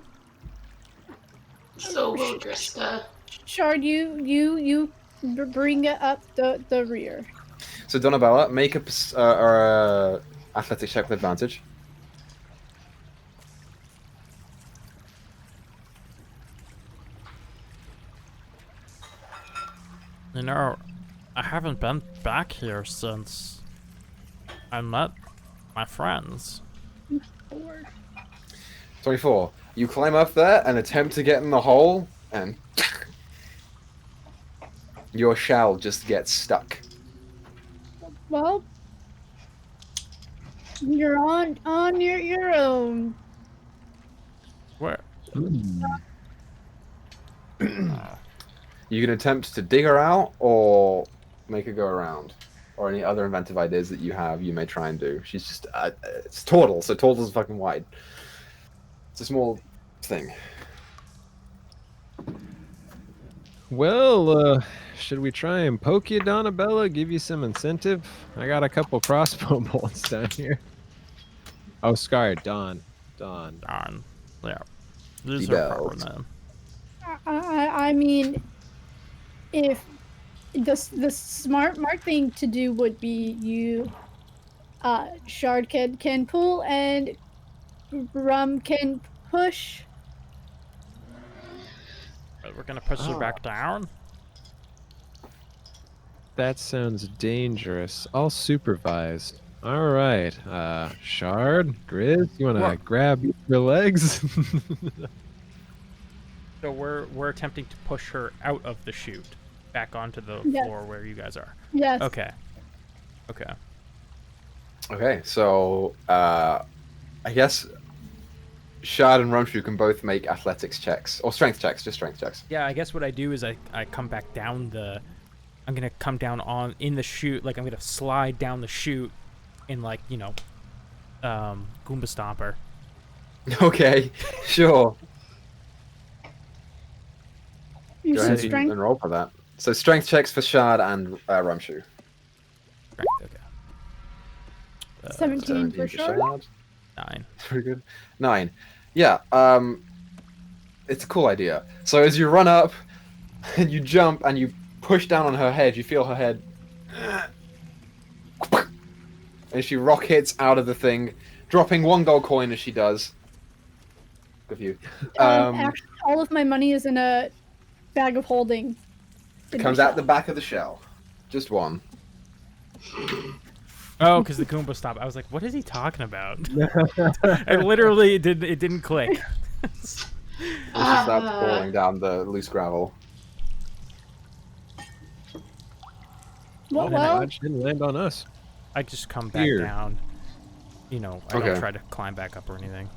So will Drista. Shard, you bring it up the rear. So Donabella, make a athletics check with advantage. I haven't been back here since I met my friends. 24. You climb up there and attempt to get in the hole, and your shell just gets stuck. Well, you're on your own. Where? You can attempt to dig her out or make her go around. Or any other inventive ideas that you have, you may try and do. She's just... it's turtle, so turtle's fucking wide. It's a small thing. Well, should we try and poke you, Donabella? Give you some incentive? I got a couple crossbow bolts down here. Oh, sorry, Don. Darn. Yeah. These The are proper bells. name. I mean, if the smart thing to do would be you, Shard can pull and Rum can push. We're gonna push her back down? That sounds dangerous. I'll supervise. All right, Shard, Grizz, you want to What? grab your legs? So we're attempting to push her out of the chute, back onto the Yes. floor where you guys are. Yes. Okay. Okay, so I guess Shard and Rumshoe can both make athletics checks or strength checks, just strength checks. Yeah, I guess what I do is I come back down I'm gonna come down in the chute, like I'm gonna slide down the chute in like, Goomba Stomper. Okay, sure. You Go said ahead strength. and roll for that. So strength checks for Shard and Rumshoe. Right, okay. 17 for sure. 9. Very good. 9. Yeah, it's a cool idea. So as you run up, and you jump, and you push down on her head, you feel her head... And she rockets out of the thing, dropping 1 gold coin as she does. Good for you. Actually, all of my money is in a bag of holding. It comes out the back of the shell. Just 1. Oh, because the Goomba stopped. I was like, what is he talking about? And literally, it didn't click. As she starts falling down the loose gravel. Well, Dodge didn't land on us. I just come back Here. down. You know, I Okay. don't try to climb back up or anything.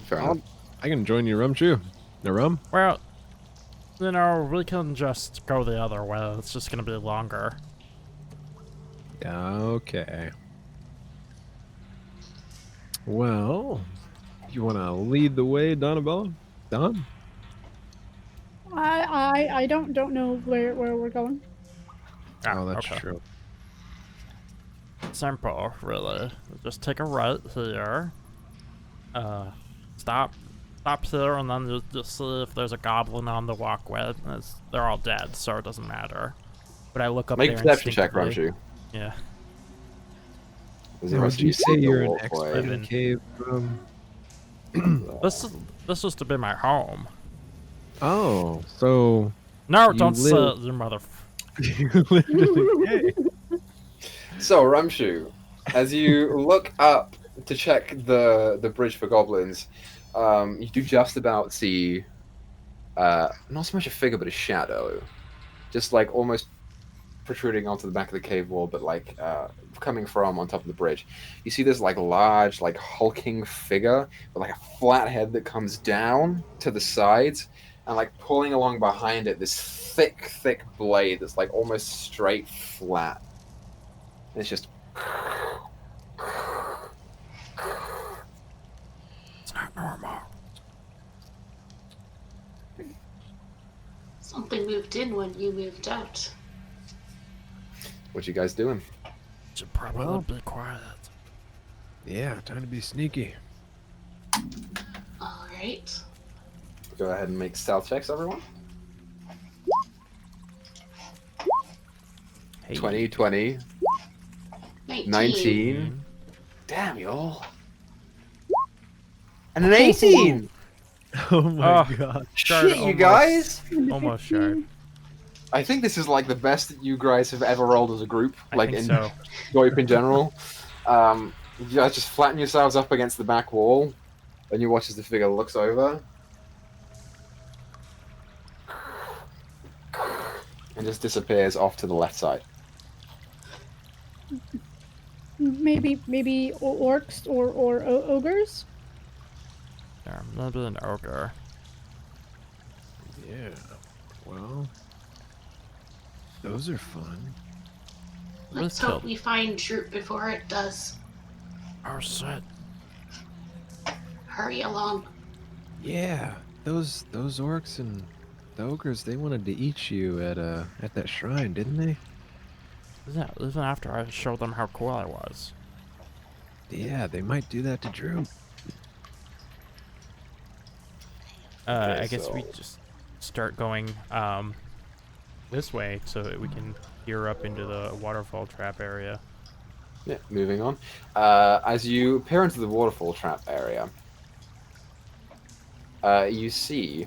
Fair enough. I can join you, Rum Chew. The rum? Well, you know, we can just go the other way. It's just gonna be longer. Okay. Well, you want to lead the way, Donabella? Don? I don't know where we're going. Oh, that's okay. true. Simple, really. Just take a right here. Stop here, and then just see if there's a goblin on the walkway. They're all dead, so it doesn't matter. But I look up Make a there perception check, instinctively. Ramshu. Yeah. There's the Now, rest would you of say in the you're an walkway. expert in cave rum? This is to be my home. Oh, so No, You don't say live- it, you mother. you lived in a cave. So, Ramshu, as you look up to check the bridge for goblins, you do just about see not so much a figure, but a shadow, just like almost protruding onto the back of the cave wall, but like coming from on top of the bridge. You see this like large, like hulking figure with like a flat head that comes down to the sides, and like pulling along behind it this thick blade that's like almost straight flat. And it's just It's not normal. Something moved in when you moved out. what you guys doing? Should probably Well- be quiet. Yeah, time to be sneaky. All right. Go ahead and make stealth checks, everyone. Hey. 20, 20, 19. 19. Damn, y'all. And an 18! Oh my Oh. god. Started Shit, you almost- guys! Almost sure. I think this is like the best that you guys have ever rolled as a group, I like think in so. VoIP in general. You guys just flatten yourselves up against the back wall, and you watch as the figure looks over. And just disappears off to the left side. Maybe orcs or ogres. Yeah, maybe an ogre. Yeah. Well, those are fun. Let's killed. hope we find Droop before it does. Oh shit. Hurry along. Yeah, those orcs and the ogres, they wanted to eat you at that shrine, didn't they? Yeah, even after I showed them how cool I was. Yeah, they might do that to Drew. Okay, I guess we so- just start going this way so that we can gear up into the waterfall trap area. Yeah, moving on. As you peer into the waterfall trap area, you see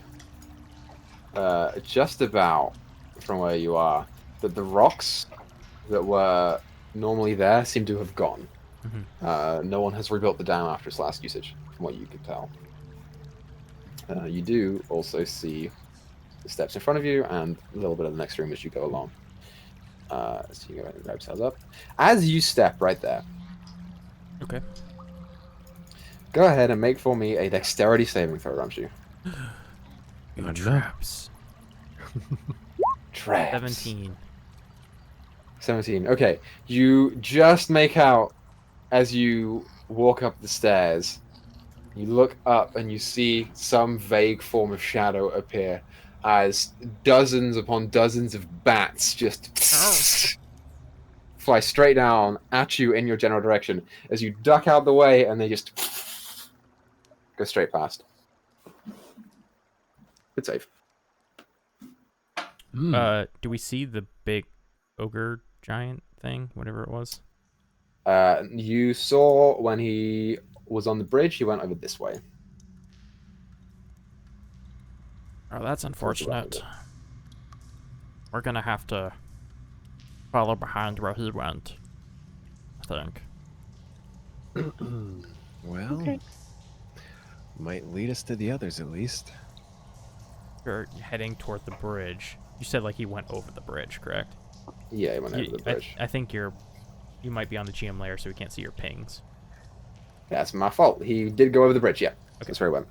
just about from where you are that the rocks that were normally there seem to have gone. No one has rebuilt the dam after its last usage, from what you could tell. You do also see the steps in front of you and a little bit of the next room as you go along. So you go ahead and grab yourselves up. As you step right there, Okay. go ahead and make for me a dexterity saving throw, Ramshu. Enough. Traps. Traps. 17. 17. Okay. You just make out as you walk up the stairs. You look up and you see some vague form of shadow appear as dozens upon dozens of bats just fly straight down at you in your general direction as you duck out the way and they just go straight past. Good save. Do we see the big ogre giant thing, whatever it was? You saw when he was on the bridge, he went over this way. Oh, that's Towards the left unfortunate. of it. We're gonna have to follow behind where he went. think. Well, Okay. might lead us to the others at least. You're heading toward the bridge. You said like he went over the bridge, correct? Yeah, he went over the bridge. I think you might be on the GM layer, so we can't see your pings. That's my fault. He did go over the bridge, yeah. Okay. That's where he went.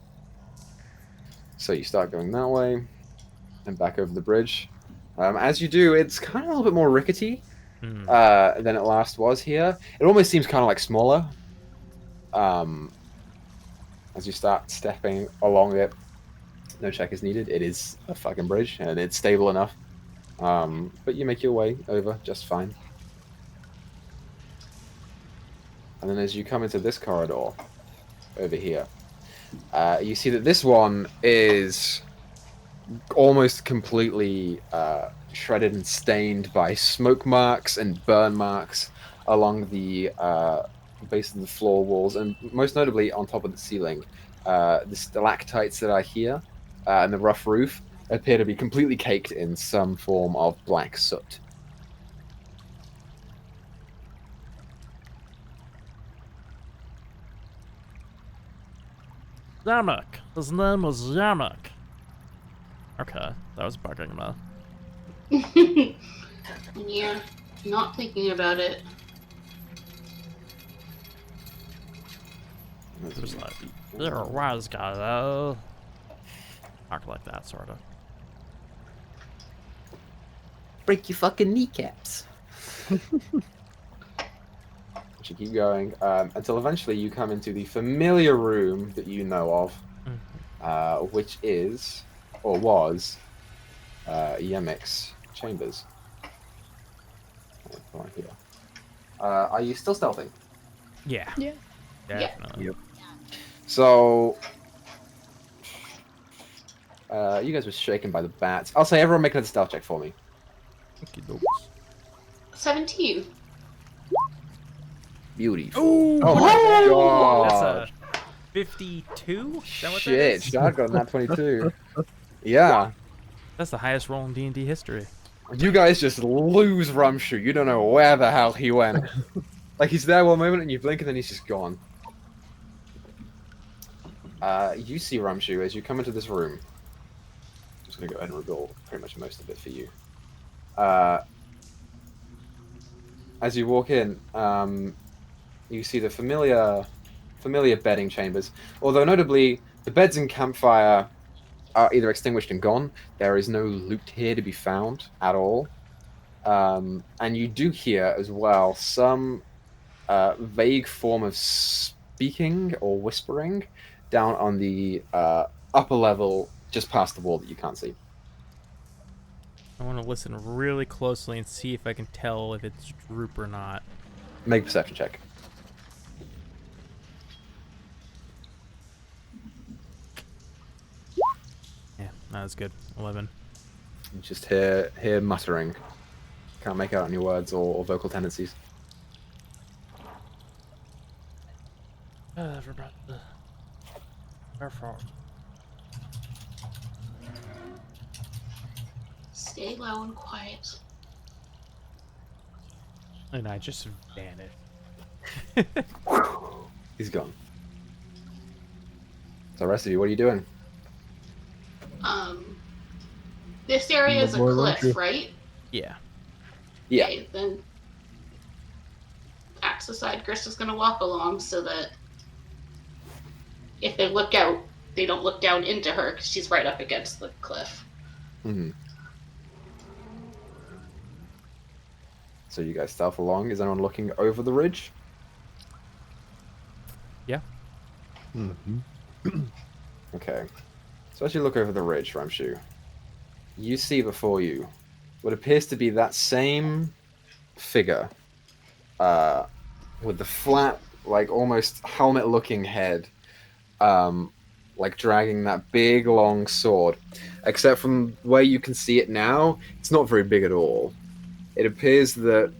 So you start going that way, and back over the bridge. As you do, it's kind of a little bit more rickety than it last was here. It almost seems kind of like smaller. As you start stepping along it, no check is needed. It is a fucking bridge, and it's stable enough. But you make your way over just fine. And then as you come into this corridor over here, you see that this one is almost completely shredded and stained by smoke marks and burn marks along the base of the floor walls, and most notably on top of the ceiling. The stalactites that are here and the rough roof appear to be completely caked in some form of black soot. Yamak. His name was Yamak. Okay, that was bugging me. Yeah, not thinking about it. It was like, you're a wise guy, though. Talk like that, sort of. Break your fucking kneecaps. You keep going until eventually you come into the familiar room that you know of, which is, or was, Yemek's chambers. Right here. Are you still stealthing? Yeah. Yeah. Definitely. Yep. So, you guys were shaken by the bats. I'll say everyone make another stealth check for me. 17. Beautiful. Ooh, Oh my god. That's a 52? Is that what that Shit, is? shotgun that 22. Yeah. That's the highest roll in D&D history. You guys just lose Rumshoe. You don't know where the hell he went. Like, he's there one moment and you blink and then he's just gone. You see Rumshoe as you come into this room. I'm just going to go ahead and reveal pretty much most of it for you. As you walk in, you see the familiar bedding chambers. Although, notably, the beds and campfire are either extinguished and gone. There is no loot here to be found at all. And you do hear, as well, some vague form of speaking or whispering down on the upper level, just past the wall that you can't see. I want to listen really closely and see if I can tell if it's Droop or not. Make a perception check. Yeah, that was good. 11. You just hear muttering. Can't make out any words or vocal tendencies. Everybody. Careful. Stay low and quiet. And I just vanished. He's gone. So the rest of you, what are you doing? This area is a More cliff, lucky. right? Yeah. Yeah. Okay, then axe aside, Gris is gonna walk along so that if they look out, they don't look down into her because she's right up against the cliff. Mm-hmm. So you guys stealth along. Is anyone looking over the ridge? Yeah. Mm-hmm. Okay. So as you look over the ridge, Ramshu, you see before you what appears to be that same figure with the flat, like almost helmet-looking head, like dragging that big, long sword. Except from where you can see it now, it's not very big at all. It appears that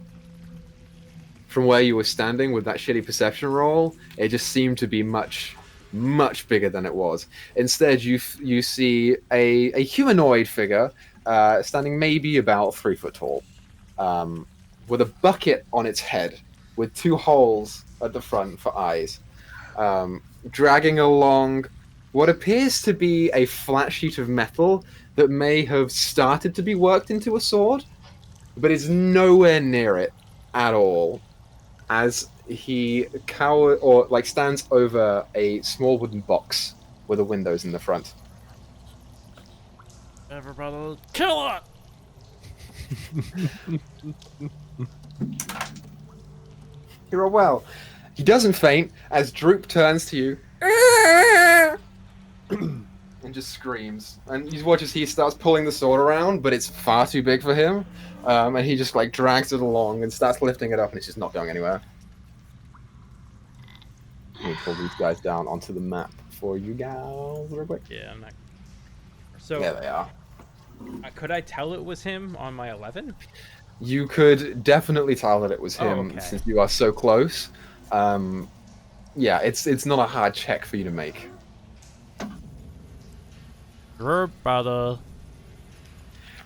from where you were standing with that shitty perception roll, it just seemed to be much, much bigger than it was. Instead, you see a humanoid figure standing maybe about 3 foot tall, with a bucket on its head, with 2 holes at the front for eyes, dragging along what appears to be a flat sheet of metal that may have started to be worked into a sword, but is nowhere near it at all, as he stands over a small wooden box with the windows in the front. Everybody, kill it! You're well. He doesn't faint as Droop turns to you and just screams. And you watch as he starts pulling the sword around, but it's far too big for him. And he just like drags it along and starts lifting it up, and it's just not going anywhere. Let me pull these guys down onto the map for you guys real quick. Yeah, I'm not. So There they are. Could I tell it was him on my 11? You could definitely tell that it was Oh, him okay. since you are so close. Yeah, it's not a hard check for you to make. Droop, brother.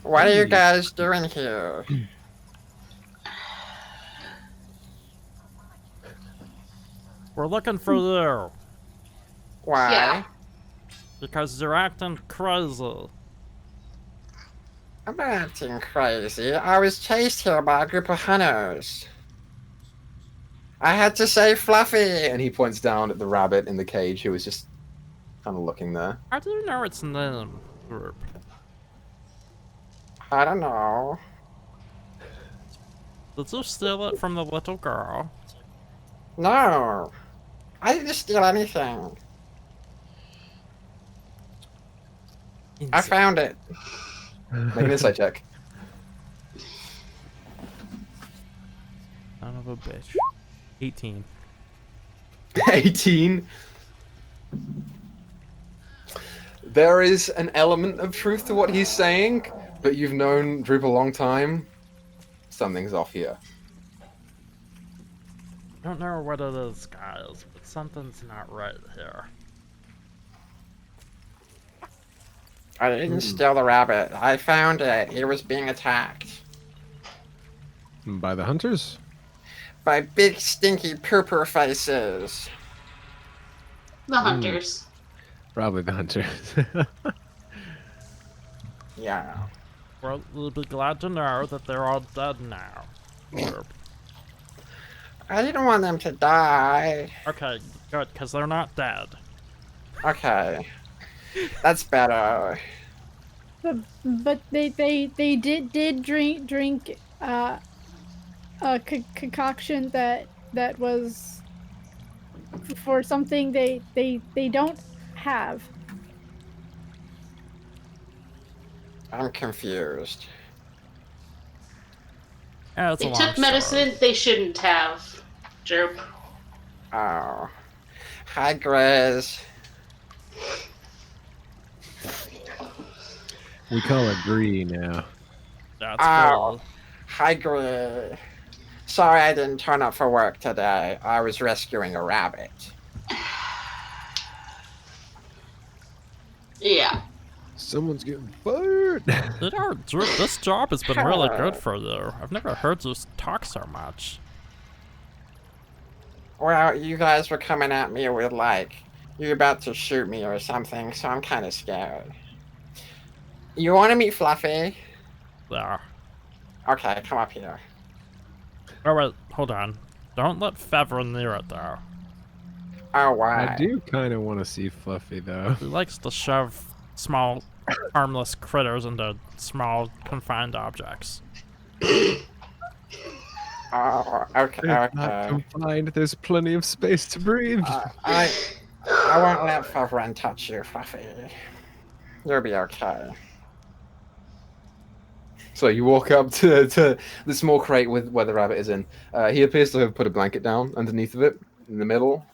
What are you guys doing here? We're looking for you Why? Yeah. because you're acting crazy. I'm not acting crazy. I was chased here by a group of hunters. I had to save Fluffy. And he points down at the rabbit in the cage who was just kind of looking there. How do you know its name, Droop? I don't know. Did you steal it from the little girl? No. I didn't steal anything. I found it. Make an insight check. Son of a bitch. 18. 18. There is an element of truth to what he's saying, but you've known Droop a long time. Something's off here. I don't know what it is, guys, but something's not right here. I didn't steal the rabbit. I found it. It was being attacked By the hunters? by big stinky pooper faces. The hunters. Probably the hunters. Yeah. Well, we'll be glad to know that they're all dead now. Droop. I didn't want them to die. Okay, good, because they're not dead. Okay. That's better. But they did drink a concoction that was for something they don't have. I'm confused. Yeah, it's a They long took story. medicine they shouldn't have. Droop. Oh. Hi, Grizz. We call it Bree now. That's Ow. cool. Hi, Grizz. Sorry I didn't turn up for work today. I was rescuing a rabbit. Yeah. Someone's getting fired. You know, Droop, this job has been really good for you. I've never heard you talk so much. Well, you guys were coming at me with, like, you're about to shoot me or something, so I'm kind of scared. You want to meet Fluffy? There. Okay, come up here. Oh, wait, hold on. Don't let Fevra near it, though. Oh, why? I do kind of want to see Fluffy, though. He likes to shove small, harmless critters into small, confined objects. Oh, okay, They're not okay. confined. There's plenty of space to breathe. I won't let Fluffy touch you, Fluffy. You'll be okay. So you walk up to the small crate with where the rabbit is in. He appears to have put a blanket down underneath of it in the middle,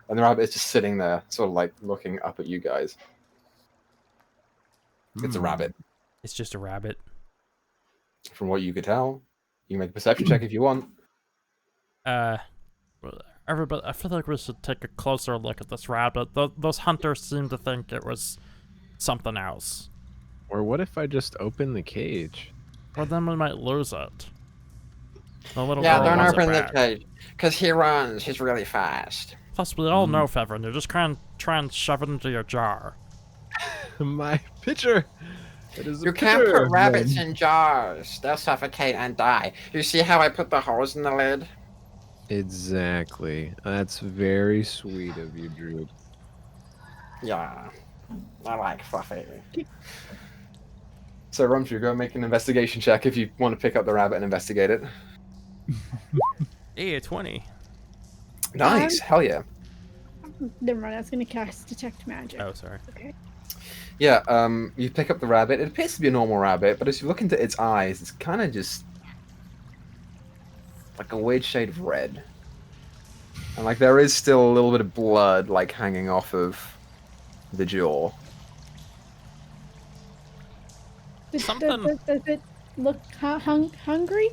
and the rabbit is just sitting there, sort of like looking up at you guys. It's a rabbit, It's just a rabbit. from what you could tell. You can make a perception check if you want. Everybody, I feel like we should take a closer look at this rabbit. Those hunters seem to think it was something else. Or what if I just open the cage? Or then we might lose it. The little Yeah, girl don't wants it open the back. cage. Because he runs. He's really fast. Plus, we all know, Fevron, you're just trying to shove it into your jar. My pitcher. It is a You can't pitcher. put rabbits in jars. They'll suffocate and die. You see how I put the holes in the lid? Exactly. That's very sweet of you, Droop. Yeah. I like Fluffy. So, Rumshu, go make an investigation check if you want to pick up the rabbit and investigate it. Hey, a 20. Nice, hell yeah. Never mind. I was gonna cast detect magic. Oh, sorry. Okay. Yeah, you pick up the rabbit. It appears to be a normal rabbit, but as you look into its eyes, it's kind of just like a weird shade of red. And like there is still a little bit of blood like hanging off of the jaw. Something- Does it look hungry?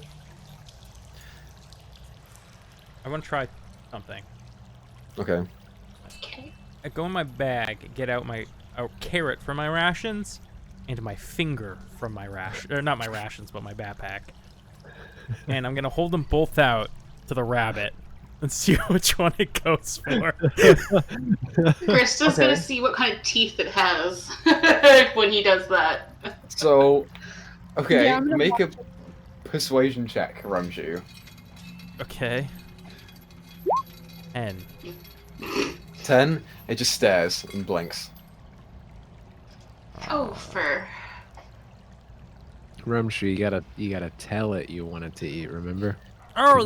I want to try something. Okay. Okay. I go in my bag, get out a carrot for my rations, and my finger from my not my rations, but my backpack. And I'm gonna hold them both out to the rabbit and see which one it goes for. Krista's Okay. gonna see what kind of teeth it has when he does that. So, okay, Yeah, I'm gonna make a persuasion check, Rumshu. Okay. And 10, it just stares and blinks. Oh, fur. Rumshu, you gotta tell it you want it to eat, remember? Oh,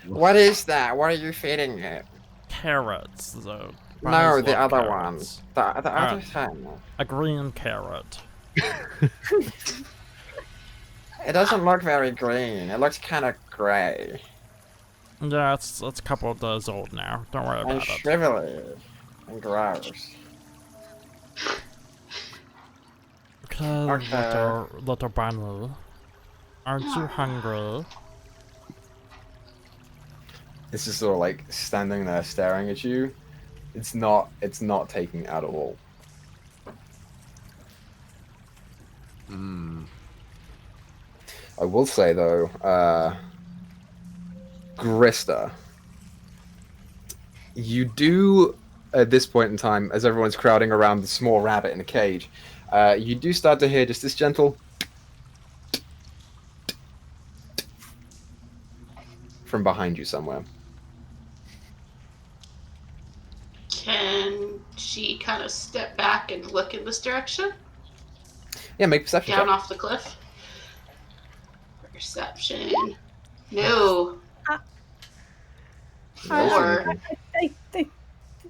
What is that? What are you feeding it? carrots. The No, bunnies the love other carrots. one. The other thing. A green carrot. It doesn't look very green. It looks kind of gray Yeah, it's a couple of days old now. Don't worry and about it. shrivelly and gross. Okay, Okay. little bunny. Aren't you hungry? It's just sort of like standing there staring at you. It's not taking it at all. I will say though, Grista, you do at this point in time, as everyone's crowding around the small rabbit in a cage, you do start to hear just this gentle from behind you somewhere. Can she kind of step back and look in this direction? Yeah, make a perception Down check. off the cliff? Perception. No. Four. I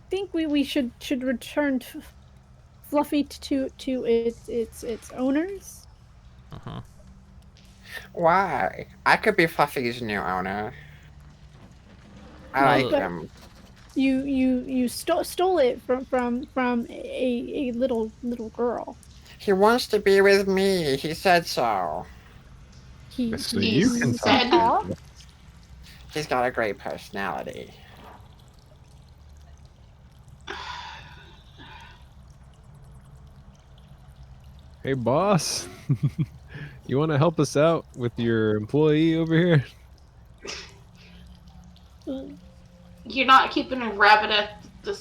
think we should return Fluffy to its owners. Uh-huh. Why? I could be Fluffy's new owner. I like But- him. You stole it from a little girl. He wants to be with me. He said so. So He you can said- talk. He's got a great personality. Hey, boss. You want to help us out with your employee over here? You're not keeping a rabbit at the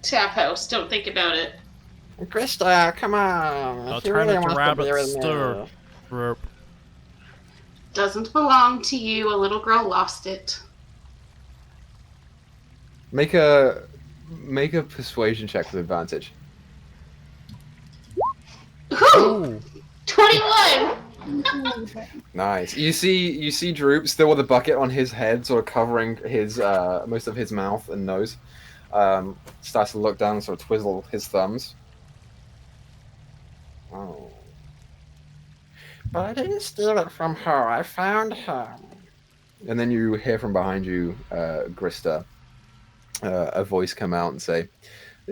tap house. Don't think about it. Krista, come on. I'll He turn really it to wants be rabbit with me. stew. Droop. Doesn't belong to you. A little girl lost it. Make a persuasion check with advantage. Ooh, 21! Nice. You see Droop still with a bucket on his head, sort of covering his most of his mouth and nose. Starts to look down and sort of twizzle his thumbs. Oh. But I didn't steal it from her. I found her. And then you hear from behind you, Grista, a voice come out and say,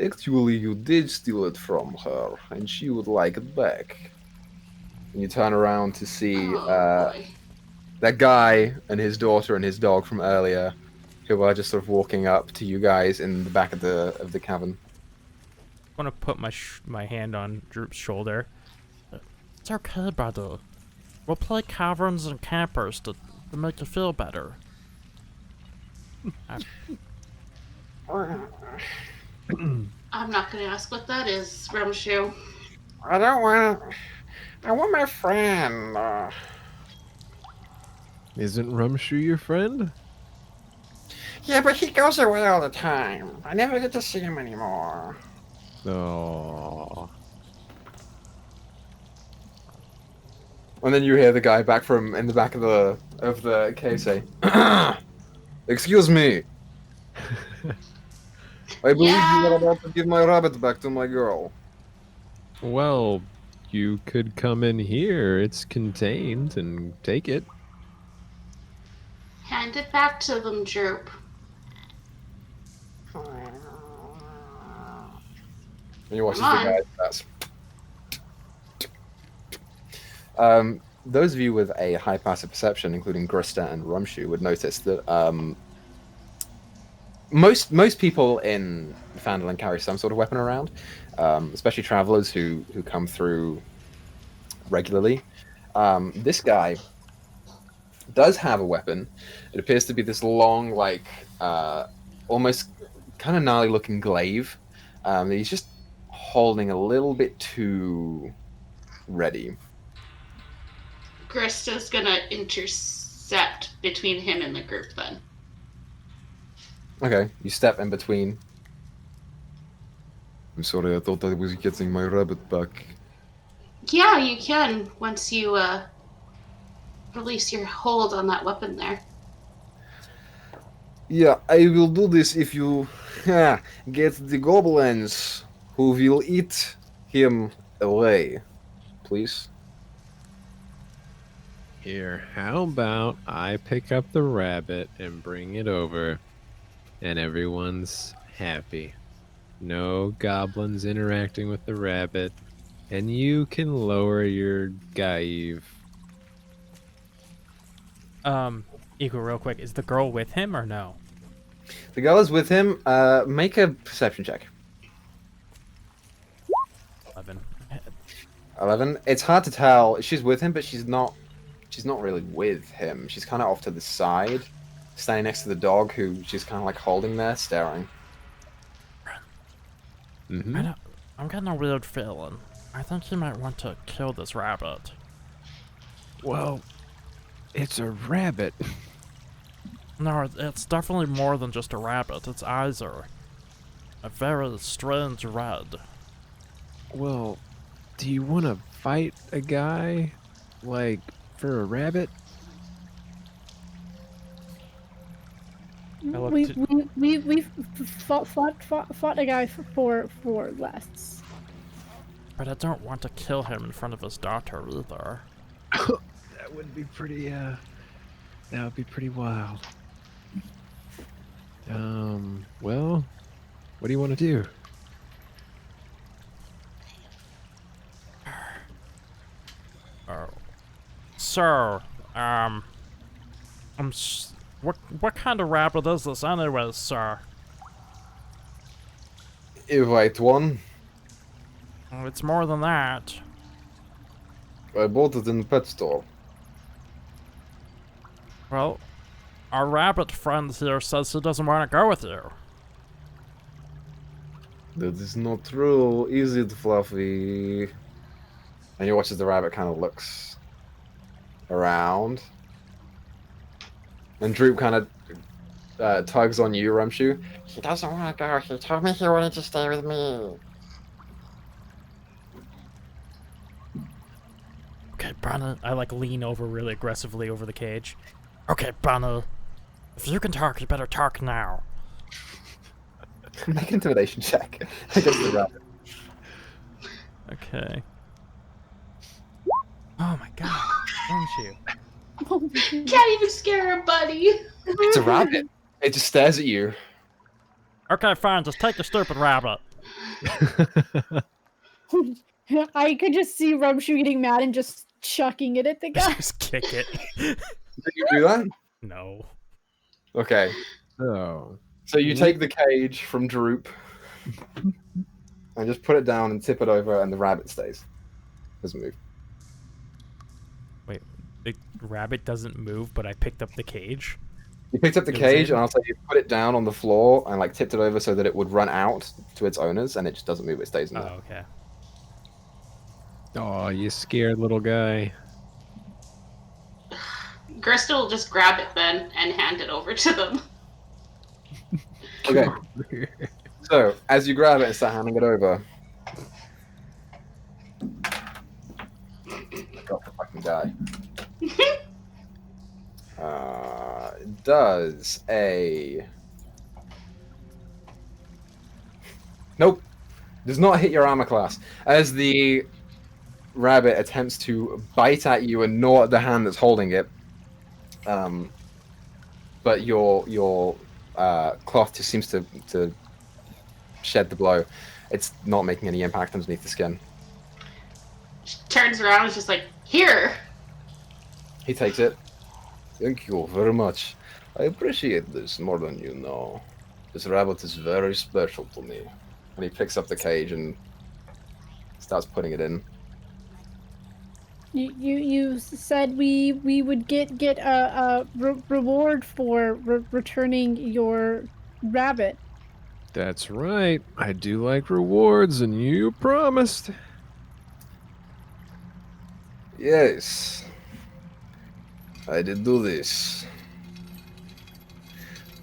"Actually, you did steal it from her, and she would like it back." And you turn around to see Oh, boy. that guy and his daughter and his dog from earlier, who are just sort of walking up to you guys in the back of the cabin. I want to put my hand on Droop's shoulder. It's okay, brother. We'll play caverns and campers to make you feel better. I'm not gonna ask what that is, Rumshoe. I don't want. I want my friend. Isn't Rumshoe your friend? Yeah, but he goes away all the time. I never get to see him anymore. Oh. And then you hear the guy back from in the back of the cave say, "Excuse me. I believe you are about to give my rabbit back to my girl." Well, you could come in here. It's contained and take it. Hand it back to them, Droop. And you watch as Come the guy does. Those of you with a high passive perception, including Grista and Rumshoe, would notice that most people in Phandalin carry some sort of weapon around, especially travelers who come through regularly. This guy does have a weapon. It appears to be this long, like, almost kind of gnarly-looking glaive that he's just holding a little bit too ready. Grista's gonna intercept between him and the group then. Okay, you step in between. I'm sorry, I thought I was getting my rabbit back. Yeah, you can once you release your hold on that weapon there. Yeah, I will do this if you get the goblins who will eat him away. Please. Here, how about I pick up the rabbit and bring it over, and everyone's happy. No goblins interacting with the rabbit, and you can lower your gaive. Eagle, real quick, is the girl with him or no? The girl is with him. Make a perception check. 11. 11. It's hard to tell. She's with him, but she's not really with him. She's kind of off to the side, standing next to the dog, who she's kind of like holding there, staring. Mm-hmm. I'm getting a weird feeling. I think you might want to kill this rabbit. Well, it's a rabbit. No, it's definitely more than just a rabbit. Its eyes are a very strange red. Well, do you want to fight a guy, like, for a rabbit? We've fought a guy for less. But I don't want to kill him in front of his daughter either. That would be pretty, that would be pretty wild. Well, what do you want to do? Sir, what kind of rabbit is this anyways, sir? A white one. Oh, it's more than that. I bought it in the pet store. Well, our rabbit friend here says he doesn't want to go with you. That is not true, is it, Fluffy? And you watch as the rabbit kind of looks around. And Droop kind of tugs on you, Rumshoe. He doesn't want to go. He told me he wanted to stay with me. Okay, Bunny. I like lean over really aggressively over the cage. Okay, Bunny. If you can talk, you better talk now. Make an intimidation check against the rabbit. Okay. Oh my god. Don't you? Can't even scare a buddy. It's a rabbit. It just stares at you. Okay, fine. Just take the stupid rabbit. I could just see Rumshoe getting mad and just chucking it at the guy. Just kick it. Did you do that? No. Okay. Oh. So you take the cage from Droop and just put it down and tip it over, and the rabbit stays. Doesn't move. Wait, the rabbit doesn't move, but I picked up the cage. You picked up the Goes cage, in. and also you put it down on the floor and like tipped it over so that it would run out to its owners, and it just doesn't move. It stays in Oh, there. okay. Oh, you scared little guy. Grista will just grab it then and hand it over to them. Okay. So as you grab it and start handing it over, got the fucking guy. Does a nope, does not hit your armor class as the rabbit attempts to bite at you and gnaw at the hand that's holding it. But your cloth just seems to shed the blow. It's not making any impact underneath the skin. She turns around and is just like, here! He takes it. Thank you very much. I appreciate this more than you know. This rabbit is very special to me. And he picks up the cage and starts putting it in. You said we would get a reward for returning your rabbit. That's right. I do like rewards, and you promised. Yes. I did do this.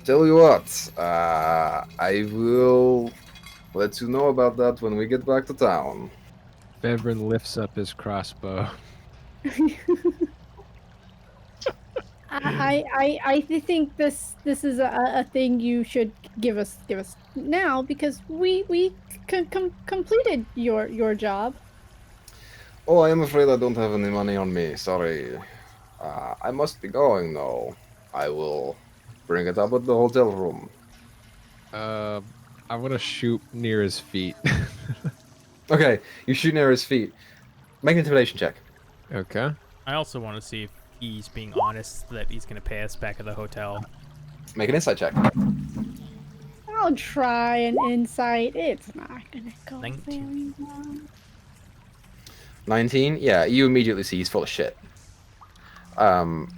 Tell you what, I will let you know about that when we get back to town. Fevrin lifts up his crossbow. I think this is a thing you should give us now because we completed your job. Oh, I am afraid I don't have any money on me. Sorry. I must be going though. I will bring it up at the hotel room. I'm gonna shoot near his feet. Okay, you shoot near his feet. Make an intimidation check. Okay. I also want to see if he's being honest that he's going to pay us back at the hotel. Make an insight check. I'll try an insight. It's not gonna go 19. very well. 19? Yeah, you immediately see he's full of shit. So,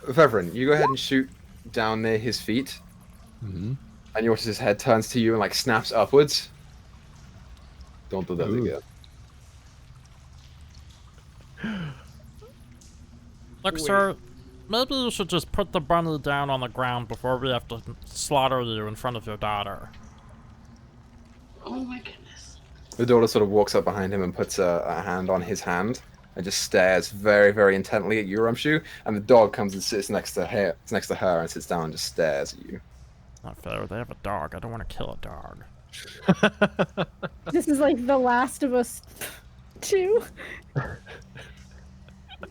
Fevrin, you go ahead and shoot down near his feet, Mm-hmm. and you watch his head turns to you and like snaps upwards. Don't do that Ooh. again. Look, sir, maybe you should just put the bunny down on the ground before we have to slaughter you in front of your daughter. Oh my goodness. The daughter sort of walks up behind him and puts a hand on his hand and just stares very, very intently at you, Rumshu. And the dog comes and sits next to her and sits down and just stares at you. Not fair. They have a dog. I don't want to kill a dog. This is like The Last of Us 2.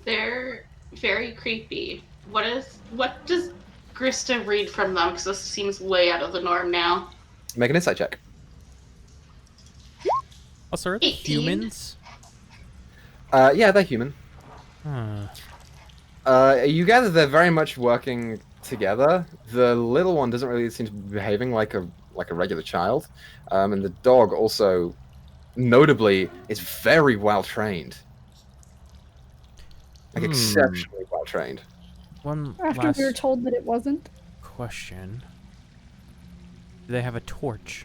They're very creepy. What does Grista read from them? Because this seems way out of the norm now. Make an insight check. Oh, sir, the 18. humans? Yeah, they're human. Hmm. You gather they're very much working together. The little one doesn't really seem to be behaving like a regular child, and the dog also, notably, is very well trained. Like exceptionally well trained. One After last we were told that it wasn't. question. Do they have a torch?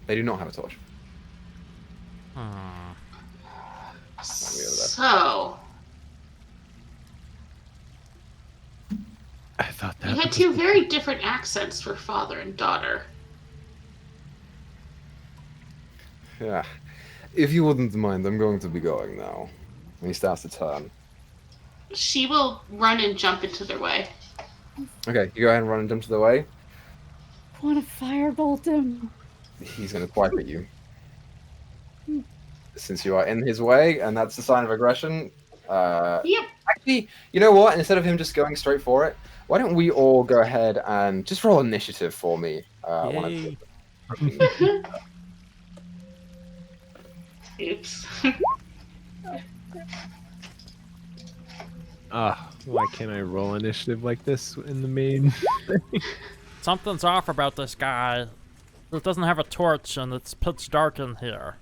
They do not have a torch. Hmm. So, I thought that you had was- two very different accents for father and daughter. Yeah. If you wouldn't mind, I'm going to be going now. And he starts to turn. She will run and jump into their way. Okay, you go ahead and run and jump to the way. I want to firebolt him. He's going to swipe at you. Since you are in his way, and that's a sign of aggression. Yep. Actually, you know what? Instead of him just going straight for it, why don't we all go ahead and just roll initiative for me? One of Yay. you. Oops. Why can't I roll initiative like this in the main? Something's off about this guy. He doesn't have a torch and it's pitch dark in here.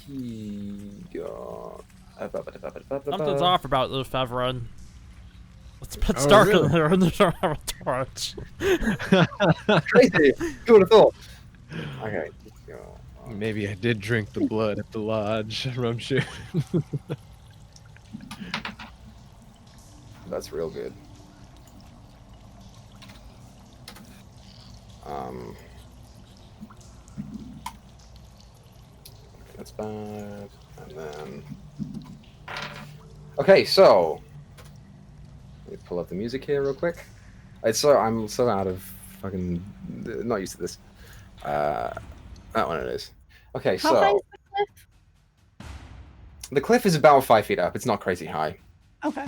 He got. Something's off about this, Fevron. It's a bit Oh, dark really? in here and they don't have a torch. Crazy. Who would have thought? Okay. Maybe I did drink the blood at the lodge, Rumshoe. That's real good. That's bad. And then. Okay, so. Let me pull up the music here real quick. I'm so out of fucking. Not used to this. That one it is. Okay, How high so. is the cliff? The cliff is about 5 feet up. It's not crazy high. Okay.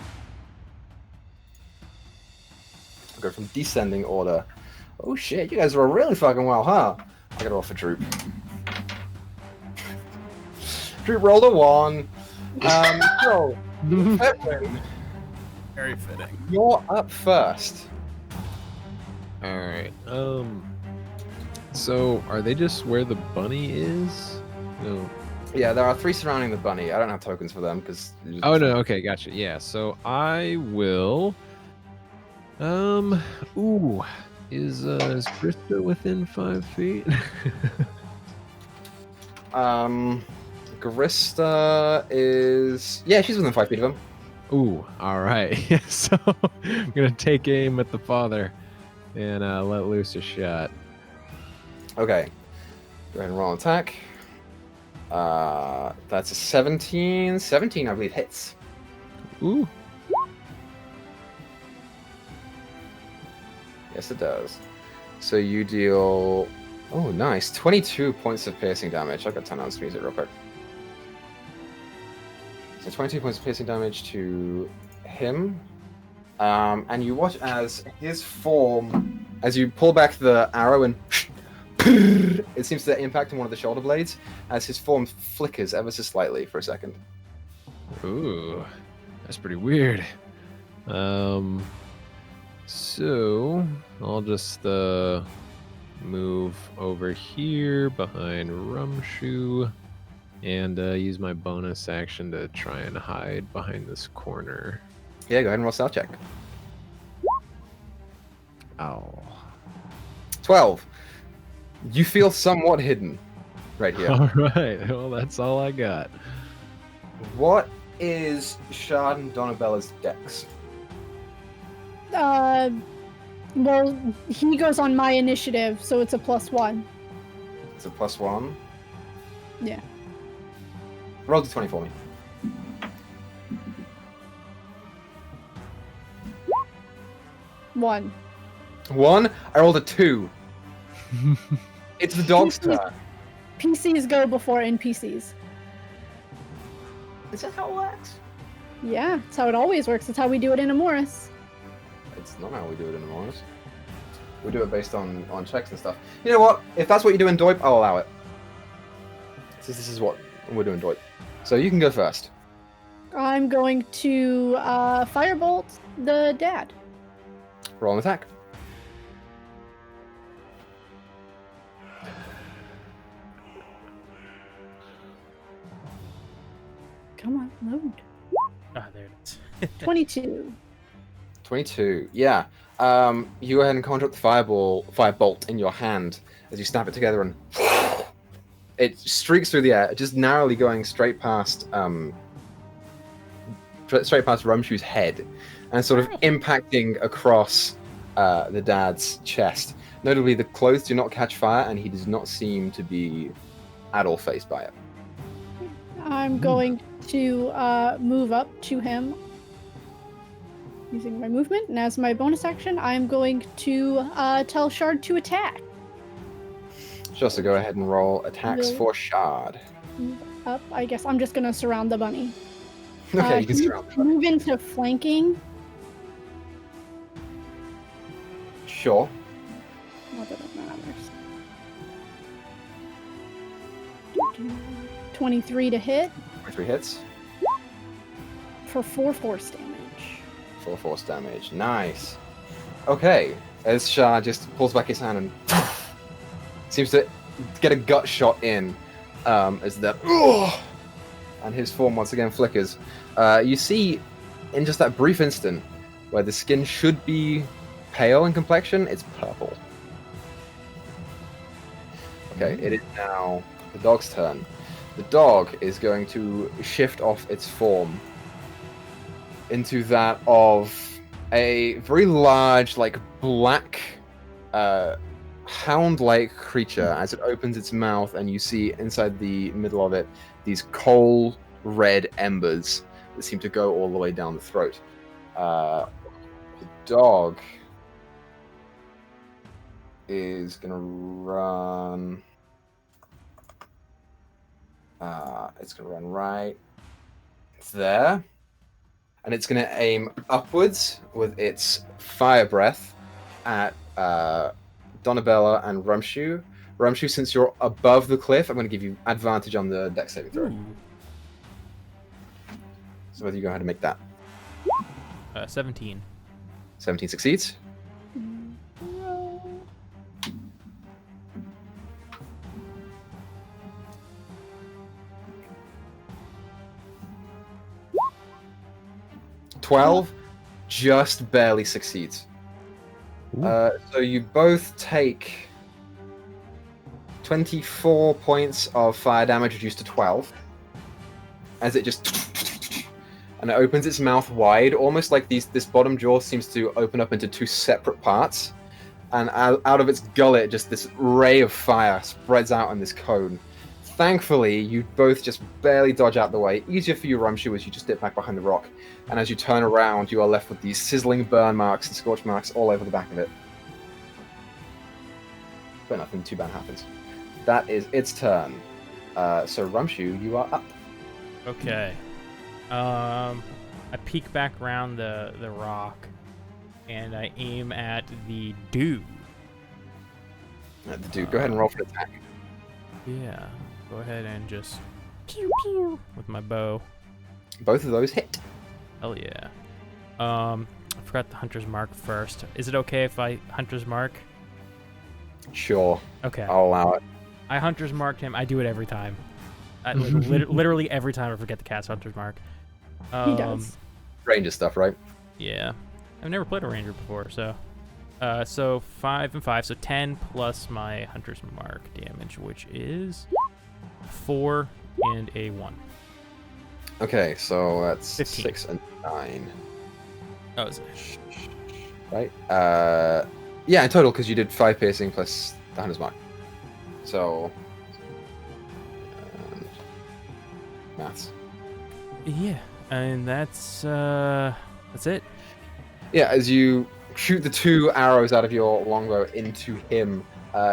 I'll go from descending order. Oh shit, you guys roll really fucking well, huh? I gotta roll for Droop. Droop rolled a 1. So, Edwin, Very fitting. you're up first. All right. So are they just where the bunny is? No. Yeah, there are 3 surrounding the bunny. I don't have tokens for them because. Oh no. Okay, gotcha. Yeah. So I will. Ooh. Is Krista within 5 feet? Garista is. Yeah, she's within 5 feet of him. Ooh. All right. So I'm gonna take aim at the father, and let loose a shot. Okay. Go ahead and roll an attack. That's a 17. 17, I believe, hits. Ooh. Yes, it does. So you deal. Oh, nice. 22 points of piercing damage. I've got 10 on music real quick. So 22 points of piercing damage to him. And you watch as his form, as you pull back the arrow and it seems to impact on one of the shoulder blades, as his form flickers ever so slightly for a second. Ooh. That's pretty weird. So I'll just move over here behind Rumshoe and use my bonus action to try and hide behind this corner. Yeah, go ahead and roll stealth check. Ow. 12. You feel somewhat hidden right here. All right. Well, that's all I got. What is Shard and Donabella's dex? Well, he goes on my initiative, so it's a +1. It's a +1. Yeah. Roll the 20 for me. One. 1. I rolled a 2. It's the dog's turn. PCs go before NPCs. Is that how it works? Yeah, that's how it always works. That's how we do it in Amoris. It's not how we do it in the Mars. We do it based on checks and stuff. You know what? If that's what you do in DoIP, I'll allow it. Since this is what we're doing DoIP. So you can go first. I'm going to firebolt the dad. Roll an attack. Come on, load. Ah, there it is. 22. 22. Yeah. You go ahead and conjure up the firebolt in your hand as you snap it together, and it streaks through the air, just narrowly going straight past Rumshoe's head, and sort of impacting across the dad's chest. Notably, the clothes do not catch fire, and he does not seem to be at all phased by it. I'm going to move up to him using my movement, and as my bonus action, I'm going to tell Shard to attack. Sure, so go ahead and roll attacks for Shard. Move up. I guess I'm just going to surround the bunny. Okay, you can surround the bunny. Move into flanking. Sure. Not that it matters. 23 to hit 23 hits. for 4 force damage. 4 force damage. Nice. Okay, as Shard just pulls back his hand and seems to get a gut shot in, as that, and his form once again flickers. You see, in just that brief instant, where the skin should be pale in complexion, it's purple. Okay, it is now the dog's turn. The dog is going to shift off its form into that of a very large, like, black, hound-like creature as it opens its mouth, and you see inside the middle of it these coal red embers that seem to go all the way down the throat. The dog is gonna run. It's gonna run right there, and it's gonna aim upwards with its fire breath at Donabella and Rumshu. Rumshu, since you're above the cliff, I'm going to give you advantage on the dex saving throw. So whether you go ahead and make that. 17. 17 succeeds. $12 just barely succeeds. So you both take 24 points of fire damage reduced to 12 as it just and it opens its mouth wide, almost like this bottom jaw seems to open up into two separate parts, and out of its gullet just this ray of fire spreads out in this cone. Thankfully, you both just barely dodge out the way. Easier for you, Rumshu, as you just dip back behind the rock, and as you turn around, you are left with these sizzling burn marks and scorch marks all over the back of it. But nothing too bad happens. That is its turn. So Rumshu, you are up. Okay. I peek back around the rock, and I aim at the dude. The dude, go ahead and roll for attack. Yeah. Go ahead and just pew pew with my bow. Both of those hit. Hell yeah. I forgot the hunter's mark first. Is it okay if I hunter's mark? Sure. Okay. I'll allow it. I hunter's marked him. I do it every time. Literally every time I forget to cast hunter's mark. He does. Ranger stuff, right? Yeah. I've never played a ranger before, so. So 5 and 5, so 10 plus my hunter's mark damage, which is 4 and a 1. Okay, so that's 15. 6 and 9. Oh, is it? Right? Yeah, in total, because you did 5 piercing plus the hunter's mark. So. Maths. Yeah, and that's it. Yeah, as you shoot the 2 arrows out of your longbow into him,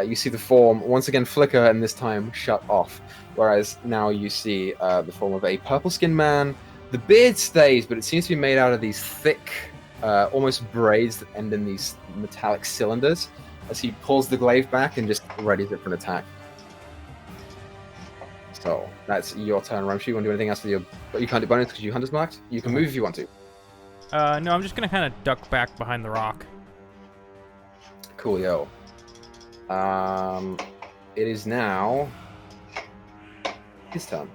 you see the form once again flicker and this time shut off. Whereas now you see the form of a purple-skinned man. The beard stays, but it seems to be made out of these thick, almost braids that end in these metallic cylinders. As he pulls the glaive back and just readies it for an attack. So that's your turn, Rumshu. You want to do anything else with your? But you can't do bonus because you hunter's marked. You can move if you want to. No, I'm just gonna kind of duck back behind the rock. Coolio. It is now his turn.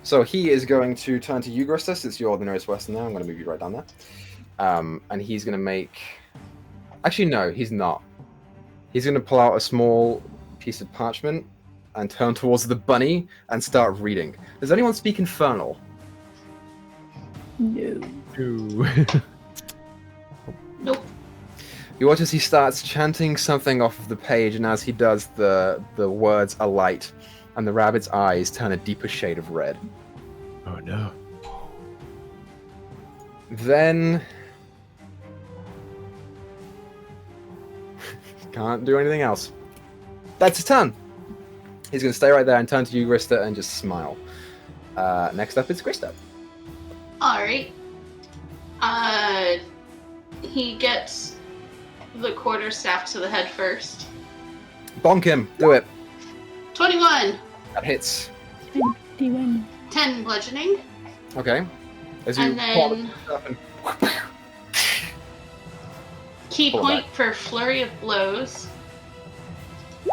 So he is going to turn to you, Grista, since you're the nearest western now. I'm going to move you right down there. And he's going to make... Actually, no, he's not. He's going to pull out a small piece of parchment and turn towards the bunny and start reading. Does anyone speak Infernal? No. Nope. You watch as he starts chanting something off of the page, and as he does, the words alight, and the rabbit's eyes turn a deeper shade of red. Oh no. Then... can't do anything else. That's his turn! He's going to stay right there and turn to you, Grista, and just smile. Next up is Grista. Alright. He gets the quarterstaff to the head first. Bonk him! Do it! 21! That hits. 21. 10 bludgeoning. Okay. As you And pull then- the stuff and... Key Pull it point for flurry of blows.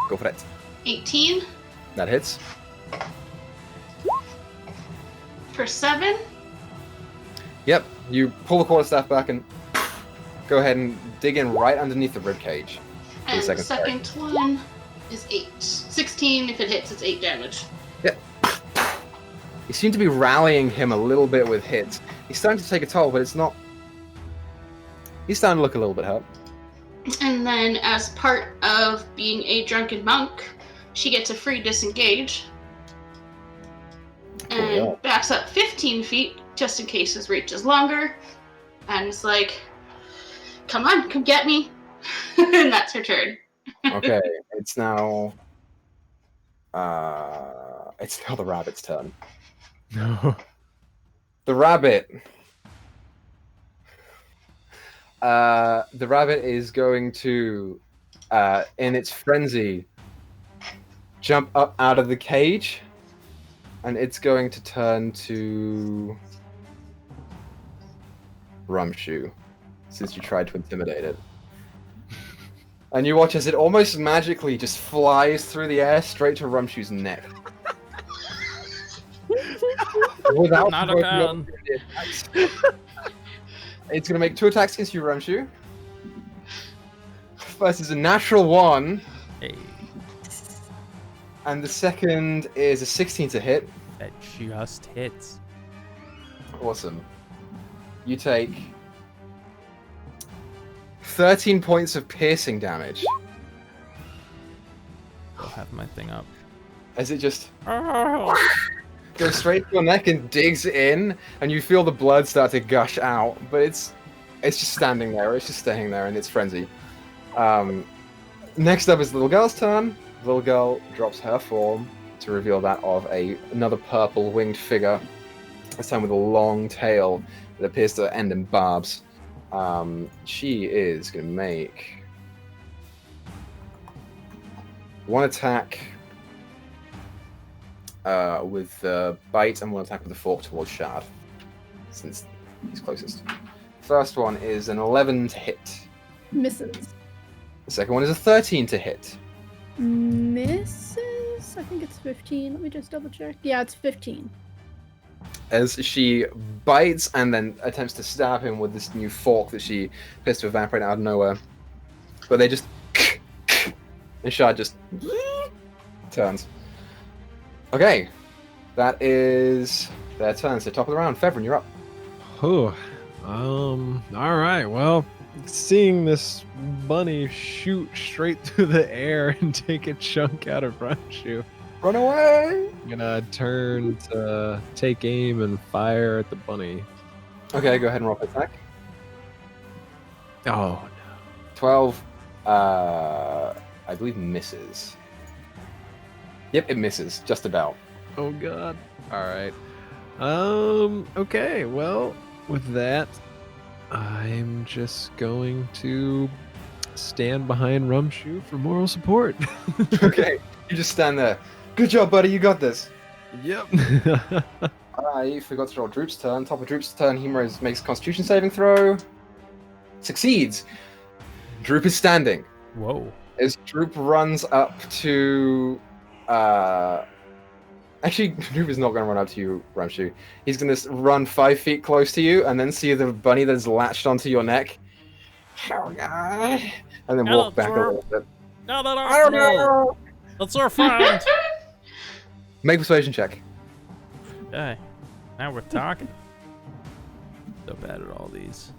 Go for it. 18. That hits. For 7. Yep, you pull the quarterstaff back and go ahead and dig in right underneath the ribcage. And the second one is 8. 16 if it hits, it's 8 damage. Yep. You seem to be rallying him a little bit with hits. He's starting to take a toll, but it's not... He's starting to look a little bit hurt. And then as part of being a drunken monk, she gets a free disengage. And backs up 15 feet, just in case his reach is longer. And it's like, come on, come get me. And that's her turn. Okay, it's now the rabbit's turn. No. The rabbit is going to in its frenzy jump up out of the cage, and it's going to turn to Rumshoe, since you tried to intimidate it. And you watch as it almost magically just flies through the air straight to Rumshoe's neck. Without Not a provoking fan. opportunity attacks. It's going to make 2 attacks against you, Rumshoe. First is a natural 1, Hey, and the second is a 16 to hit. that just hits. Awesome. You take 13 points of piercing damage I'll have my thing up. as it just Oh, goes straight to your neck and digs in, and you feel the blood start to gush out, but it's just standing there. It's just staying there in its frenzy. Next up is Little Girl's turn. Little Girl drops her form to reveal that of another purple winged figure, this time with a long tail that appears to end in barbs. She is going to make 1 attack with the bite and 1 attack with the fork towards Shard, since he's closest. First one is an 11 to hit. Misses. The second one is a 13 to hit. Misses? I think it's 15. Let me just double check. Yeah, it's 15. As she bites and then attempts to stab him with this new fork that she appears to evaporate out of nowhere. But they just... and Shard just... turns. Okay. That is their turn. So top of the round. Fevrin, you're up. Oh, all right. Well, seeing this bunny shoot straight through the air and take a chunk out of Rumshoe, Run away! I'm gonna turn to take aim and fire at the bunny. Okay, go ahead and roll for attack. Oh, 12, I believe misses. Yep, it misses. Just about. oh god. All right. Okay. Well, with that, I'm just going to stand behind Rumshoe for moral support. Okay, you just stand there. Good job, buddy. You got this. Yep. I forgot to roll Droop's turn. Top of Droop's turn, he makes a Constitution saving throw. Succeeds. Droop is standing. Whoa. As Droop runs up to... Actually, Droop is not going to run up to you, Rumshoe. He's going to run 5 feet close to you and then see the bunny that's latched onto your neck. Oh, God. And then walk back a little bit. no, no, no, I don't no. know! That's our friend. Make Persuasion Check. Okay, now we're talking. So bad at all these.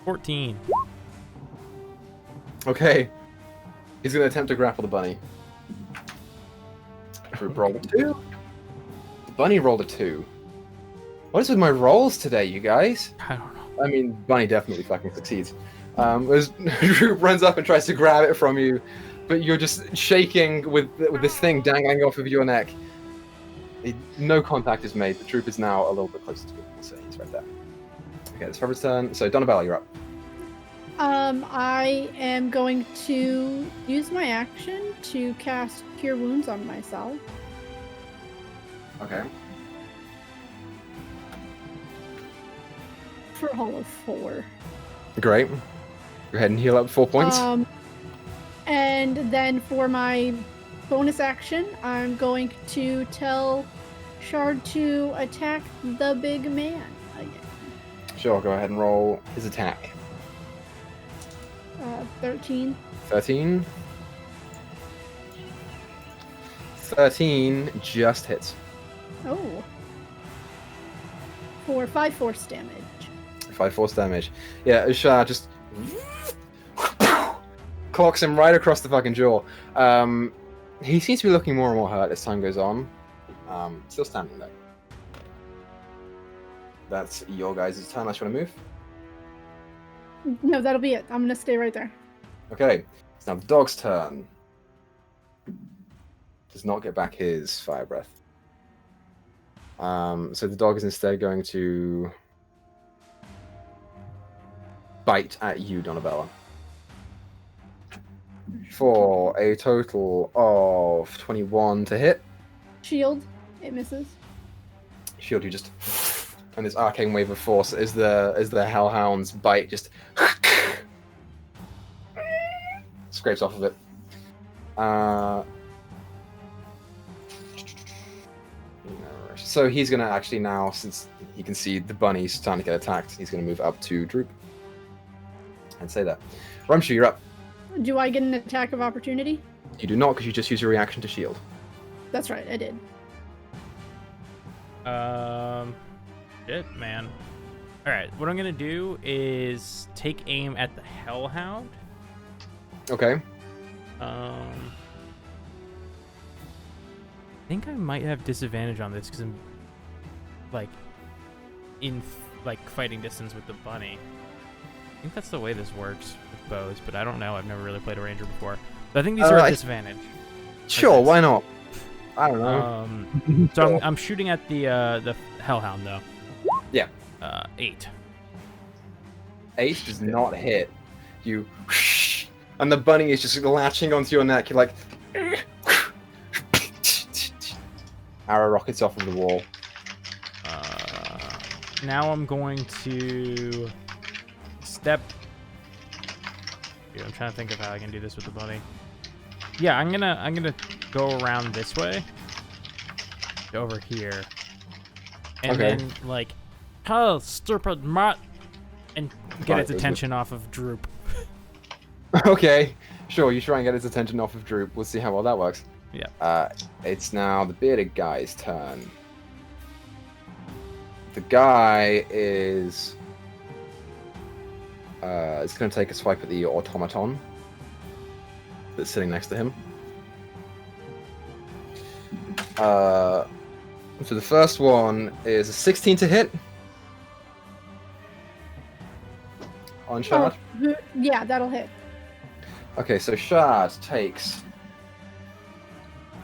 14. Okay. He's going to attempt to grapple the bunny. Droop rolled a 2. The bunny rolled a 2. What is with my rolls today, you guys? I don't know. I mean, bunny definitely fucking succeeds. As Droop runs up and tries to grab it from you, but you're just shaking with this thing dangling off of your neck. No contact is made. The Droop is now a little bit closer to you, so he's right there. Okay, it's Trevor's turn. So, Donabella, you're up. I am going to use my action to cast Cure Wounds on myself. Okay. For a whole of 4. Great. Go ahead and heal up 4 points. And then for my bonus action, I'm going to tell Shard to attack the big man again. Sure, go ahead and roll his attack. 13. 13. 13 just hits. Oh. For 5 force damage. 5 force damage. Yeah, Ushar just clocks him right across the fucking jaw. He seems to be looking more and more hurt as time goes on. Still standing though. That's your guys' turn. Unless you want to move. No, that'll be it. I'm gonna stay right there. Okay, it's now the dog's turn. Does not get back his fire breath. So the dog is instead going to bite at you, Donabella. For a total of 21 to hit. Shield. It misses. Shield, you just... And this arcane wave of force as the hellhound's bite just... scrapes off of it. So he's going to actually now, since he can see the bunny's starting to get attacked, he's going to move up to Droop. And say that. Rumshu, you're up. Do I get an attack of opportunity? You do not, because you just use your reaction to shield. That's right, I did. Shit, man. Alright, what I'm gonna do is take aim at the hellhound. Okay. I think I might have disadvantage on this because I'm like in fighting distance with the bunny. I think that's the way this works with bows, but I don't know. I've never really played a ranger before. So I think these are a disadvantage. Sure, why not? I don't know. So I'm shooting at the hellhound though. Yeah. 8. 8 does not hit. You, and the bunny is just latching onto your neck. You're like, arrow rockets off of the wall. Now I'm going to step. Dude, I'm trying to think of how I can do this with the bunny. Yeah, I'm gonna go around this way, over here, and then like, oh, stupid mutt, and get its attention off of Droop. Okay, sure. You try and get its attention off of Droop. We'll see how well that works. Yeah. It's now the bearded guy's turn. The guy is going to take a swipe at the automaton that's sitting next to him. So the first one is a 16 to hit on Shard. Oh, yeah, that'll hit. Okay, so Shard takes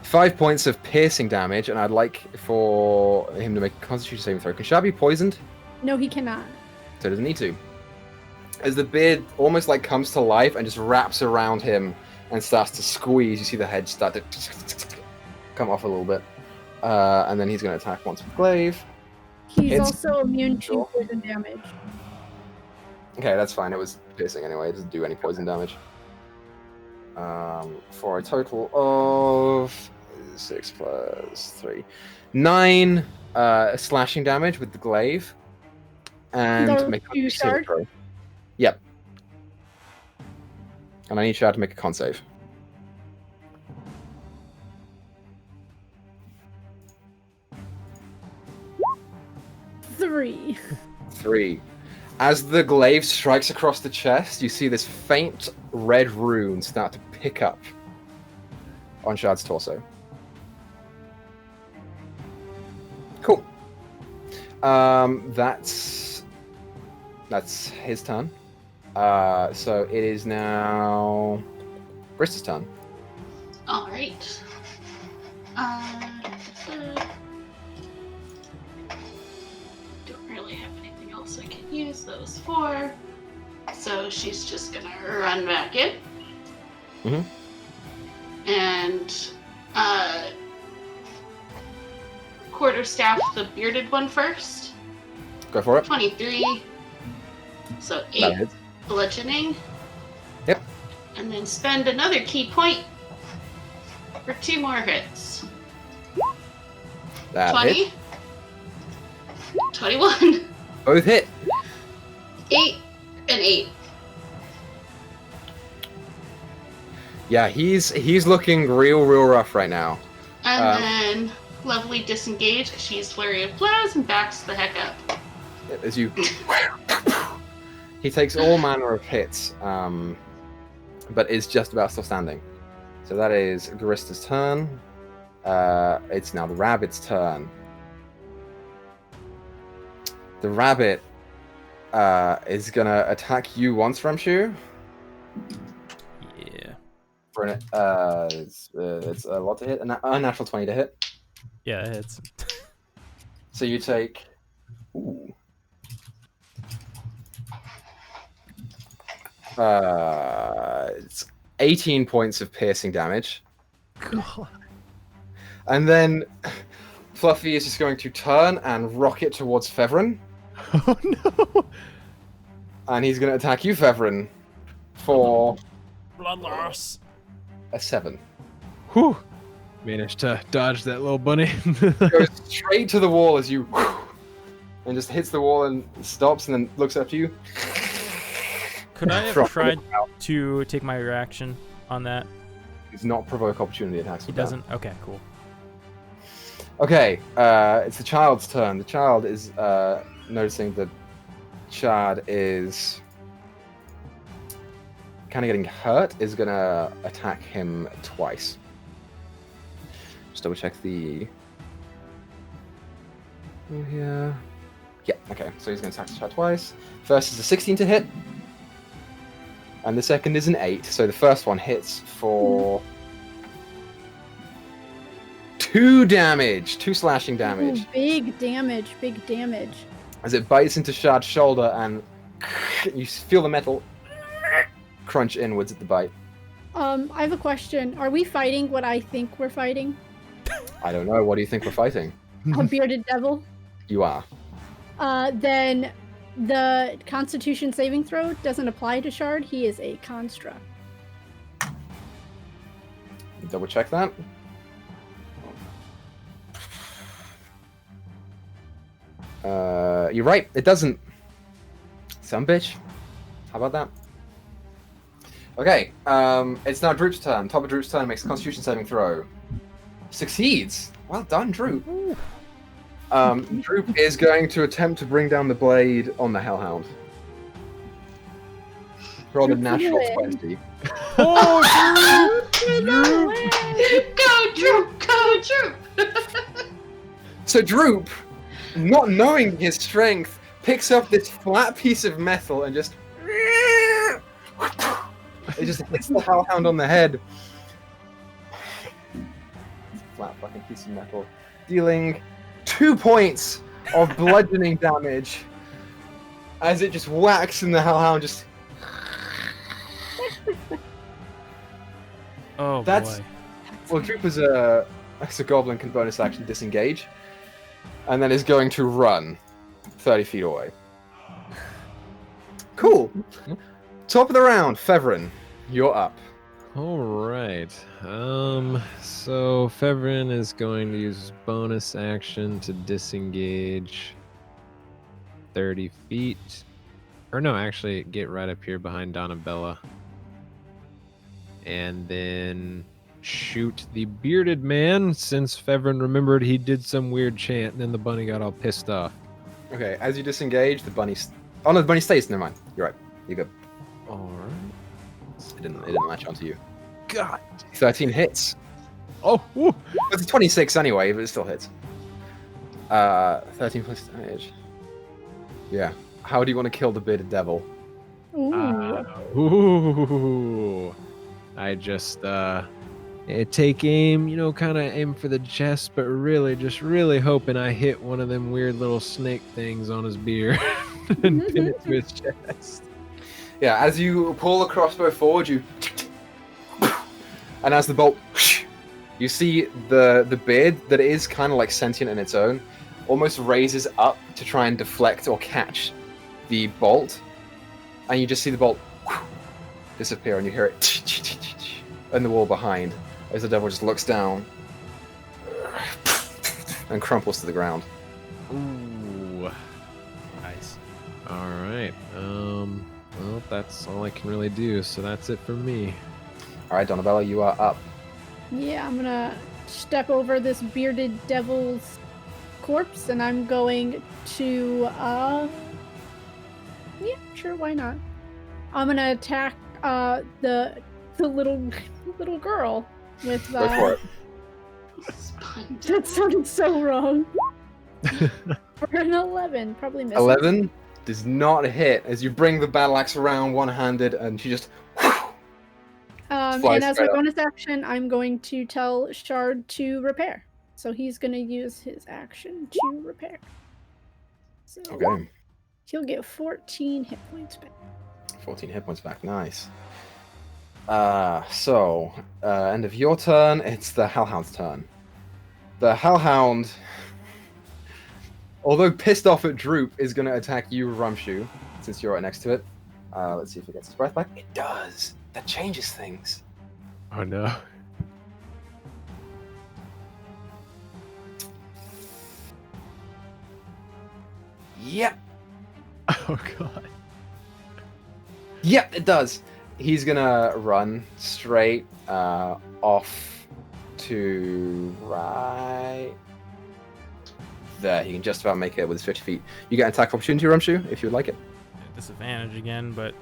5 points of piercing damage, and I'd like for him to make a Constitution saving throw. Can Shard be poisoned? No, he cannot. So he doesn't need to. As the beard almost like comes to life and just wraps around him and starts to squeeze, you see the head start to come off a little bit. And then he's going to attack once with Glaive. He's also immune to poison damage. Okay, that's fine. It was piercing anyway. It doesn't do any poison damage. For a total of 6 plus 3. 9 slashing damage with the Glaive. And make a saving throw. Yep. And I need Shard to make a con save. Three. 3. As the glaive strikes across the chest, you see this faint red rune start to pick up on Shard's torso. Cool. That's his turn. So it is now Brista's turn. All right. Don't really have anything else I can use those for. So she's just gonna run back in. Mm-hmm. And quarterstaff the bearded one first. Go for it. 23. So That 8 hits. bludgeoning. Yep. And then spend another key point for 2 more hits. That 20. hit. 21. Both hit. 8 and 8. Yeah, he's looking real rough right now. And then lovely disengage. She's flurry of blows and backs the heck up. As you, he takes all manner of hits, but is just about still standing. So that is Garista's turn. It's now the rabbit's turn. The rabbit is gonna attack you once, Ramshu. Yeah. For an, it's a lot to hit, a natural 20 to hit. Yeah, it's. So you take. Ooh. It's 18 points of piercing damage. God. And then Fluffy is just going to turn and rocket towards Fevrin. Oh no! And he's going to attack you, Fevrin, for Blood loss. a 7. Whew. Managed to dodge that little bunny. Goes straight to the wall as you and just hits the wall and stops and then looks up to you. Could I have Drop tried it out. to take my reaction on that? Does not provoke opportunity attacks. He with that. doesn't? Okay, cool. Okay, it's the child's turn. The child is noticing that Chad is kind of getting hurt, is going to attack him twice. Just double check the... Oh, yeah. Yeah, okay, so he's going to attack Chad twice. First is a 16 to hit. And the second is an 8, so the first one hits for 2 damage, 2 slashing damage. Ooh, big damage, big damage. As it bites into Shad's shoulder and you feel the metal crunch inwards at the bite. I have a question. Are we fighting what I think we're fighting? I don't know, what do you think we're fighting? A bearded devil? You are. Then the Constitution saving throw doesn't apply to Shard. He is a construct. Double check that. You're right, it doesn't. Some bitch. How about that? Okay, it's now Droop's turn. Top of Droop's turn makes a Constitution saving throw. Succeeds. Well done, Droop. Droop is going to attempt to bring down the blade on the Hellhound. Roll a Droop's natural gonna win. 20. Oh, Go, Droop! Go, Droop! So Droop, not knowing his strength, picks up this flat piece of metal and just... It just hits the Hellhound on the head. Flat fucking piece of metal. Dealing 2 points of bludgeoning damage as it just whacks and the Hellhound just... Oh, That's- boy. Well, Droop is a Goblin can bonus action disengage. And then is going to run 30 feet away. Cool. Top of the round, Fevrin, you're up. all right. So Fevrin is going to use bonus action to disengage 30 feet. Or no, actually get right up here behind Donabella. And then shoot the bearded man, since Fevrin remembered he did some weird chant, and then the bunny got all pissed off. Okay, as you disengage, the bunny... Oh no, the bunny stays. Never mind. You're right. You're good. All right. It didn't latch onto you. God. 13 hits. Oh, woo. It's a 26 anyway, but it still hits. 13 plus damage. Yeah. How do you want to kill the bearded devil? Ooh. Ooh. I just take aim, kind of aim for the chest, but really hoping I hit one of them weird little snake things on his beard and pin it to his chest. Yeah, as you pull the crossbow forward, you... And as the bolt... You see the beard that is kind of like sentient in its own, almost raises up to try and deflect or catch the bolt. And you just see the bolt disappear and you hear it in the wall behind. as the devil just looks down and crumples to the ground. Ooh. Nice. All right. Well, that's all I can really do. So that's it for me. All right, Donabella, you are up. Yeah, I'm gonna step over this bearded devil's corpse, and I'm going to, yeah, sure, why not? I'm gonna attack, the little girl with, Go for it. Sponge. that sounded so wrong. For an 11, probably missing. 11 does not hit as you bring the battle axe around one-handed, and she just. And Flies as straight a up. bonus action, I'm going to tell Shard to repair. So he's going to use his action to repair. So Okay, he'll get 14 hit points back. 14 hit points back. Nice. So end of your turn. It's the Hellhound's turn. The Hellhound, although pissed off at Droop, is going to attack you, Rumshoe, since you're right next to it. Let's see if it gets its breath back. It does. That changes things. Oh no. Yep. Oh god. Yep, it does. He's gonna run straight off to right there. He can just about make it with his 50 feet. You get an attack opportunity, Rumshoe, if you would like it. Disadvantage again, but.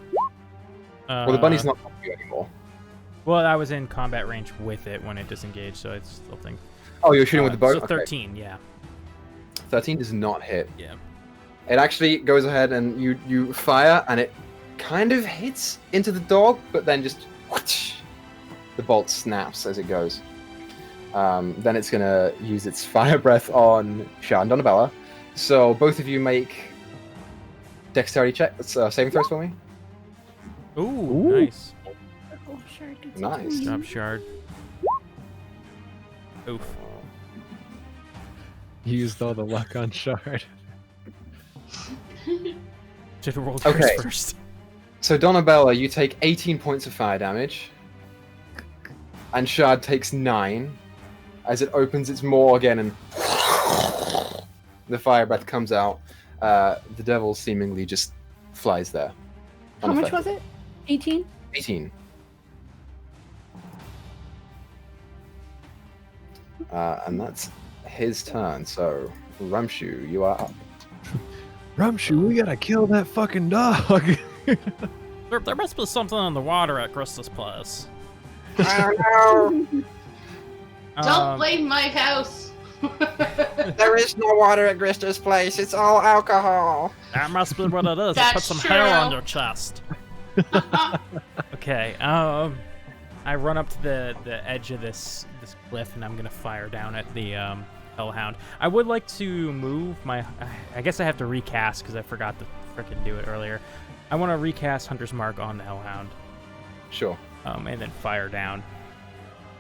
Well, the bunny's not on you anymore. Well, I was in combat range with it when it disengaged, so it's still think. Oh, you're shooting with the bow? So Okay. 13, yeah. 13 does not hit. Yeah. It actually goes ahead and you fire, and it kind of hits into the dog, but then just whoosh, the bolt snaps as it goes. Then it's gonna use its fire breath on Shard and Donabella. So both of you make dexterity check. Saving throws for me. Ooh, nice. Oh, Shard gets Nice. a 20. Job, Shard. Oof. Used all the luck on Shard. Should roll yours Okay. first. So Donabella, you take 18 points of fire damage, and Shard takes 9 as it opens its maw again, and the fire breath comes out. The devil seemingly just flies there. How much was it? 18? 18. And that's his turn. So, Rumshoe, you are up. Rumshoe, we gotta kill that fucking dog. There must be something in the water at Krista's place. Don't blame my house. There is no water at Grista's place. It's all alcohol. That must be what it is. It That's put some true. hair on your chest. Okay, I run up to the edge of this cliff, and I'm gonna fire down at the Hellhound. I would like to move my. I guess I have to recast because I forgot to frickin' do it earlier. I want to recast Hunter's Mark on the Hellhound, Sure. and then fire down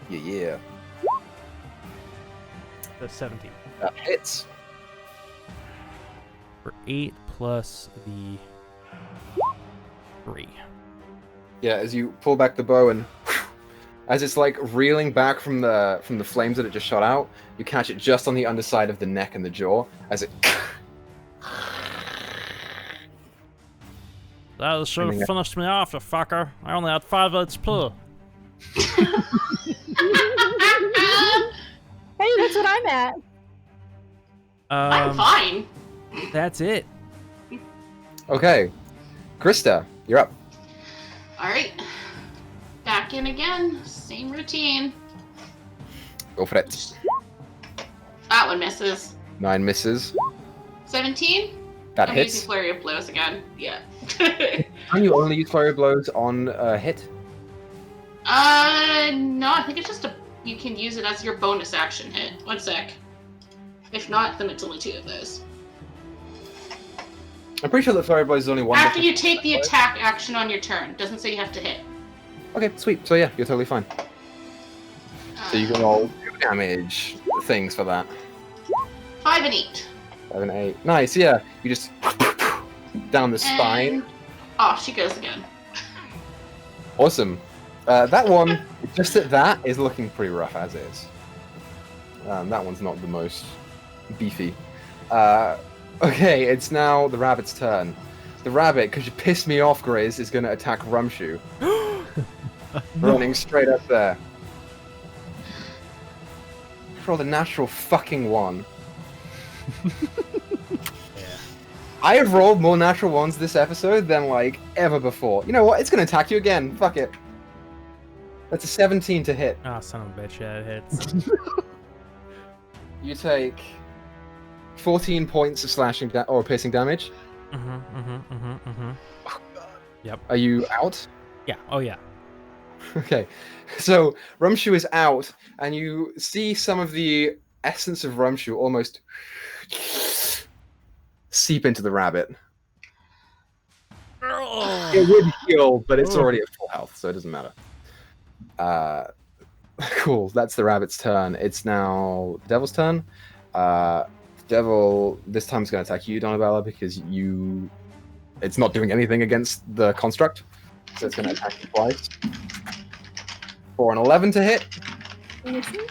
Yeah. the 17 That hits. for 8 plus the 3. Yeah, as you pull back the bow and as it's like reeling back from the flames that it just shot out, you catch it just on the underside of the neck and the jaw as it. That should Ending have up- finished me off, you fucker. I only had 5 HP. Hey, that's what I'm at. I'm fine. That's it. Okay, Krista, you're up. All right. Back in again. Same routine. Go for it. That one misses. 9 misses. 17? That I'm hits. using Flurry of Blows again. Yeah. Can you only use flurry blows on hit? No, I think it's just you can use it as your bonus action hit. One sec. If not, then it's only 2 of those. I'm pretty sure that flurry blows is only one. After you take the attack action on your turn. Doesn't say you have to hit. Okay, sweet. So yeah, you're totally fine. So you can roll 2 damage things for that. 5 and 8. 7, 8. Nice. Yeah, you just down the spine. And off she goes again. Awesome. That one, just at that, is looking pretty rough as is. That one's not the most beefy. Okay, it's now the rabbit's turn. The rabbit, because you pissed me off, Grizz, is going to attack Rumshoe. Running straight up there. Roll the natural fucking one. I have rolled more natural ones this episode than, like, ever before. You know what? It's going to attack you again. Fuck it. That's a 17 to hit. Oh, son of a bitch, yeah, it hits. You take 14 points of slashing or piercing damage. Yep. Are you out? Yeah, oh yeah. Okay. So, Rumshoe is out, and you see some of the essence of Rumshoe almost seep into the rabbit. It would heal, but it's already at full health, so it doesn't matter. Cool, that's the rabbit's turn. It's now the devil's turn. The devil this time is going to attack you, Donabella, because it's not doing anything against the construct, so it's going to attack you twice. For an 11 to hit, Misses.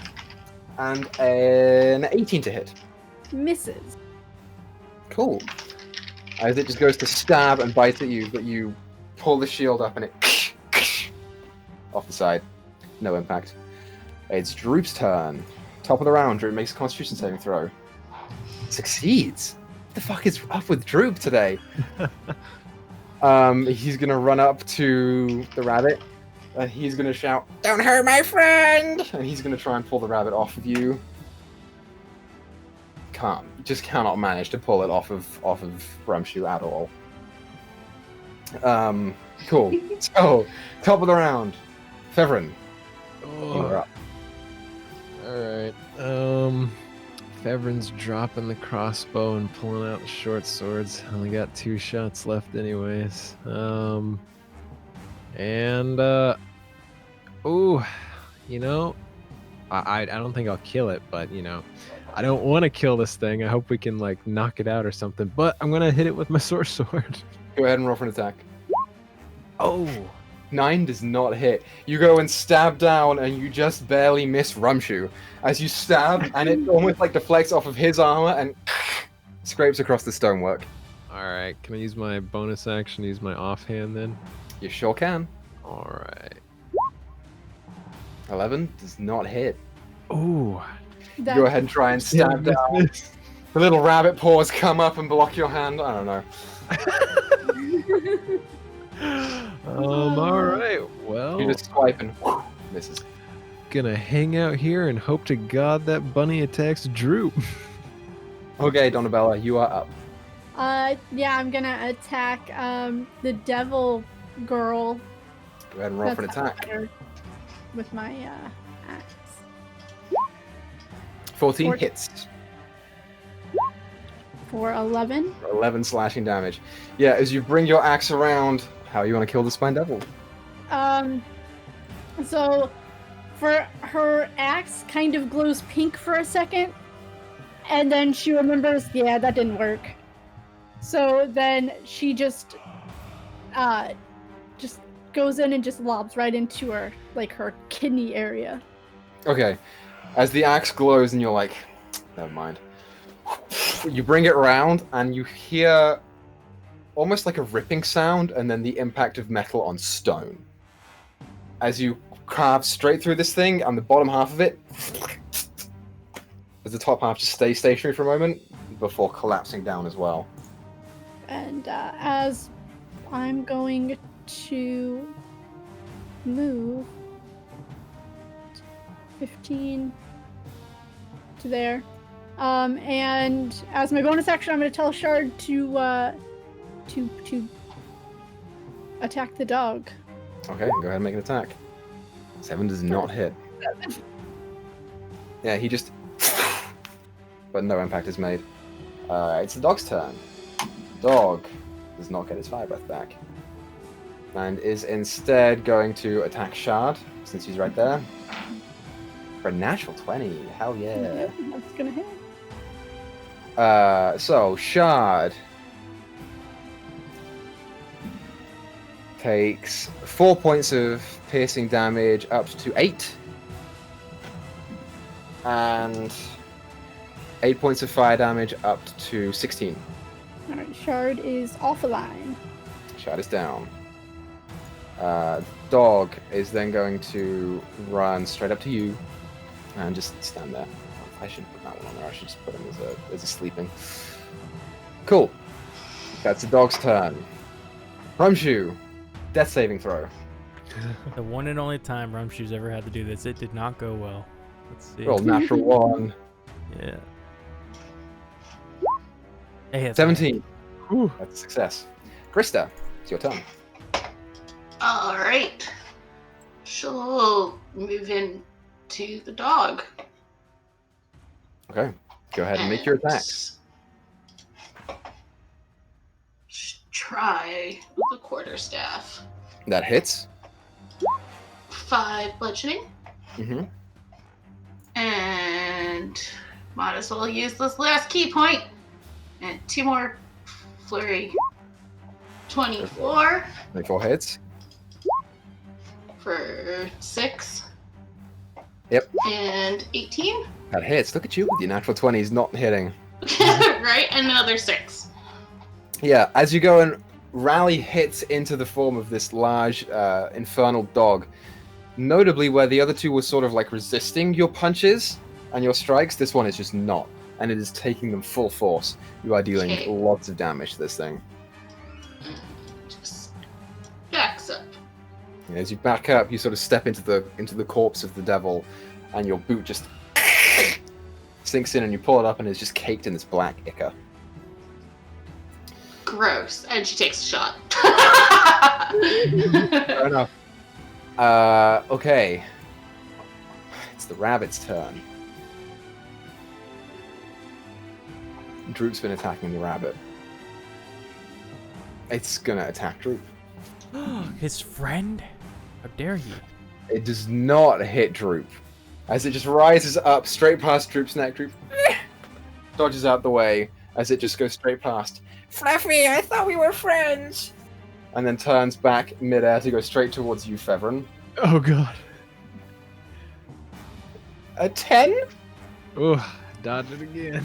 and an 18 to hit. Misses. Cool. As it just goes to stab and bite at you, but you pull the shield up and it off the side. No impact. It's Droop's turn. Top of the round, Droop makes a Constitution saving throw. Succeeds. What the fuck is up with Droop today? He's gonna run up to the rabbit. He's gonna shout, "Don't hurt my friend!" And he's gonna try and pull the rabbit off of you. Just cannot manage to pull it off of Rumshoe at all. Cool. So, top of the round, Fevrin. You're up. Alright. Fevrin's dropping the crossbow and pulling out the short swords. Only got 2 shots left anyways. You know, I don't think I'll kill it, but you know, I don't want to kill this thing. I hope we can like knock it out or something. But I'm gonna hit it with my sword. Go ahead and roll for an attack. Oh, 9 does not hit. You go and stab down, and you just barely miss Rumshoe. As you stab, and it almost like deflects off of his armor and scrapes across the stonework. all right. Can I use my bonus action? Use my offhand then. You sure can. All right. 11 does not hit. Oh, That, Go ahead and try and stab down. The little rabbit paws come up and block your hand. I don't know. all right. Well, You just swipe and misses. gonna hang out here and hope to God that bunny attacks Droop. Okay, Donabella, you are up. yeah, I'm gonna attack the devil girl. Go ahead and roll for an That's attack. better with my axe. 14 hits. For 11. 11 slashing damage. Yeah, as you bring your axe around, how you want to kill the spine devil? So for her axe kind of glows pink for a second, and then she remembers, yeah, that didn't work. So then she just goes in and just lobs right into her, like her kidney area. Okay. As the axe glows and you're like, never mind. You bring it around and you hear almost like a ripping sound and then the impact of metal on stone. As you carve straight through this thing and the bottom half of it, as the top half just stays stationary for a moment before collapsing down as well. And as I'm going to move 15 to there. And as my bonus action, I'm going to tell Shard to attack the dog. Okay, go ahead and make an attack. 7 does not hit. Yeah, he just... but no impact is made. It's the dog's turn. Dog does not get his fire breath back. And is instead going to attack Shard, since he's right there. For a natural 20. Hell yeah. That's going to hit. So, Shard. takes 4 points of piercing damage up to 8. And 8 points of fire damage up to 16. Alright, Shard is offline. Shard is down. Dog is then going to run straight up to you and just stand there. I shouldn't put that one on there. I should just put him as a sleeping. Cool. That's the dog's turn. Rumshoe, death saving throw. The one and only time Rumshoe's ever had to do this. It did not go well. Let's see. Roll natural 1. Yeah. Hey, it's 17. Whew. That's a success. Krista, it's your turn. All right. She'll move in to the dog. Okay. Go ahead and make your attack. Try with the quarterstaff. That hits. 5 bludgeoning. Mm-hmm. And might as well use this last key point. And 2 more flurry. 24 24 hits. for 6. Yep. And 18. That hits. Look at you with your natural 20s not hitting. Right? And another 6. Yeah, as you go and rally hits into the form of this large infernal dog, notably where the other two were sort of like resisting your punches and your strikes, this one is just not, and it is taking them full force. You are dealing Okay. lots of damage to this thing. Just backs up. And as you back up, you sort of step into the corpse of the devil, and your boot just sinks in, and you pull it up, and it's just caked in this black ichor. Gross. And she takes a shot. Fair enough. Okay. It's the rabbit's turn. Droop's been attacking the rabbit. It's gonna attack Droop. His friend? How dare he? It does not hit Droop. As it just rises up straight past Droop's neck, Droop dodges out the way as it just goes straight past. Fluffy, I thought we were friends. And then turns back midair to go straight towards you, Fevrin. Oh god. A 10? Oh, dodge it again.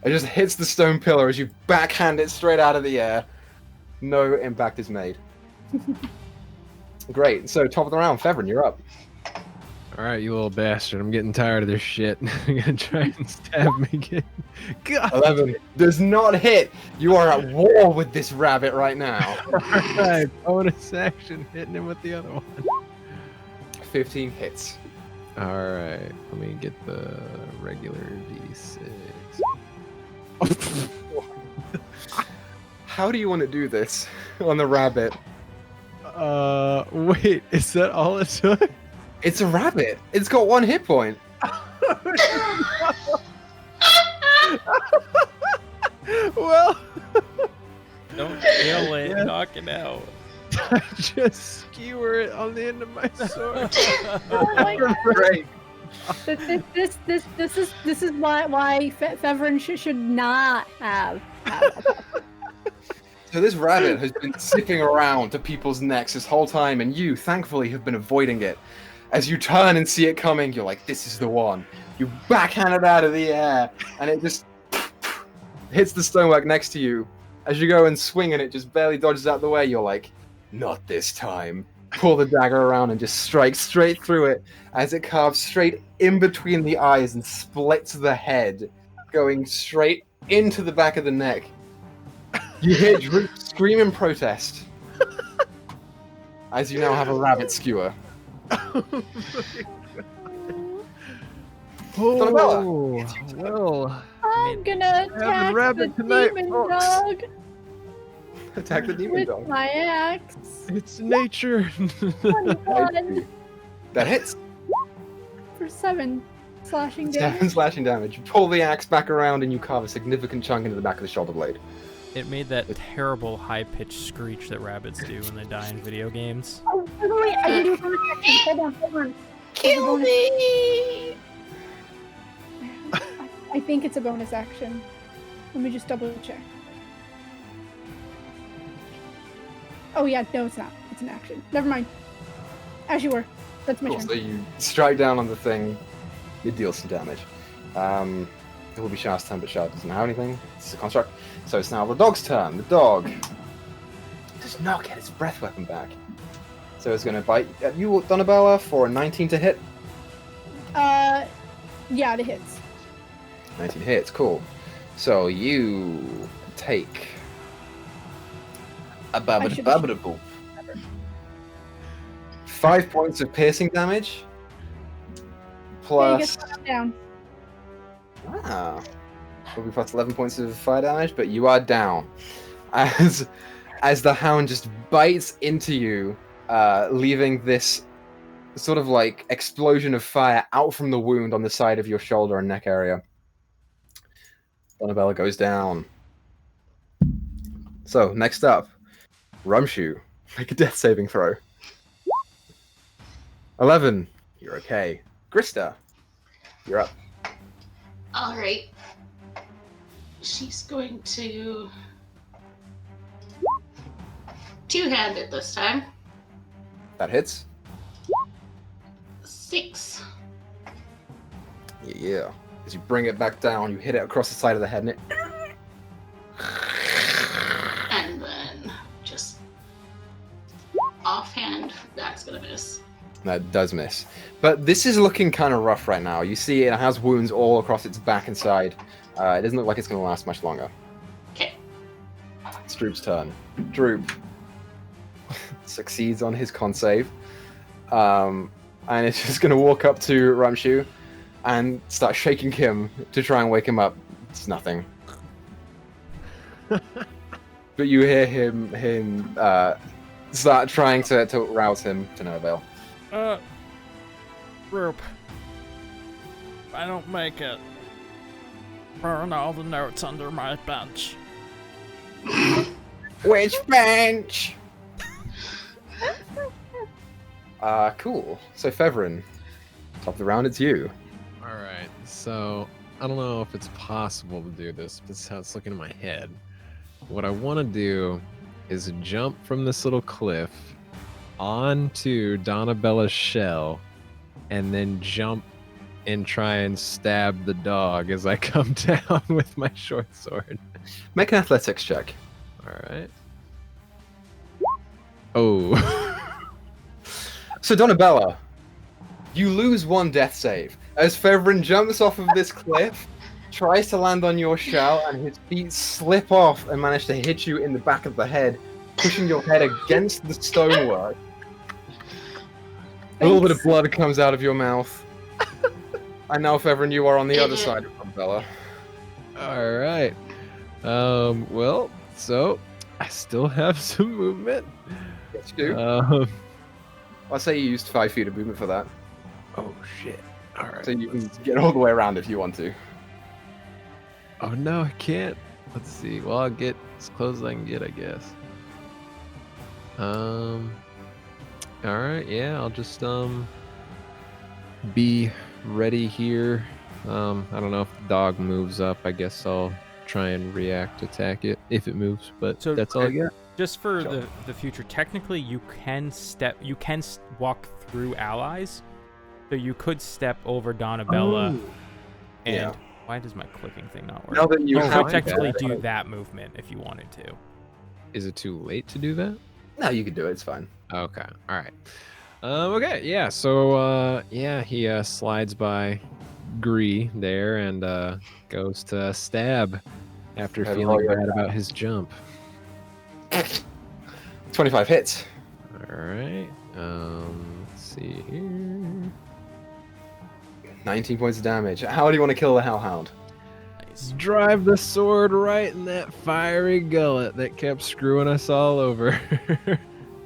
It just hits the stone pillar as you backhand it straight out of the air. No impact is made. Great. So, top of the round, Fevrin, you're up. Alright, you little bastard. I'm getting tired of this shit. You're gonna try and stab me again. God. 11 does not hit. You are at war with this rabbit right now. Alright, bonus action hitting him with the other one. 15 hits. Alright, let me get the regular D6. How do you want to do this on the rabbit? Wait, is that all it took? It's a rabbit. It's got 1 hit point. Well, Don't kill it. Yeah. Knock it out. I just skewer it on the end of my sword. Oh my god. Great. This is why Fevrin should not have. So this rabbit has been zipping around to people's necks this whole time, and you, thankfully, have been avoiding it. As you turn and see it coming, you're like, this is the one. You backhand it out of the air, and it just hits the stonework next to you. As you go and swing and it just barely dodges out the way, you're like, not this time. Pull the dagger around and just strike straight through it as it carves straight in between the eyes and splits the head, going straight into the back of the neck. You hear Droop scream in protest as you now have a rabbit skewer. Oh, well, I'm gonna attack rabbit the tonight, demon folks. dog Attack the demon with dog. my axe. it's nature. 21 That hits. for 7 slashing damage. 7 slashing damage. You pull the axe back around and you carve a significant chunk into the back of the shoulder blade. It made that terrible high-pitched screech that rabbits do when they die in video games. Oh, wait, I can do a bonus action. Hold on. Kill me! I think it's a bonus action. Let me just double check. Oh yeah, no, it's not. It's an action. Never mind. As you were. That's my Cool, turn. so you strike down on the thing, you deal some damage. It will be Shard's turn, but Shard doesn't have anything. It's a construct. So it's now the dog's turn. The dog does not get its breath weapon back. So it's going to bite at you, Donabella, for a 19 to hit. Yeah, it hits. 19 hits, cool. So you take a boop. 5 points of piercing damage. Yeah, you get Plus. shot down. Ah. Will be plus 11 points of fire damage, but you are down. As the hound just bites into you, leaving this sort of like explosion of fire out from the wound on the side of your shoulder and neck area. Donabella goes down. So, next up, Rumshoe. Make a death saving throw. 11. You're okay. Grista, you're up. All right. She's going to two-hand it this time. That hits. 6. Yeah. As you bring it back down, you hit it across the side of the head, and it. And then just offhand, that's gonna miss. That does miss. But this is looking kind of rough right now. You see it has wounds all across its back and side. It doesn't look like it's going to last much longer. Okay. It's Droop's turn. Droop succeeds on his con save. And it's just going to walk up to Rumshoe and start shaking him to try and wake him up. It's nothing. But you hear him start trying to rouse him to no avail. Droop. If I don't make it, burn all the notes under my bench. Which bench? Cool. So Fevrin, top of the round, it's you. Alright, so I don't know if it's possible to do this, but this is how it's looking in my head. What I want to do is jump from this little cliff onto Donabella's shell and then jump and try and stab the dog as I come down with my short sword. Make an athletics check. Alright. Oh. So Donabella, you lose one death save as Fevrin jumps off of this cliff, tries to land on your shell, and his feet slip off and manage to hit you in the back of the head, pushing your head against the stonework. A little bit of blood comes out of your mouth. And now, Fevrin, you are on the other side of Donabella. Alright. Well, so I still have some movement. Yes, you do. I'll say you used 5 feet of movement for that. Oh shit. Alright. So you can get all the way around if you want to. Oh no, I can't. Let's see. Well, I'll get as close as I can get, I guess. Alright, yeah, I'll just be ready here. I don't know if the dog moves up. I guess I'll try and react, attack it if it moves, but So, that's all I got. Just for Sure. the future, technically you can walk through allies, so you could step over Donabella. And Yeah. why does my clicking thing not work? Now that you You have could technically that- do that movement if you wanted to. Is it too late to do that? No, you can do it. It's fine. Okay, alright. Okay, yeah, so, yeah, he slides by Gree there and goes to stab after Okay, feeling roll your bad about his jump. 25 hits. Alright, let's see here. 19 points of damage. How do you want to kill the Hellhound? Nice. Drive the sword right in that fiery gullet that kept screwing us all over.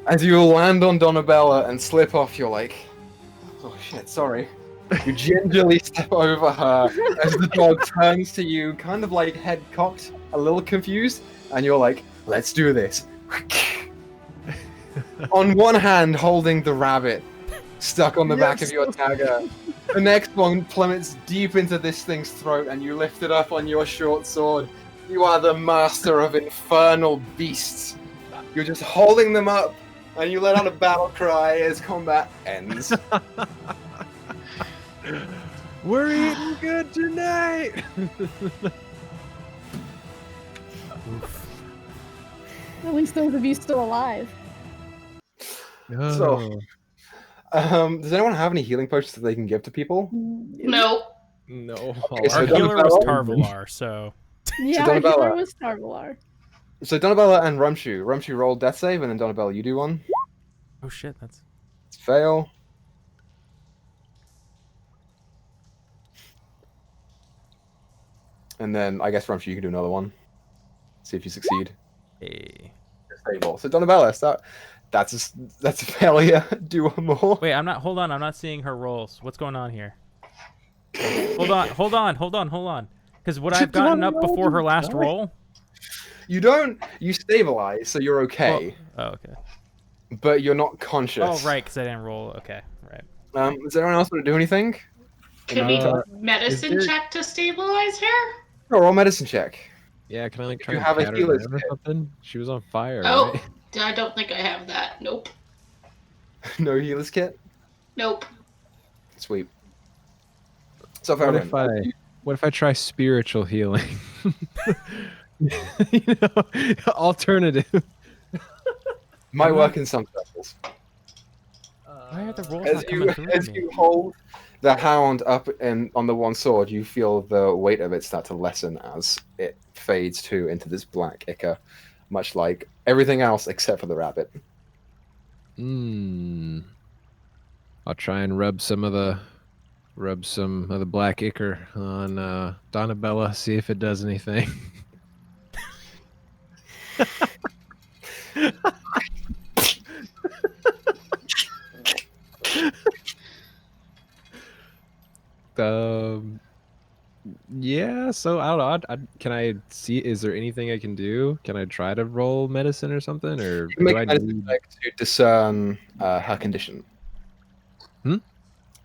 As you land on Donabella and slip off, you're like, oh shit, sorry. You gingerly step over her as the dog turns to you, kind of like head cocked, a little confused, and you're like, let's do this. On one hand, holding the rabbit stuck on the back of your tagger. The next one plummets deep into this thing's throat, and you lift it up on your short sword. You are the master of infernal beasts. You're just holding them up, and you let out a battle cry as combat ends. We're eating good tonight. At least those of you still alive. So, does anyone have any healing potions that they can give to people? No. No. Okay, so Our healer was Donabella- Tarvalar, so Yeah, Donabella- healer was Starvalar. So Donabella and Rumshu. Rumshu roll death save, and then Donabella, you do one. oh shit, that's Fail. And then I guess Rumshu, you can do another one. See if you succeed. a. Stable. So Donabella, that's a failure. Do one more. Wait, I'm not. Hold on, I'm not seeing her rolls. What's going on here? Hold on. Because would I have gotten up before her last roll? You don't. You stabilize, so you're okay. Oh, okay. But you're not conscious. Oh, right, because I didn't roll. Okay, right. Does anyone else want to do anything? Can we Uh, medicine is there- check to stabilize her? No, roll medicine check. Yeah, can I like try You and have a pat her healer's down or kit. something? She was on fire. Oh, Right? I don't think I have that. Nope. No healer's kit. Nope. Sweet. So What if I try spiritual healing? You know, alternative. might work in some circles. Why are the rolls As not coming through as me? you hold the hound up and on the one sword, you feel the weight of it start to lessen as it fades into this black ichor, much like everything else except for the rabbit. I'll try and rub some of the black ichor on Donabella, see if it does anything. Yeah, so I don't know. Can I see? Is there anything I can do? Can I try to roll medicine or something, or You can make do a I medicine need? check to discern her condition. Hmm?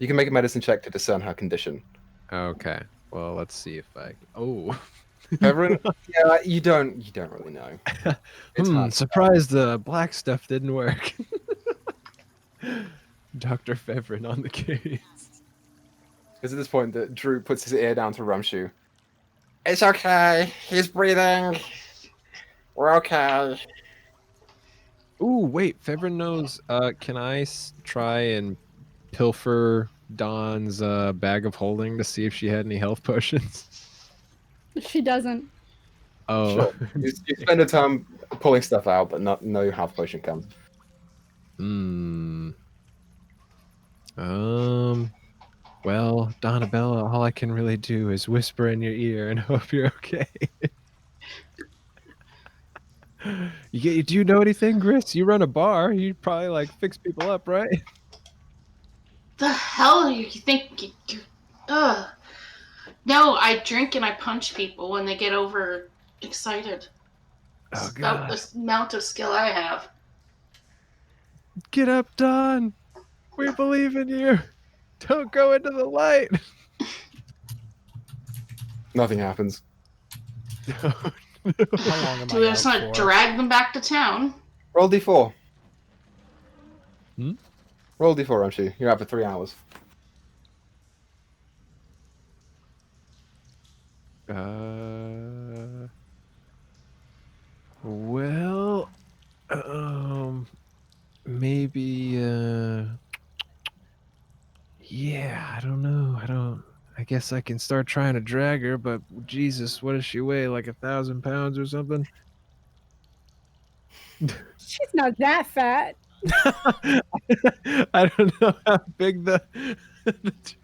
You can make a medicine check to discern her condition. Okay, well, let's see if I. Oh, Everyone, yeah, you don't really know. It's hard. surprised the black stuff didn't work. Dr. Fevrin on the case. Because at this point, Droop puts his ear down to Rumshu. It's okay. He's breathing. We're okay. Ooh, wait, Fevrin knows. Can I try and pilfer Dawn's bag of holding to see if she had any health potions? She doesn't. Oh, Sure. You spend a time pulling stuff out, but no health potion comes. Well, Donabella, all I can really do is whisper in your ear and hope you're okay. Do you know anything, Gris? You run a bar. You probably like fix people up, right? The hell are you think? Ugh. No, I drink and I punch people when they get over excited. Oh That's about God! the amount of skill I have. Get up, Dawn. We believe in you. Don't go into the light. Nothing happens. How long am Do we I just out want for? to drag them back to town? Roll d4. Hmm? Roll d4, Rumshu. You're out for 3 hours. Well, maybe, yeah, I don't know. I guess I can start trying to drag her, but Jesus, what does she weigh? Like 1,000 pounds or something? She's not that fat. I don't know how big the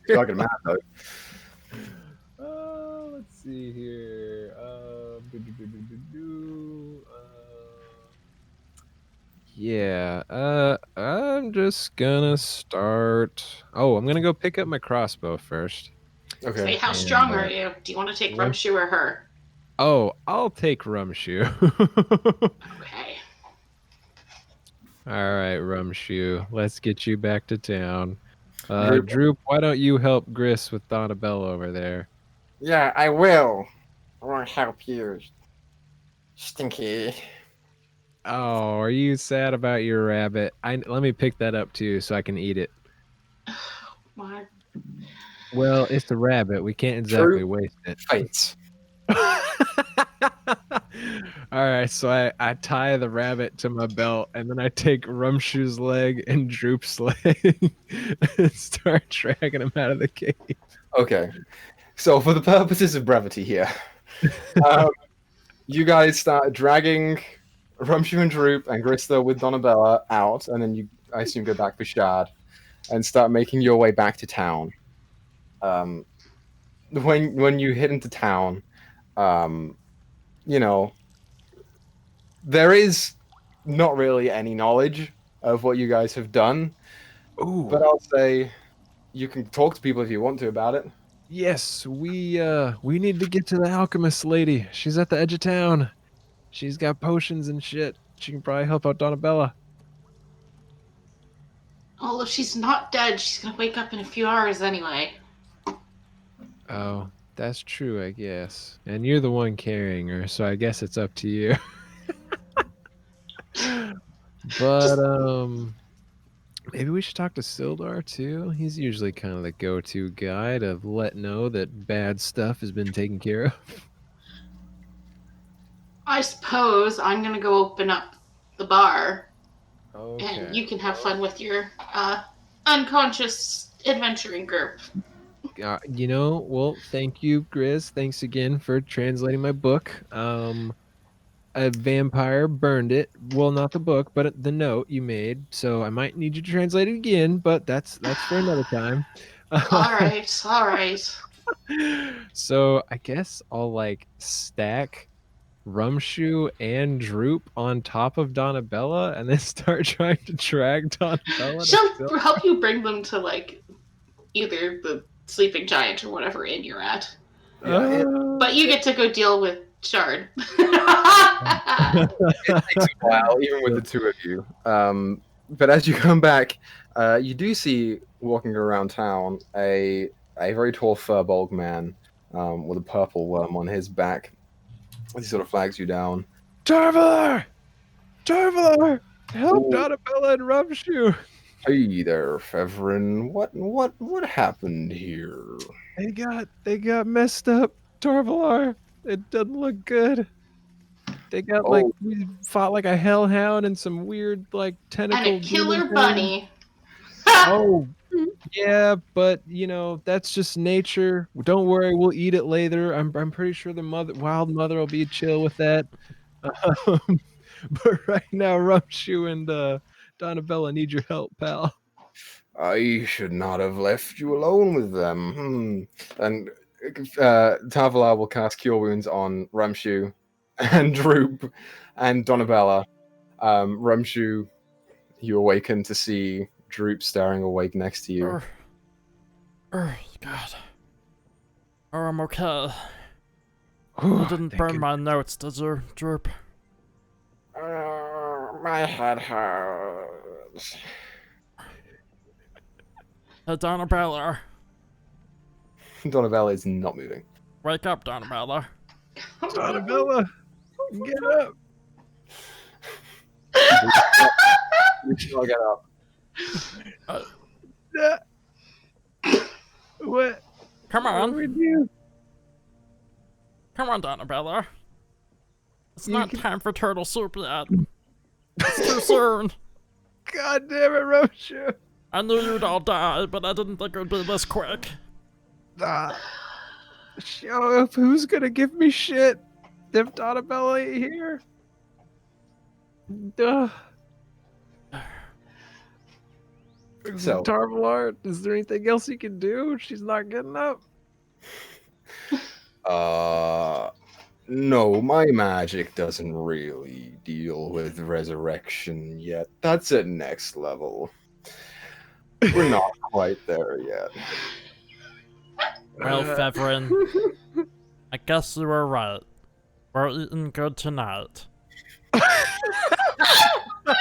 Talking math, though. let's see here. Yeah, I'm just gonna start. Oh, I'm gonna go pick up my crossbow first. Okay. Hey, how And, strong are you? Do you want to take what? Rumshu or her? Oh, I'll take Rumshoe. Okay. All right, Rumshoe, let's get you back to town. Droop. Droop, why don't you help Gris with Donabella over there? Yeah, I will. I want to help you. Stinky. Oh, are you sad about your rabbit? Let me pick that up too, so I can eat it. What? Well, it's a rabbit. We can't exactly True waste it. fates. All right, so I tie the rabbit to my belt, and then I take Rumshoe's leg and Droop's leg and start dragging him out of the cave. Okay, so for the purposes of brevity here, you guys start dragging Rumshoe and Droop and Grista with Donabella out, and then you, I assume, go back for Shard and start making your way back to town. When you hit into town, you know, there is not really any knowledge of what you guys have done, Ooh. but I'll say you can talk to people if you want to about it. Yes, we need to get to the alchemist lady. She's at the edge of town. She's got potions and shit. She can probably help out Donabella. Oh, if she's not dead, she's gonna wake up in a few hours anyway. Oh, that's true, I guess. And you're the one carrying her, so I guess it's up to you. But maybe we should talk to Sildar too. He's usually kind of the go-to guy to let know that bad stuff has been taken care of. I suppose I'm gonna go open up the bar, Okay. and you can have fun with your unconscious adventuring group. You know, well, thank you, Grizz. Thanks again for translating my book. A vampire burned it. Well, not the book, but the note you made. So I might need you to translate it again, but that's for another time. All right. So I guess I'll like stack Rumshoe and Droop on top of Donabella and then start trying to drag Donabella. She'll help you bring them to like either the sleeping giant or whatever inn you're at. Yeah, But you get to go deal with Shard. it takes a while, even with the two of you. But as you come back, you do see walking around town a very tall furbolg man with a purple worm on his back. He sort of flags you down. Tarvalar! Help Ooh. Donabella and Rumshoe! Hey there, Fevrin. What happened here? They got messed up, Tarvalar. It doesn't look good. They got like we fought like a hellhound and some weird like tentacle And a killer demon thing. bunny. Oh, yeah, but you know that's just nature. Don't worry, we'll eat it later. I'm pretty sure the wild mother will be chill with that. But right now, Rumshoe and Donabella need your help, pal. I should not have left you alone with them. And Tavalar will cast Cure Wounds on Rumshoe and Droop and Donabella. Rumshoe, you awaken to see Droop staring awake next to you. God. Oh, I'm okay. Ooh, You didn't burn my notes, did you, Droop? My head hurts. Donabella. Donabella is not moving. Wake up, Donabella. Donabella, get up! You shall get up. What? Come What on. do we do? Come on, Donabella. It's You not can- time for turtle soup yet. It's too soon. God damn it, Rumshoe! I knew you'd all die, but I didn't think it would be this quick. Show up. Who's gonna give me shit if Donabella ain't here? So- Tarvalar, is there anything else you can do? She's not getting up. No, my magic doesn't really deal with resurrection yet. That's at next level. We're not quite there yet. Well, Fevrin, I guess you were right. We're eating good tonight.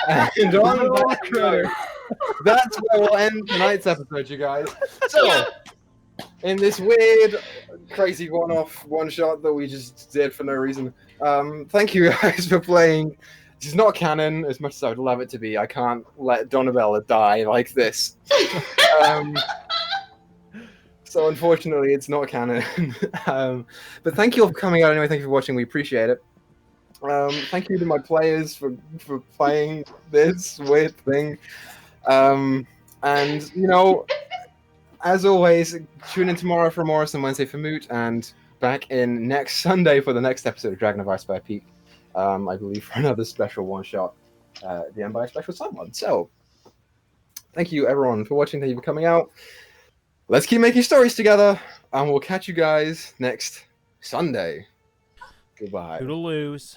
And on that note, that's where we'll end tonight's episode, you guys. So, in this weird, crazy one-off, one-shot that we just did for no reason, thank you guys for playing This is not canon, as much as I would love it to be. I can't let Donabella die like this. So unfortunately, it's not canon. But thank you all for coming out anyway. Thank you for watching. We appreciate it. Thank you to my players for playing this weird thing. And, you know, as always, tune in tomorrow for Morris and Wednesday for Moot, and back in next Sunday for the next episode of Dragon of Icespire Peak. I believe for another special one-shot, the end by a special someone. So, thank you everyone for watching. Thank you for coming out. Let's keep making stories together, and we'll catch you guys next Sunday. Goodbye. Toodaloos.